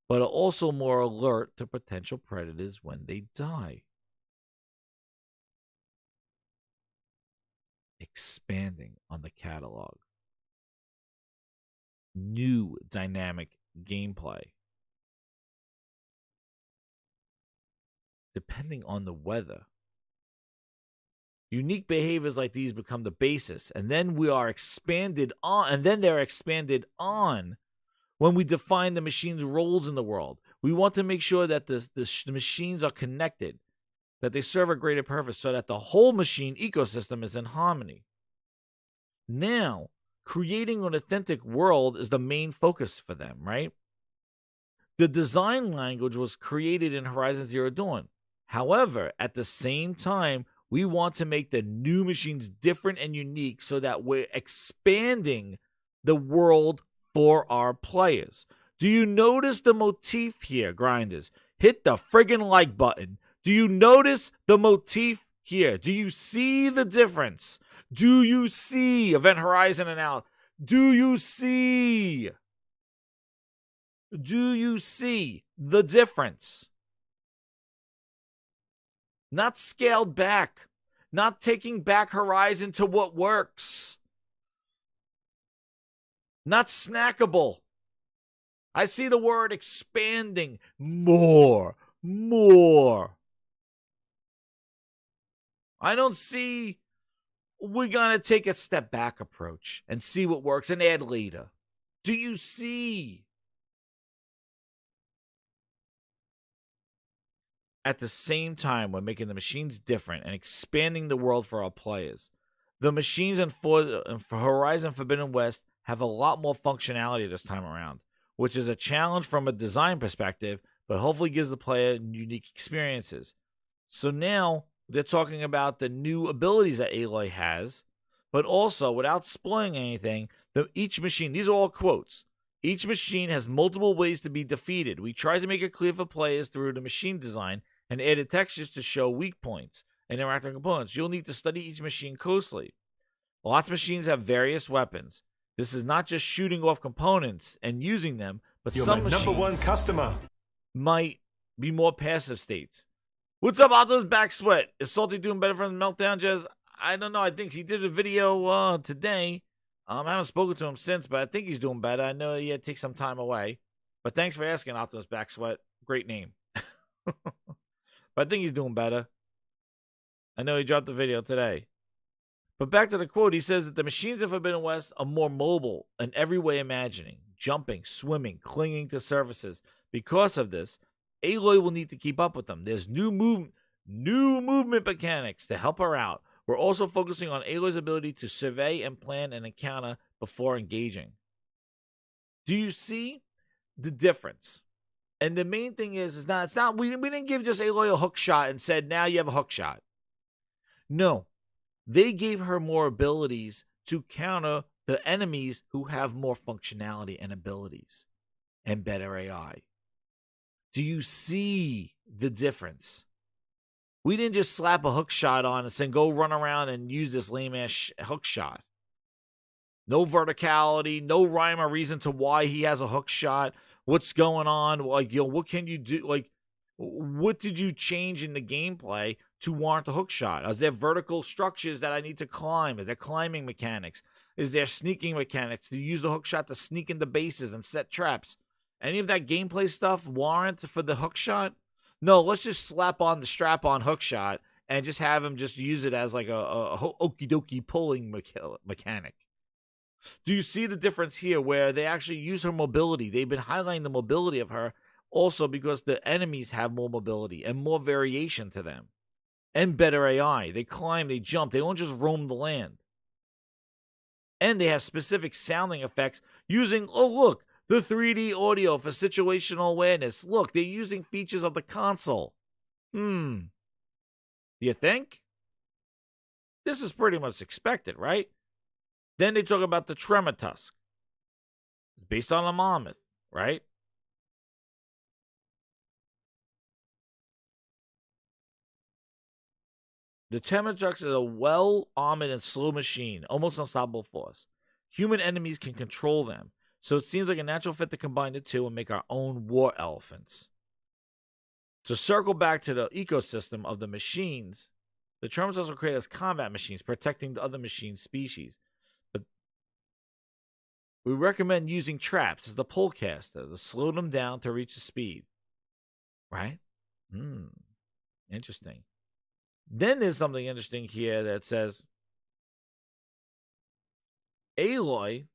but are also more alert to potential predators when they die. Expanding on the catalog. New dynamic gameplay. Depending on the weather. Unique behaviors like these become the basis, and then they're expanded on when we define the machine's roles in the world. We want to make sure that the machines are connected, that they serve a greater purpose so that the whole machine ecosystem is in harmony. Now, creating an authentic world is the main focus for them, right? The design language was created in Horizon Zero Dawn. However, at the same time, we want to make the new machines different and unique so that we're expanding the world for our players. Do you notice the motif here, Grinders? Hit the friggin' like button. Do you notice the motif here? Do you see the difference? Do you see Event Horizon and out? Do you see the difference? Not scaled back. Not taking back Horizon to what works. Not snackable. I see the word expanding. More. I don't see we're going to take a step back approach and see what works and add later. Do you see? At the same time, we're making the machines different and expanding the world for our players. The machines in Horizon Forbidden West have a lot more functionality this time around, which is a challenge from a design perspective, but hopefully gives the player unique experiences. So now they're talking about the new abilities that Aloy has, but also, without spoiling anything, each machine, these are all quotes, each machine has multiple ways to be defeated. We tried to make it clear for players through the machine design and added textures to show weak points and interactive components. You'll need to study each machine closely. Lots of machines have various weapons. This is not just shooting off components and using them, but You're some my machines number one customer. might be more passive states. What's up, Optimus Back Sweat? Is Salty doing better from the Meltdown, Jez? I don't know. I think he did a video today. I haven't spoken to him since, but I think he's doing better. I know he had to take some time away. But thanks for asking, Optimus Back Sweat. Great name. But I think he's doing better. I know he dropped the video today. But back to the quote, he says that the machines in Forbidden West are more mobile in every way imagining, jumping, swimming, clinging to surfaces. Because of this, Aloy will need to keep up with them. There's new movement mechanics to help her out. We're also focusing on Aloy's ability to survey and plan an encounter before engaging. Do you see the difference? And the main thing is it's not we didn't give just Aloy a hook shot and said, now you have a hook shot. No. They gave her more abilities to counter the enemies who have more functionality and abilities and better AI. Do you see the difference? We didn't just slap a hook shot on and say, go run around and use this lame-ass hook shot. No verticality, no rhyme or reason to why he has a hook shot. What's going on? Like, what can you do? Like, what did you change in the gameplay to warrant the hook shot? Is there vertical structures that I need to climb? Is there climbing mechanics? Is there sneaking mechanics to use the hook shot to sneak into bases and set traps? Any of that gameplay stuff warrant for the hook shot? No, let's just slap on the strap-on hook shot and just have him just use it as like a okie dokie pulling mechanic. Do you see the difference here where they actually use her mobility? They've been highlighting the mobility of her also because the enemies have more mobility and more variation to them. And better AI. They climb, they jump. They don't just roam the land. And they have specific sounding effects using, oh, look, the 3D audio for situational awareness. Look, they're using features of the console. Do you think? This is pretty much expected, right? Then they talk about the Tremor Tusk. Based on a mammoth, right? The Tremor Tusk is a well-armored and slow machine, almost unstoppable force. Human enemies can control them, so it seems like a natural fit to combine the two and make our own war elephants. To circle back to the ecosystem of the machines, the Tremor Tusk were created as combat machines, protecting the other machine species. But we recommend using traps as the polecaster to slow them down to reach the speed. Right? Interesting. Then there's something interesting here that says, Aloy,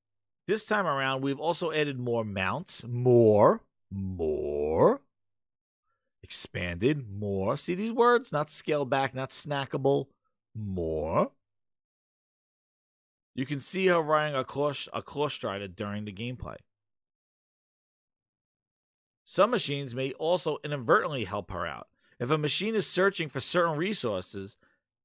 this time around, we've also added more mounts. More. Expanded. More. See these words? Not scaled back, not snackable. More. You can see her riding a claw strider during the gameplay. Some machines may also inadvertently help her out. If a machine is searching for certain resources,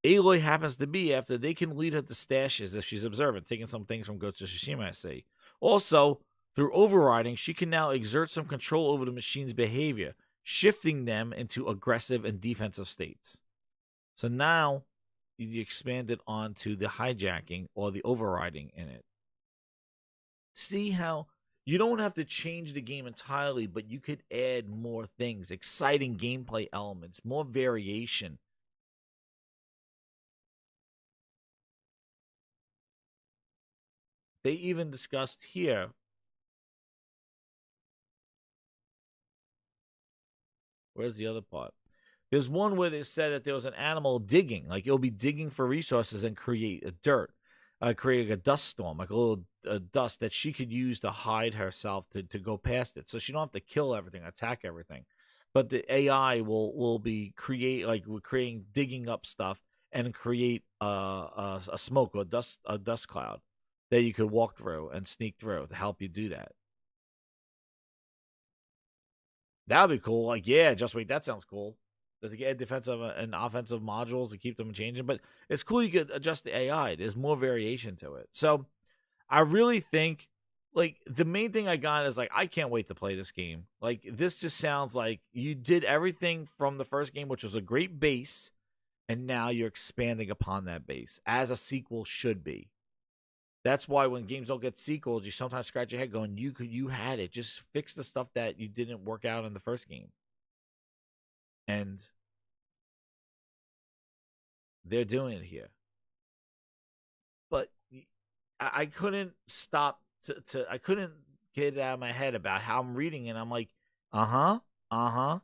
Aloy happens to be after, they can lead her to stashes if she's observant, taking some things from Ghost of Tsushima, I say. Also, through overriding, she can now exert some control over the machine's behavior, shifting them into aggressive and defensive states. So now, you expand it onto the hijacking or the overriding in it. See how you don't have to change the game entirely, but you could add more things, exciting gameplay elements, more variation. They even discussed here where's the other part? There's one where they said that there was an animal digging, like it'll be digging for resources and create a dirt, creating a dust storm, like a little dust that she could use to hide herself to go past it. So she don't have to kill everything, attack everything. But the AI will be creating digging up stuff and create a smoke or a dust cloud that you could walk through and sneak through to help you do that. That would be cool. Like, yeah, just wait, that sounds cool. To get defensive and offensive modules to keep them changing. But it's cool you could adjust the AI. There's more variation to it. So I really think, like, the main thing I got is, like, I can't wait to play this game. Like, this just sounds like you did everything from the first game, which was a great base, And now you're expanding upon that base, as a sequel should be. That's why when games don't get sequels, you sometimes scratch your head going, you had it. Just fix the stuff that you didn't work out in the first game. And they're doing it here. But I couldn't stop I couldn't get it out of my head about how I'm reading it. I'm like,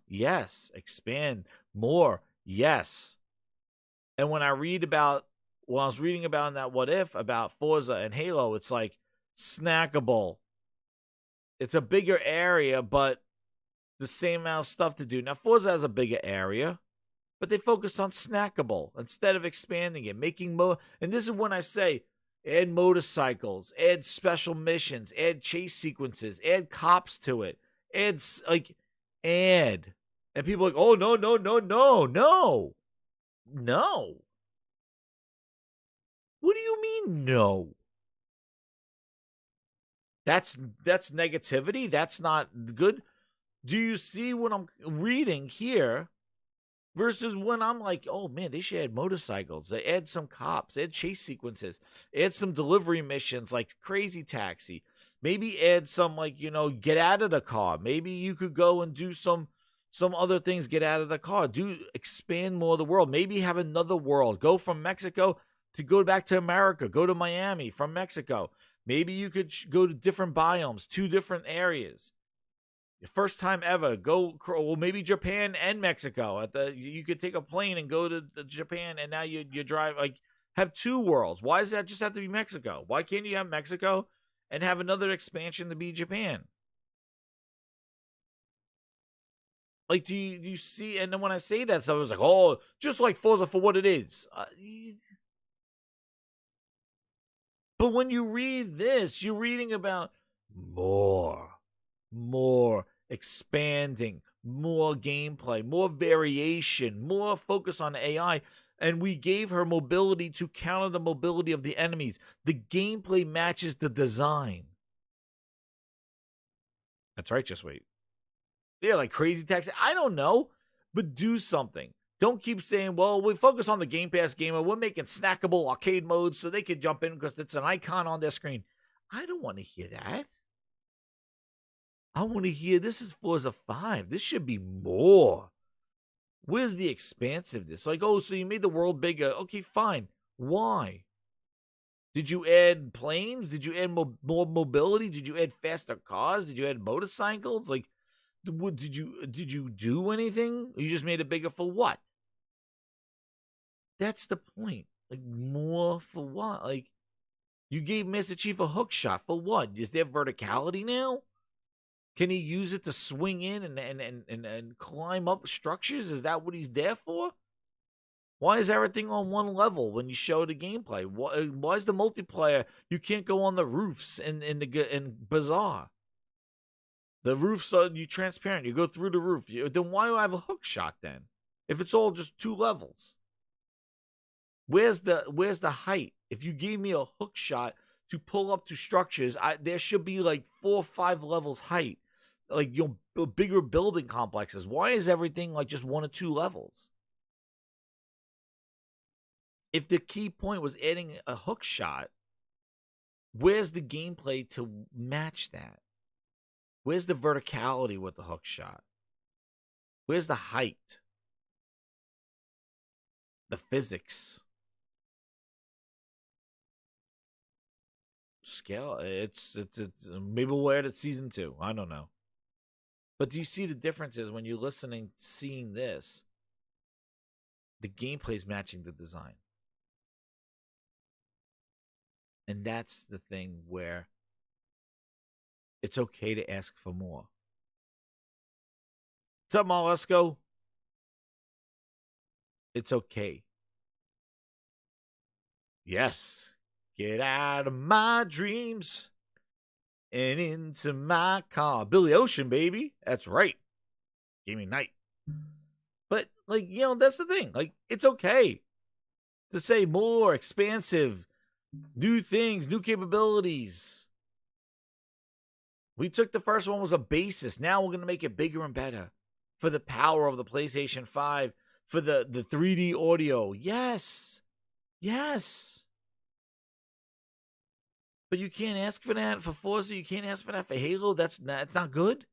yes, expand more, yes. And when I was reading about in that What If about Forza and Halo, it's like snackable. It's a bigger area, but the same amount of stuff to do. Now, Forza has a bigger area, but they focus on snackable instead of expanding it, making more. And this is when I say add motorcycles, add special missions, add chase sequences, add cops to it, add. And people are like, oh, no. What do you mean, no? That's negativity. That's not good. Do you see what I'm reading here versus when I'm like, oh, man, they should add motorcycles. They add some cops, add chase sequences, add some delivery missions like Crazy Taxi. Maybe add some, like, get out of the car. Maybe you could go and do some other things, get out of the car. Expand more of the world. Maybe have another world. Go from Mexico to go back to America. Go to Miami from Mexico. Maybe you could go to different biomes, 2 different areas. Your first time ever, maybe Japan and Mexico. You could take a plane and go to Japan, and now you drive, have 2 worlds. Why does that just have to be Mexico? Why can't you have Mexico and have another expansion to be Japan? Like, do you see? And then when I say that stuff, I was like, oh, just like Forza for what it is. But when you read this, you're reading about more expanding, more gameplay, more variation, more focus on AI. And we gave her mobility to counter the mobility of the enemies. The gameplay matches the design. That's right, just wait. Yeah, like Crazy Taxi. I don't know, but do something. Don't keep saying, well, we focus on the Game Pass gamer. We're making snackable arcade modes so they can jump in because it's an icon on their screen. I don't want to hear that. I want to hear this is Forza 5. This should be more. Where's the expansiveness? Like, oh, so you made the world bigger. Okay, fine. Why? Did you add planes? Did you add more mobility? Did you add faster cars? Did you add motorcycles? Like, did you do anything? You just made it bigger for what? That's the point. Like, more for what? Like, you gave Master Chief a hook shot for what? Is there verticality now? Can he use it to swing in and climb up structures? Is that what he's there for? Why is everything on one level when you show the gameplay? Why is the multiplayer? You can't go on the roofs in Bazaar. The roofs are transparent. You go through the roof. Then why do I have a hook shot then? If it's all just 2 levels, where's the height? If you gave me a hook shot to pull up to structures, there should be like 4 or 5 levels height, like bigger building complexes. Why is everything like just 1 or 2 levels? If the key point was adding a hook shot, where's the gameplay to match that? Where's the verticality with the hook shot? Where's the height? The physics? Scale. It's maybe we'll add it season 2. I don't know. But do you see the differences when you're listening, seeing this? The gameplay's matching the design. And that's the thing where it's okay to ask for more. What's up, Mollusco? It's okay. Yes. Get out of my dreams and into my car. Billy Ocean, baby. That's right. Gaming night. But, like, that's the thing. Like, it's okay to say more, expansive, new things, new capabilities. We took the first one was a basis. Now we're going to make it bigger and better for the power of the PlayStation 5, for the 3D audio. Yes. Yes. But you can't ask for that for Forza. You can't ask for that for Halo. That's not good.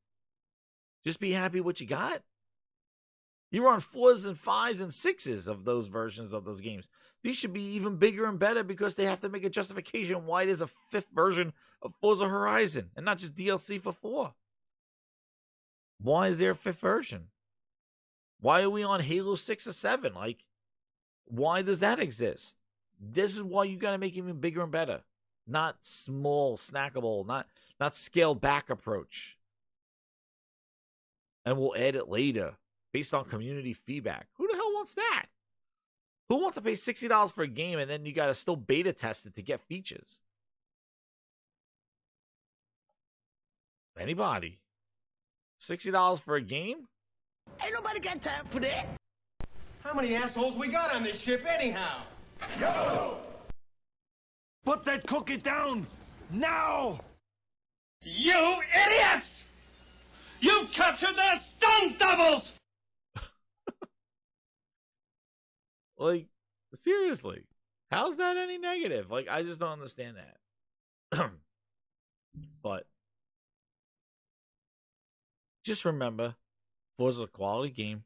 Just be happy with what you got. You were on 4s and 5s and 6s of those versions of those games. These should be even bigger and better because they have to make a justification why there's a 5th version of Forza Horizon and not just DLC for 4. Why is there a 5th version? Why are we on Halo 6 or 7? Like, why does that exist? This is why you got to make it even bigger and better. Not small, snackable, not scaled back approach. And we'll add it later based on community feedback. Who the hell wants that? Who wants to pay $60 for a game and then you got to still beta test it to get features? Anybody? $60 for a game? Ain't nobody got time for that. How many assholes we got on this ship anyhow? Yo! Put that cookie down now! You idiots! You captured their stunt doubles! Like, seriously, how's that any negative? Like, I just don't understand that. But just remember, Forza's a quality game.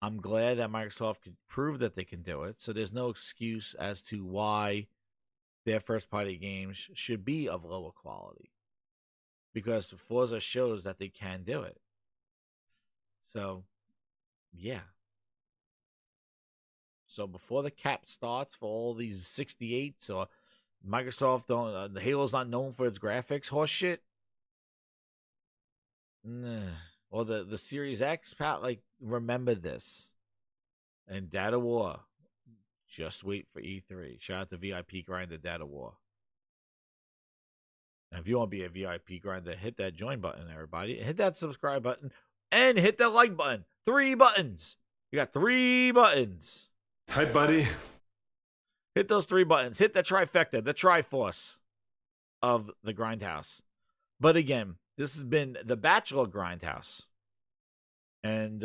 I'm glad that Microsoft could prove that they can do it. So there's no excuse as to why their first-party games should be of lower quality. Because Forza shows that they can do it. So, yeah. So before the cap starts for all these 68s, or Microsoft don't, the Halo's not known for its graphics, horse shit. Nah. Or the Series X, like, remember this. And Data War, just wait for E3. Shout out to VIP Grinder Data War. And if you want to be a VIP grinder, hit that join button, everybody. Hit that subscribe button. And hit that like button. 3 buttons. You got 3 buttons. Hi, buddy. Hit those 3 buttons. Hit the trifecta, the Triforce of the Grindhouse. But again, this has been the Bachelor Grindhouse. And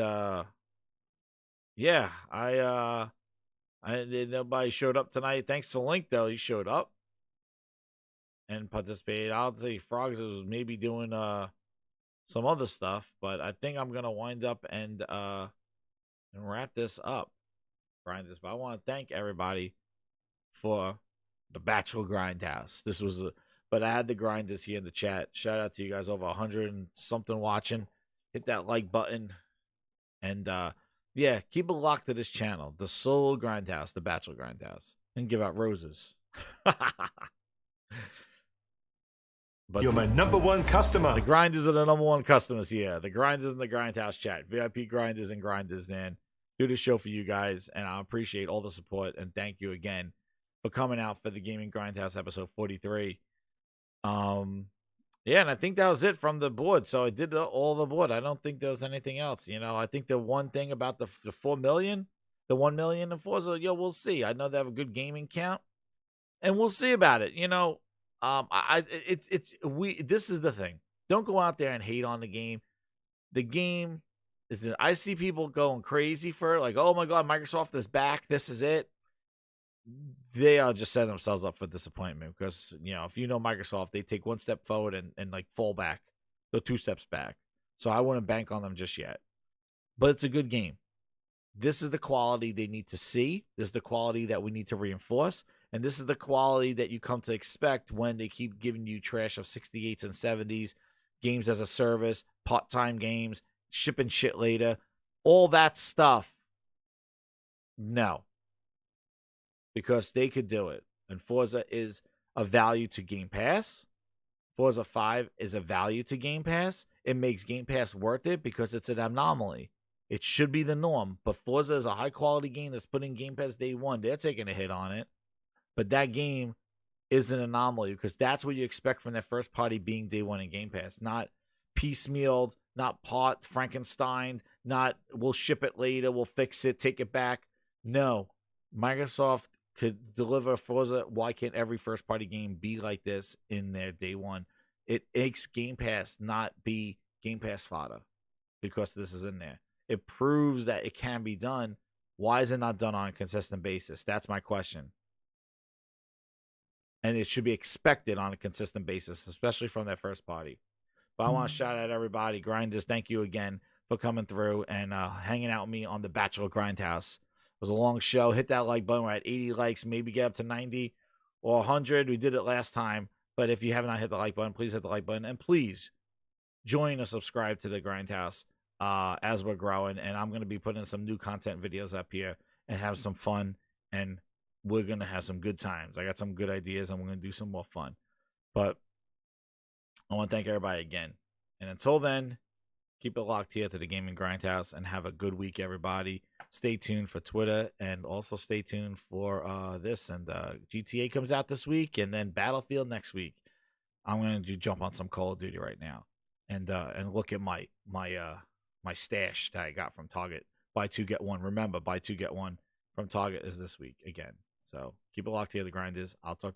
yeah, I nobody showed up tonight. Thanks to Link though, he showed up and participated. I'll tell you, Frogs was maybe doing some other stuff, but I think I'm gonna wind up and wrap this up. Grind this, but I want to thank everybody for the Bachelor Grindhouse. This was but I had to grind this here in the chat. Shout out to you guys, over 100 and something watching. Hit that like button. And yeah, keep it locked to this channel. The solo Grindhouse, the Bachelor Grindhouse. And give out roses. But You're my #1 customer. The grinders are the #1 customers here. The grinders in the Grindhouse chat. VIP grinders and grinders, man. Do the show for you guys, and I appreciate all the support, and thank you again for coming out for the Gaming Grindhouse episode 43. Yeah, and I think that was it from the board. So I did all the board. I don't think there was anything else. You know, I think the one thing about the 4 million, the 1 million in Forza, we'll see. I know they have a good gaming count, and we'll see about it. You know, this is the thing. Don't go out there and hate on the game. The game is, I see people going crazy for it, like, oh my God, Microsoft is back. This is it. They are just setting themselves up for disappointment because, you know, if you know Microsoft, they take 1 step forward and like fall back, go 2 steps back. So I wouldn't bank on them just yet. But it's a good game. This is the quality they need to see. This is the quality that we need to reinforce. And this is the quality that you come to expect when they keep giving you trash of 68s and 70s, games as a service, part-time games, shipping shit later, all that stuff. No. Because they could do it. And Forza is a value to Game Pass. Forza 5 is a value to Game Pass. It makes Game Pass worth it because it's an anomaly. It should be the norm. But Forza is a high-quality game that's put in Game Pass day one. They're taking a hit on it. But that game is an anomaly because that's what you expect from that first party being day one in Game Pass. Not piecemealed, not part Frankenstein, not we'll ship it later, we'll fix it, take it back. No. Microsoft could deliver Forza. Why can't every first party game be like this in their day one? It makes Game Pass not be Game Pass fodder because this is in there. It proves that it can be done. Why is it not done on a consistent basis? That's my question. And it should be expected on a consistent basis, especially from that first party. But I want to shout out everybody. Grinders, thank you again for coming through and hanging out with me on the Bachelor Grindhouse. It was a long show. Hit that like button. We're at 80 likes, maybe get up to 90 or 100. We did it last time. But if you have not hit the like button, please hit the like button. And please join or subscribe to the Grindhouse as we're growing. And I'm going to be putting some new content videos up here and have some fun. And we're going to have some good times. I got some good ideas, and we're going to do some more fun. But I want to thank everybody again. And until then, keep it locked here to the Gaming Grindhouse and have a good week, everybody. Stay tuned for Twitter and also stay tuned for this. And GTA comes out this week and then Battlefield next week. I'm going to jump on some Call of Duty right now and look at my stash that I got from Target. Buy two, get one. Remember, buy two, get one from Target is this week again. So keep it locked here, the Grinders. I'll talk